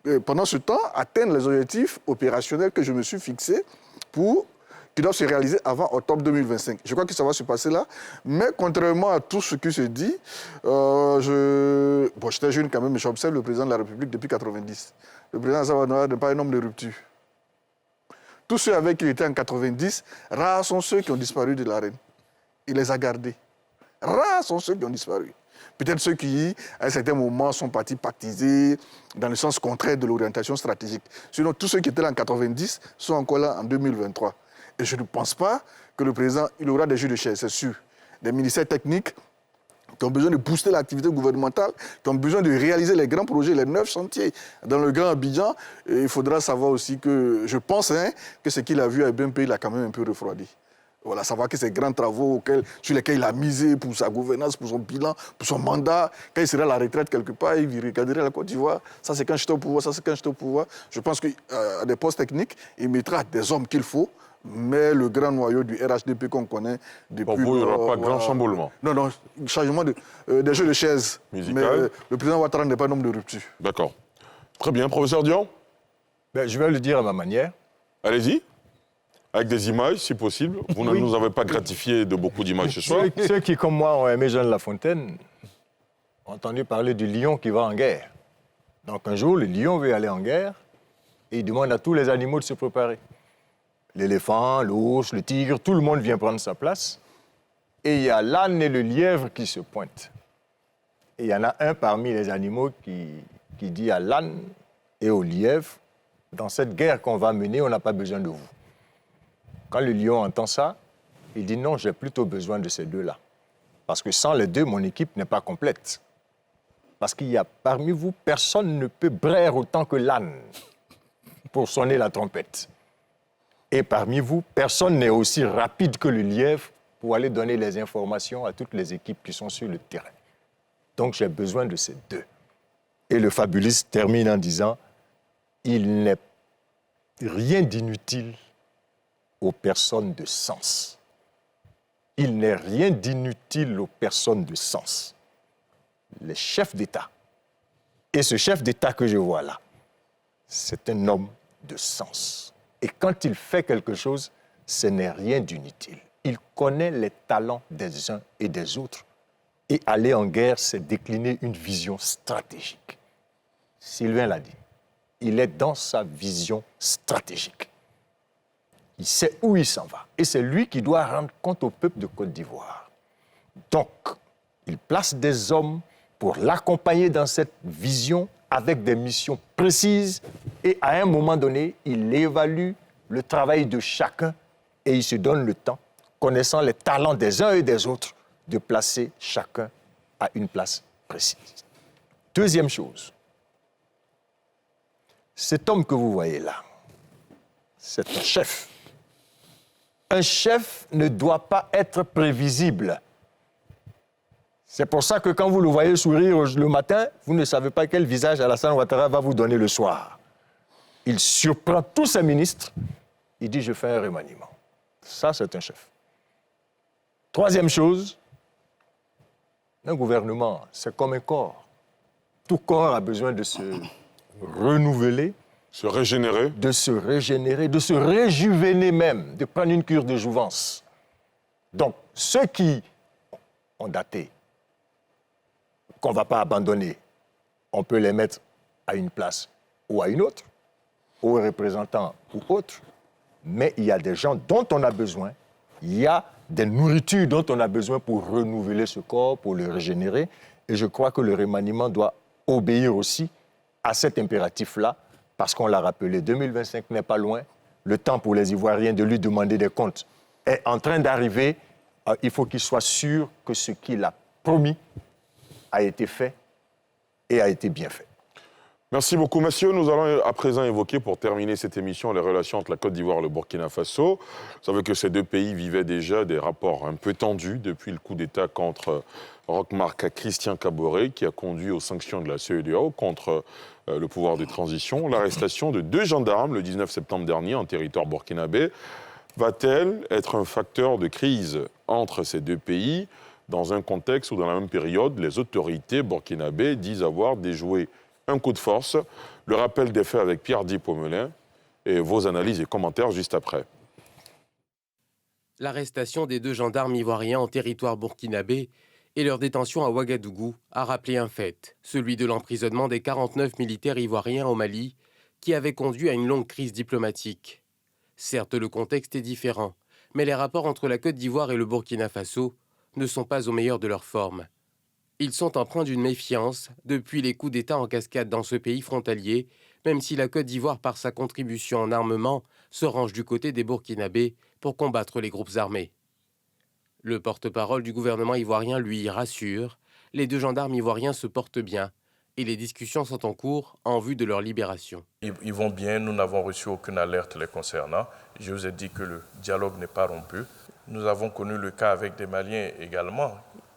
et pendant ce temps, atteindre les objectifs opérationnels que je me suis fixés qui doivent se réaliser avant octobre 2025. Je crois que ça va se passer là. Mais contrairement à tout ce qui se dit, j'étais jeune quand même, mais j'observe le président de la République depuis 1990. Le président Zawanoa n'est pas un homme de rupture. Tous ceux avec qui il était en 90, rares sont ceux qui ont disparu de l'arène. Il les a gardés. Rares sont ceux qui ont disparu. Peut-être ceux qui, à un certain moment, sont partis pactiser dans le sens contraire de l'orientation stratégique. Sinon, tous ceux qui étaient là en 90 sont encore là en 2023. Et je ne pense pas que le président, il aura des jeux de chaise, c'est sûr. Des ministères techniques qui ont besoin de booster l'activité gouvernementale, qui ont besoin de réaliser les grands projets, les 9 chantiers dans le Grand Abidjan. Et il faudra savoir aussi que, je pense que ce qu'il a vu à BNP, il a quand même un peu refroidi. Voilà, savoir que ces grands travaux sur lesquels il a misé pour sa gouvernance, pour son bilan, pour son mandat, quand il sera à la retraite quelque part, il regarderait la Côte d'Ivoire. Ça, c'est quand j'étais au pouvoir, ça, c'est quand j'étais au pouvoir. Je pense qu'à des postes techniques, il mettra des hommes qu'il faut. Mais le grand noyau du RHDP qu'on connaît depuis... Pour vous, il n'y aura pas grand chamboulement. Non, changement des jeux de chaises. Mais le président Ouattara n'est pas un homme de rupture. D'accord. Très bien. Professeur Dian? Je vais le dire à ma manière. Allez-y. Avec des images, si possible. Vous ne nous avez pas gratifié de beaucoup d'images ce soir. Ceux qui, comme moi, ont aimé Jean de La Fontaine, ont entendu parler du lion qui va en guerre. Donc un jour, le lion veut aller en guerre et il demande à tous les animaux de se préparer. L'éléphant, l'ours, le tigre, tout le monde vient prendre sa place. Et il y a l'âne et le lièvre qui se pointent. Et il y en a un parmi les animaux qui dit à l'âne et au lièvre, dans cette guerre qu'on va mener, on n'a pas besoin de vous. Quand le lion entend ça, il dit non, j'ai plutôt besoin de ces deux-là. Parce que sans les deux, mon équipe n'est pas complète. Parce qu'il y a parmi vous, personne ne peut braire autant que l'âne pour sonner la trompette. Et parmi vous, personne n'est aussi rapide que le lièvre pour aller donner les informations à toutes les équipes qui sont sur le terrain. Donc j'ai besoin de ces deux. Et le fabuliste termine en disant, il n'est rien d'inutile aux personnes de sens. Il n'est rien d'inutile aux personnes de sens. Les chefs d'État. Et ce chef d'État que je vois là, c'est un homme de sens. Et quand il fait quelque chose, ce n'est rien d'inutile. Il connaît les talents des uns et des autres. Et aller en guerre, c'est décliner une vision stratégique. Sylvain l'a dit. Il est dans sa vision stratégique. Il sait où il s'en va. Et c'est lui qui doit rendre compte au peuple de Côte d'Ivoire. Donc, il place des hommes pour l'accompagner dans cette vision avec des missions précises. Et à un moment donné, il évalue le travail de chacun et il se donne le temps, connaissant les talents des uns et des autres, de placer chacun à une place précise. Deuxième chose, cet homme que vous voyez là, c'est un chef. Un chef ne doit pas être prévisible. C'est pour ça que quand vous le voyez sourire le matin, vous ne savez pas quel visage Alassane Ouattara va vous donner le soir. Il surprend tous ses ministres, il dit « je fais un remaniement ». Ça, c'est un chef. Troisième chose, un gouvernement, c'est comme un corps. Tout corps a besoin de se renouveler, se régénérer, de se réjuvéner même, de prendre une cure de jouvence. Donc, ceux qui ont daté, qu'on ne va pas abandonner, on peut les mettre à une place ou à une autre, aux représentants ou autres, mais il y a des gens dont on a besoin, il y a des nourritures dont on a besoin pour renouveler ce corps, pour le régénérer, et je crois que le remaniement doit obéir aussi à cet impératif-là, parce qu'on l'a rappelé, 2025 n'est pas loin, le temps pour les Ivoiriens de lui demander des comptes est en train d'arriver, il faut qu'il soit sûr que ce qu'il a promis a été fait et a été bien fait. Merci beaucoup, messieurs. Nous allons à présent évoquer, pour terminer cette émission, les relations entre la Côte d'Ivoire et le Burkina Faso. Vous savez que ces deux pays vivaient déjà des rapports un peu tendus depuis le coup d'État contre Roch-Marc Christian Kaboré, qui a conduit aux sanctions de la CEDEAO contre le pouvoir de transition. L'arrestation de 2 gendarmes le 19 septembre dernier en territoire burkinabé va-t-elle être un facteur de crise entre ces deux pays dans un contexte où, dans la même période, les autorités burkinabées disent avoir déjoué un coup de force? Le rappel des faits avec Pierre Di-Pomelin et vos analyses et commentaires juste après. L'arrestation des 2 gendarmes ivoiriens en territoire burkinabé et leur détention à Ouagadougou a rappelé un fait, celui de l'emprisonnement des 49 militaires ivoiriens au Mali, qui avait conduit à une longue crise diplomatique. Certes, le contexte est différent, mais les rapports entre la Côte d'Ivoire et le Burkina Faso ne sont pas au meilleur de leur forme. Ils sont empreints d'une méfiance depuis les coups d'État en cascade dans ce pays frontalier, même si la Côte d'Ivoire, par sa contribution en armement, se range du côté des Burkinabés pour combattre les groupes armés. Le porte-parole du gouvernement ivoirien lui rassure, les 2 gendarmes ivoiriens se portent bien et les discussions sont en cours en vue de leur libération. Ils vont bien, nous n'avons reçu aucune alerte les concernant. Je vous ai dit que le dialogue n'est pas rompu. Nous avons connu le cas avec des Maliens également,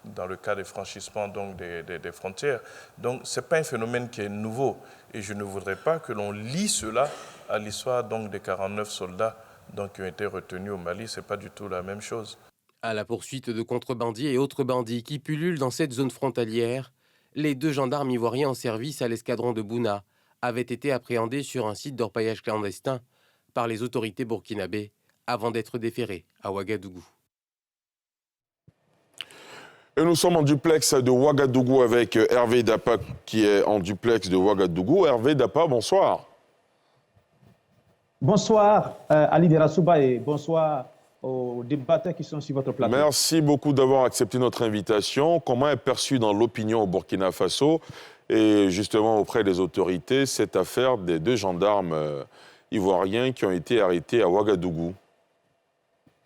dans le cas des franchissements donc, des frontières. Donc ce n'est pas un phénomène qui est nouveau. Et je ne voudrais pas que l'on lie cela à l'histoire donc, des 49 soldats donc, qui ont été retenus au Mali. Ce n'est pas du tout la même chose. À la poursuite de contrebandiers et autres bandits qui pullulent dans cette zone frontalière, les 2 gendarmes ivoiriens en service à l'escadron de Bouna avaient été appréhendés sur un site d'orpaillage clandestin par les autorités burkinabées avant d'être déférés à Ouagadougou. Et nous sommes en duplex de Ouagadougou avec Hervé Dapa qui est en duplex de Ouagadougou. Hervé Dapa, bonsoir. Bonsoir Ali Derasouba et bonsoir aux débatteurs qui sont sur votre plateau. Merci beaucoup d'avoir accepté notre invitation. Comment est perçue dans l'opinion au Burkina Faso et justement auprès des autorités cette affaire des 2 gendarmes ivoiriens qui ont été arrêtés à Ouagadougou?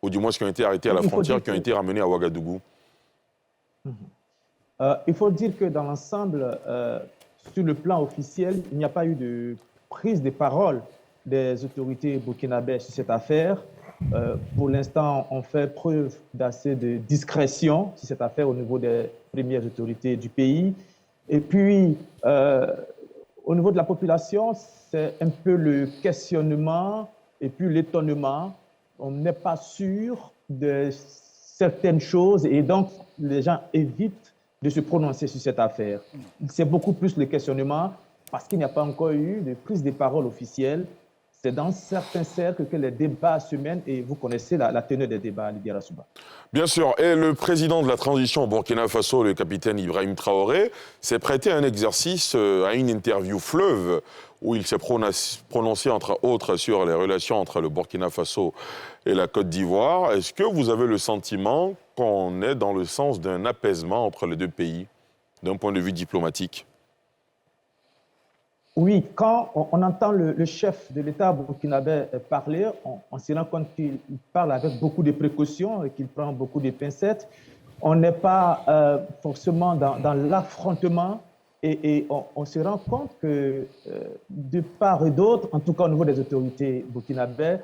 Ou du moins qui ont été arrêtés à la frontière, qui ont été ramenés à Ouagadougou? Il faut dire que dans l'ensemble, sur le plan officiel, il n'y a pas eu de prise de parole des autorités burkinabées sur cette affaire. Pour l'instant, on fait preuve d'assez de discrétion sur cette affaire au niveau des premières autorités du pays. Et puis, au niveau de la population, c'est un peu le questionnement et puis l'étonnement. On n'est pas sûr de certaines choses et donc les gens évitent de se prononcer sur cette affaire. C'est beaucoup plus le questionnement parce qu'il n'y a pas encore eu de prise de parole officielle. C'est dans certains cercles que les débats se mènent et vous connaissez la teneur des débats, Lydia Rassouba. Bien sûr. Et le président de la transition au Burkina Faso, le capitaine Ibrahim Traoré, s'est prêté à un exercice, à une interview fleuve, où il s'est prononcé, entre autres, sur les relations entre le Burkina Faso et la Côte d'Ivoire. Est-ce que vous avez le sentiment qu'on est dans le sens d'un apaisement entre les 2 pays, d'un point de vue diplomatique? Oui, quand on entend le chef de l'État burkinabé parler, on se rend compte qu'il parle avec beaucoup de précautions et qu'il prend beaucoup de pincettes. On n'est pas forcément dans l'affrontement et on se rend compte que de part et d'autre, en tout cas au niveau des autorités burkinabées,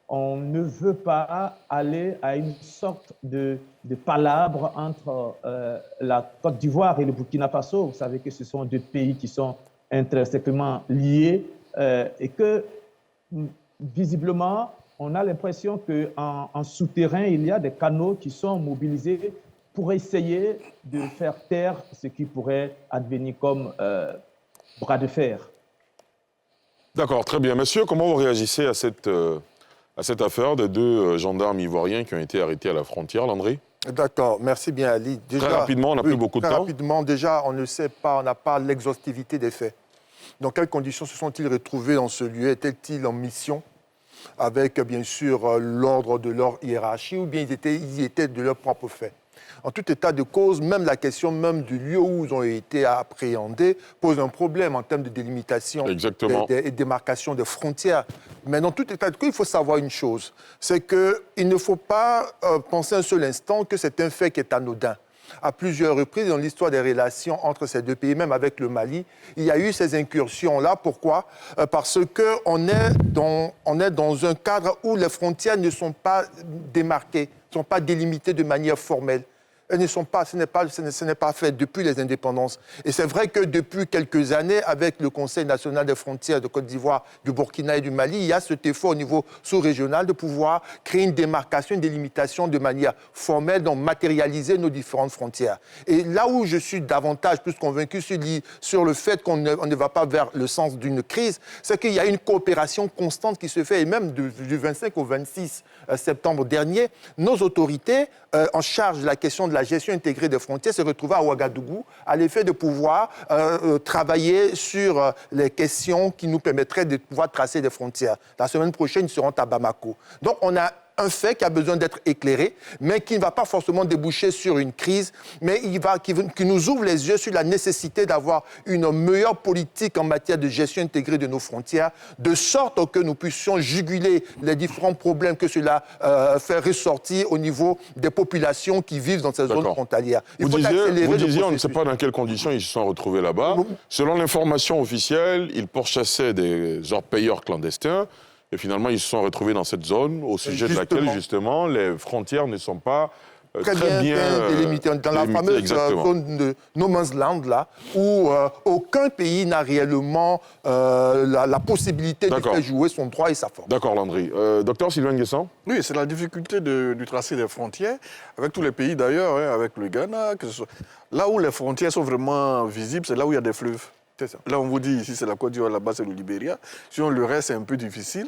on ne veut pas aller à une sorte de palabre entre la Côte d'Ivoire et le Burkina Faso. Vous savez que ce sont 2 pays qui sont intrinsèquement liés et que, visiblement, on a l'impression qu'en souterrain, il y a des canaux qui sont mobilisés pour essayer de faire taire ce qui pourrait advenir comme bras de fer. D'accord, très bien. Monsieur, comment vous réagissez à cette affaire des 2 gendarmes ivoiriens qui ont été arrêtés à la frontière, Landry? D'accord, merci bien Ali. Déjà, très rapidement, on n'a plus beaucoup de temps. Très rapidement, déjà, on ne sait pas, on n'a pas l'exhaustivité des faits. Dans quelles conditions se sont-ils retrouvés dans ce lieu? Étaient-ils en mission avec, bien sûr, l'ordre de leur hiérarchie ou bien ils étaient de leurs propres faits? En tout état de cause, même la question même du lieu où ils ont été appréhendés pose un problème en termes de délimitation et démarcation des frontières. Mais dans tout état de cause, il faut savoir une chose, c'est qu'il ne faut pas penser un seul instant que c'est un fait qui est anodin. À plusieurs reprises dans l'histoire des relations entre ces deux pays, même avec le Mali, il y a eu ces incursions-là. Pourquoi ? Parce qu'on est dans un cadre où les frontières ne sont pas démarquées, ne sont pas délimitées de manière formelle. Elles ne sont pas, ce n'est pas fait depuis les indépendances. Et c'est vrai que depuis quelques années, avec le Conseil national des frontières de Côte d'Ivoire, du Burkina et du Mali, il y a cet effort au niveau sous-régional de pouvoir créer une démarcation, une délimitation de manière formelle, donc matérialiser nos différentes frontières. Et là où je suis davantage plus convaincu sur le fait qu'on ne va pas vers le sens d'une crise, c'est qu'il y a une coopération constante qui se fait, et même du 25 au 26 septembre dernier, nos autorités en charge de la question de la gestion intégrée des frontières se retrouvaient à Ouagadougou à l'effet de pouvoir travailler sur les questions qui nous permettraient de pouvoir tracer des frontières. La semaine prochaine, ils seront à Bamako. Donc, on a un fait qui a besoin d'être éclairé, mais qui ne va pas forcément déboucher sur une crise, mais qui nous ouvre les yeux sur la nécessité d'avoir une meilleure politique en matière de gestion intégrée de nos frontières, de sorte que nous puissions juguler les différents problèmes que cela fait ressortir au niveau des populations qui vivent dans ces zones frontalières. Vous disiez, on ne sait pas dans quelles conditions ils se sont retrouvés là-bas. Selon l'information officielle, ils pourchassaient des orpailleurs clandestins. Et finalement, ils se sont retrouvés dans cette zone, au sujet de laquelle, justement, les frontières ne sont pas très bien délimitées. Dans la fameuse zone de No Man's Land, là, où aucun pays n'a réellement la possibilité de faire jouer son droit et sa force. D'accord, Landry. Docteur Sylvain Nguessan ? Oui, c'est la difficulté du tracé des frontières, avec tous les pays d'ailleurs, hein, avec le Ghana. Là où les frontières sont vraiment visibles, c'est là où il y a des fleuves. Là, on vous dit, ici, c'est la Côte d'Ivoire, là-bas, c'est le Libéria. Sinon, le reste, c'est un peu difficile.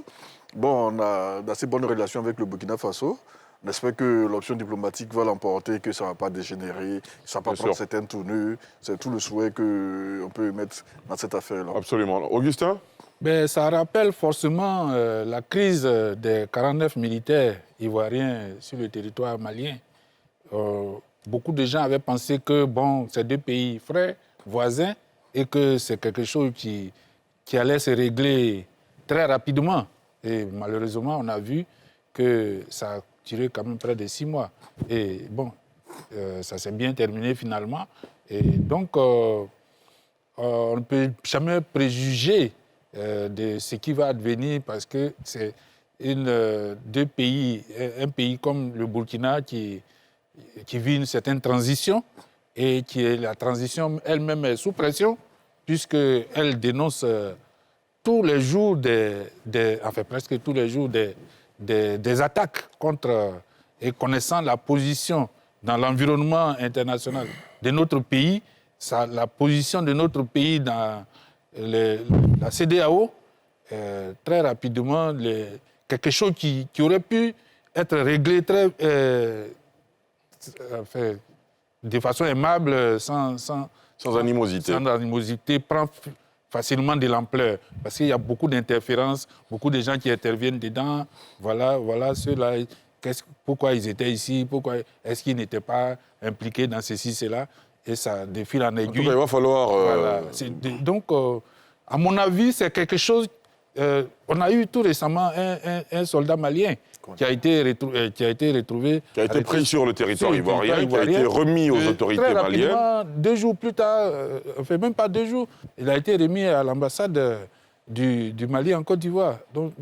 Bon, on a d'assez bonnes relations avec le Burkina Faso. On espère que l'option diplomatique va l'emporter, que ça ne va pas dégénérer, que ça ne va pas prendre certaines tournures. C'est tout le souhait qu'on peut mettre dans cette affaire-là. Absolument. Augustin ? Ça rappelle forcément la crise des 49 militaires ivoiriens sur le territoire malien. Beaucoup de gens avaient pensé que, ces deux pays frères, voisins, et que c'est quelque chose qui allait se régler très rapidement. Et malheureusement, on a vu que ça a duré quand même près de 6 mois. Et ça s'est bien terminé finalement. Et donc, on ne peut jamais préjuger de ce qui va advenir parce que c'est un pays comme le Burkina qui vit une certaine transition. Et la transition elle-même est sous pression, puisqu'elle dénonce tous les jours, presque tous les jours, des attaques contre, et connaissant la position dans l'environnement international de notre pays, la position de notre pays dans la CEDEAO, très rapidement, quelque chose qui aurait pu être réglé de façon aimable, sans animosité. Sans animosité, prend facilement de l'ampleur. Parce qu'il y a beaucoup d'interférences, beaucoup de gens qui interviennent dedans. Voilà ceux-là. Pourquoi ils étaient ici? Pourquoi est-ce qu'ils n'étaient pas impliqués dans ceci, cela? Et ça défile en aiguille. En tout cas, il va falloir... Donc, à mon avis, c'est quelque chose... on a eu tout récemment un soldat malien qui a été retrouvé... Qui a été pris sur le territoire ivoirien, qui a été remis aux autorités maliennes. 2 jours plus tard, même pas 2 jours, il a été remis à l'ambassade du Mali en Côte d'Ivoire. Donc,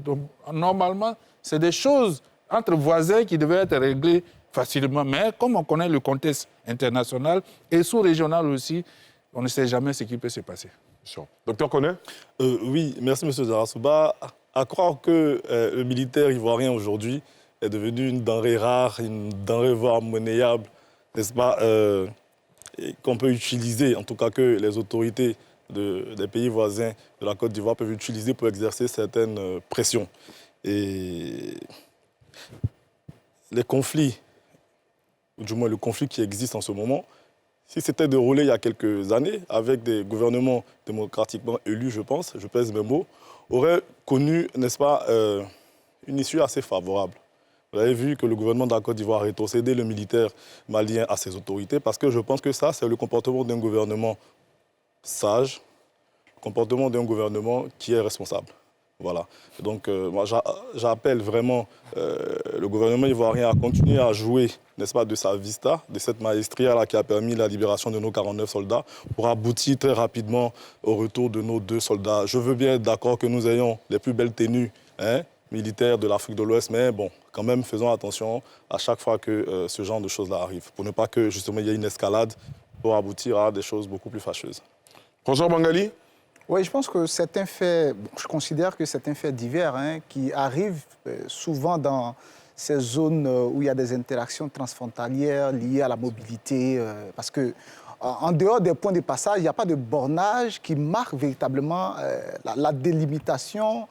normalement, c'est des choses entre voisins qui devaient être réglées facilement. Mais comme on connaît le contexte international et sous-régional aussi, on ne sait jamais ce qui peut se passer. Docteur Koné ? Oui, merci M. Darasouba. À croire que le militaire ivoirien aujourd'hui est devenu une denrée rare, une denrée voire monnayable, n'est-ce pas, qu'on peut utiliser, en tout cas que les autorités des pays voisins de la Côte d'Ivoire peuvent utiliser pour exercer certaines pressions. Et les conflits, ou du moins le conflit qui existe en ce moment, si c'était déroulé il y a quelques années, avec des gouvernements démocratiquement élus, je pense, je pèse mes mots, aurait connu, n'est-ce pas, une issue assez favorable. Vous avez vu que le gouvernement de la Côte d'Ivoire a rétrocédé le militaire malien à ses autorités parce que je pense que ça, c'est le comportement d'un gouvernement sage, le comportement d'un gouvernement qui est responsable. Voilà. Donc, moi, j'appelle vraiment le gouvernement ivoirien à continuer à jouer, n'est-ce pas, de sa vista, de cette maestria là qui a permis la libération de nos 49 soldats pour aboutir très rapidement au retour de nos 2 soldats. Je veux bien être d'accord que nous ayons les plus belles tenues militaires de l'Afrique de l'Ouest, mais bon, quand même, faisons attention à chaque fois que ce genre de choses-là arrive, pour ne pas que, justement, il y ait une escalade pour aboutir à des choses beaucoup plus fâcheuses. Professeur Bangali? Oui, je pense que c'est un fait, je considère que c'est un fait divers qui arrive souvent dans ces zones où il y a des interactions transfrontalières liées à la mobilité, parce que en dehors des points de passage, il n'y a pas de bornage qui marque véritablement la délimitation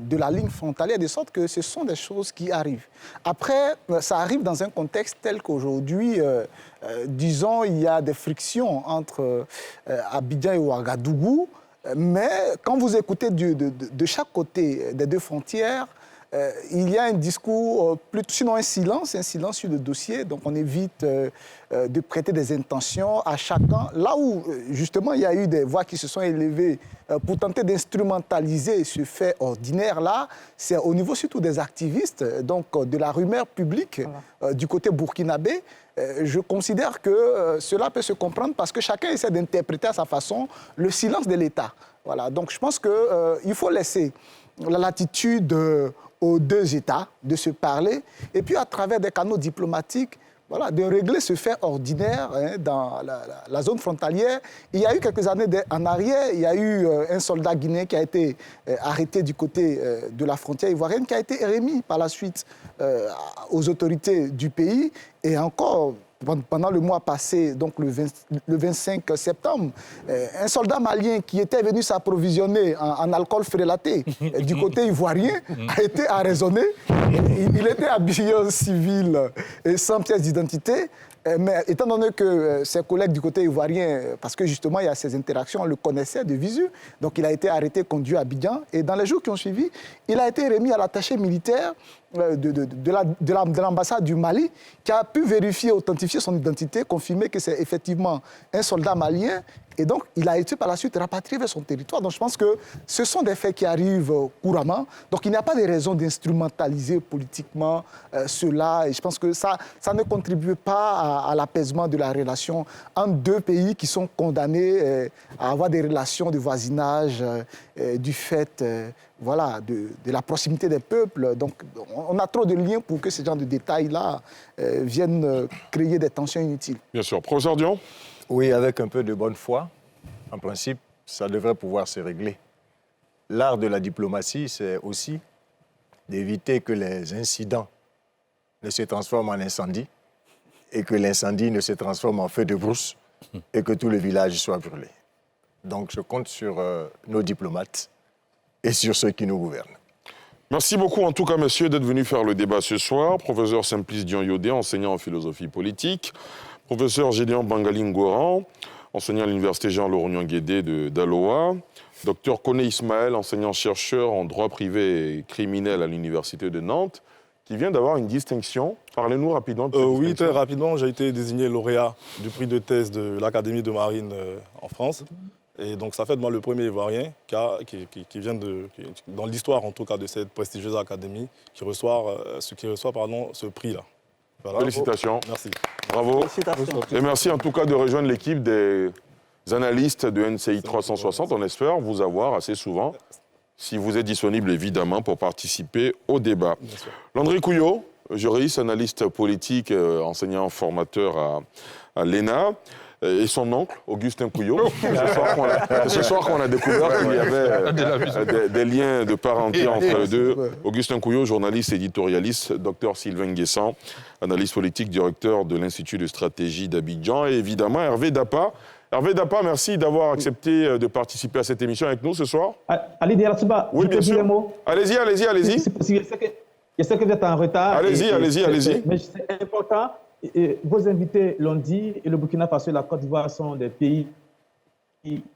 de la ligne frontalière, de sorte que ce sont des choses qui arrivent. Après, ça arrive dans un contexte tel qu'aujourd'hui, disons, il y a des frictions entre Abidjan et Ouagadougou, mais quand vous écoutez de chaque côté des 2 frontières, il y a un discours, sinon un silence sur le dossier, donc on évite de prêter des intentions à chacun. Là où, justement, il y a eu des voix qui se sont élevées pour tenter d'instrumentaliser ce fait ordinaire-là, c'est au niveau surtout des activistes, donc de la rumeur publique du côté burkinabé. Je considère que cela peut se comprendre parce que chacun essaie d'interpréter à sa façon le silence de l'État. Voilà. Donc je pense qu'il faut laisser la latitude aux 2 États de se parler et puis à travers des canaux diplomatiques, voilà, de régler ce fait ordinaire dans la zone frontalière. Il y a eu quelques années en arrière, il y a eu un soldat guinéen qui a été arrêté du côté de la frontière ivoirienne, qui a été remis par la suite aux autorités du pays. Et encore, pendant le mois passé, donc le 25 septembre, un soldat malien qui était venu s'approvisionner en alcool frélaté du côté ivoirien a été arraisonné. Il était habillé en civil et sans pièce d'identité. Mais étant donné que ses collègues du côté ivoirien, parce que justement il y a ces interactions, on le connaissait de visu, donc il a été arrêté, conduit à Abidjan. Et dans les jours qui ont suivi, il a été remis à l'attaché militaire de l'ambassade du Mali, qui a pu vérifier, authentifier son identité, confirmer que c'est effectivement un soldat malien. Et donc, il a été par la suite rapatrié vers son territoire. Donc, je pense que ce sont des faits qui arrivent couramment. Donc, il n'y a pas de raison d'instrumentaliser politiquement cela. Et je pense que ça ne contribue pas à l'apaisement de la relation entre 2 pays qui sont condamnés à avoir des relations de voisinage du fait voilà, de la proximité des peuples. Donc, on a trop de liens pour que ce genre de détails-là viennent créer des tensions inutiles. Bien sûr. Professeur Dion? Oui, avec un peu de bonne foi, en principe, ça devrait pouvoir se régler. L'art de la diplomatie, c'est aussi d'éviter que les incidents ne se transforment en incendie et que l'incendie ne se transforme en feu de brousse et que tout le village soit brûlé. Donc, je compte sur nos diplomates et sur ceux qui nous gouvernent. Merci beaucoup, en tout cas, messieurs, d'être venus faire le débat ce soir. Professeur Simplice Dion-Yodé, enseignant en philosophie politique. Professeur Gédéon Bangali Ngoran, enseignant à l'université Jean-Laurent Guédé d'Aloa. Docteur Koné Ismaël, enseignant-chercheur en droit privé et criminel à l'université de Nantes, qui vient d'avoir une distinction. Parlez-nous rapidement de cette distinction. Oui, très rapidement. J'ai été désigné lauréat du prix de thèse de l'Académie de marine en France. Et donc, ça fait de moi le premier Ivoirien qui vient dans l'histoire, en tout cas, de cette prestigieuse académie, qui reçoit ce prix-là. Voilà. Félicitations. Merci. Bravo. Et merci en tout cas de rejoindre l'équipe des analystes de NCI 360. On espère vous avoir assez souvent, si vous êtes disponible évidemment, pour participer au débat. Landry Couillot, juriste, analyste politique, enseignant formateur à l'ENA. Et son oncle, Augustin Couillot. C'est ce soir qu'on a découvert qu'il y avait des liens de parenté entre les deux. Augustin Couillot, journaliste, éditorialiste, docteur Sylvain Guessant, analyste politique, directeur de l'Institut de stratégie d'Abidjan. Et évidemment, Hervé Dapa. Hervé Dapa, merci d'avoir accepté de participer à cette émission avec nous ce soir. Ali Diaratuba, oui, bien sûr. Allez-y. Je sais que vous êtes en retard. Allez-y. Mais c'est important. Et vos invités l'ont dit, et le Burkina Faso et la Côte d'Ivoire sont des pays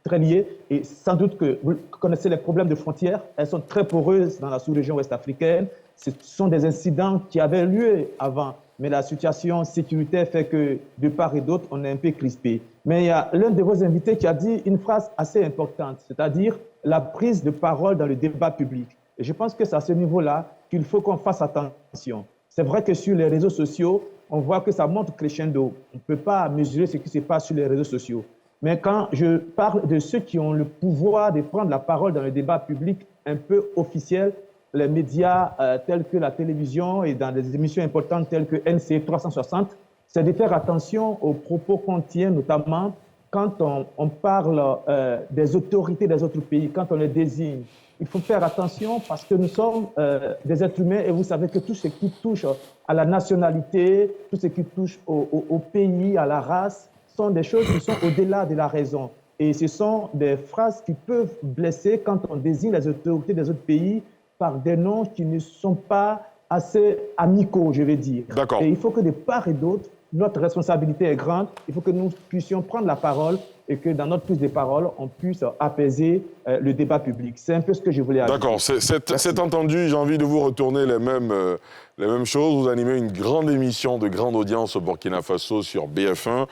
très liées. Et sans doute que vous connaissez les problèmes de frontières. Elles sont très poreuses dans la sous-région ouest-africaine. ce sont des incidents qui avaient lieu avant. Mais la situation sécuritaire fait que, de part et d'autre, on est un peu crispé. Mais il y a l'un de vos invités qui a dit une phrase assez importante, c'est-à-dire la prise de parole dans le débat public. Et je pense que c'est à ce niveau-là qu'il faut qu'on fasse attention. C'est vrai que sur les réseaux sociaux, on voit que ça monte crescendo. On ne peut pas mesurer ce qui se passe sur les réseaux sociaux. Mais quand je parle de ceux qui ont le pouvoir de prendre la parole dans le débat public un peu officiel, les médias tels que la télévision et dans des émissions importantes telles que NCI 360, c'est de faire attention aux propos qu'on tient, notamment quand on parle des autorités des autres pays, quand on les désigne. Il faut faire attention parce que nous sommes des êtres humains et vous savez que tout ce qui touche à la nationalité, tout ce qui touche au pays, à la race, sont des choses qui sont au-delà de la raison. Et ce sont des phrases qui peuvent blesser quand on désigne les autorités des autres pays par des noms qui ne sont pas assez amicaux, je vais dire. D'accord. Et il faut que de part et d'autre, notre responsabilité est grande. Il faut que nous puissions prendre la parole et que dans notre prise de parole, on puisse apaiser le débat public. C'est un peu ce que je voulais ajouter. D'accord, c'est entendu. J'ai envie de vous retourner les mêmes choses. Vous animez une grande émission de grande audience au Burkina Faso sur BF1.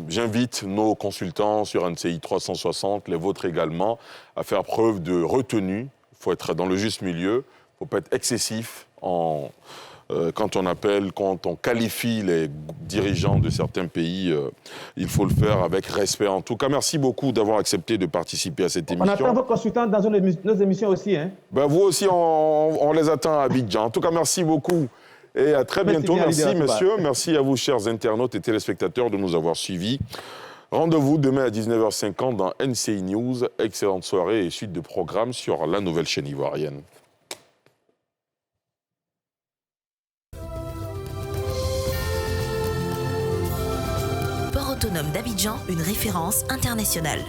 J'invite nos consultants sur NCI 360, les vôtres également, à faire preuve de retenue. Il faut être dans le juste milieu. Il ne faut pas être excessif quand on appelle, quand on qualifie les dirigeants de certains pays. Il faut le faire avec respect. En tout cas, merci beaucoup d'avoir accepté de participer à cette émission. On attend vos consultants dans nos émissions aussi. Hein. Ben, vous aussi, on les attend à Abidjan. En tout cas, merci beaucoup. Et à très bientôt. Merci, messieurs. Merci à vous, chers internautes et téléspectateurs, de nous avoir suivis. Rendez-vous demain à 19h50 dans NCI News. Excellente soirée et suite de programme sur la nouvelle chaîne ivoirienne. Port autonome d'Abidjan, une référence internationale.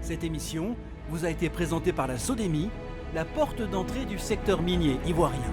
Cette émission vous a été présentée par la SODEMI, la porte d'entrée du secteur minier ivoirien.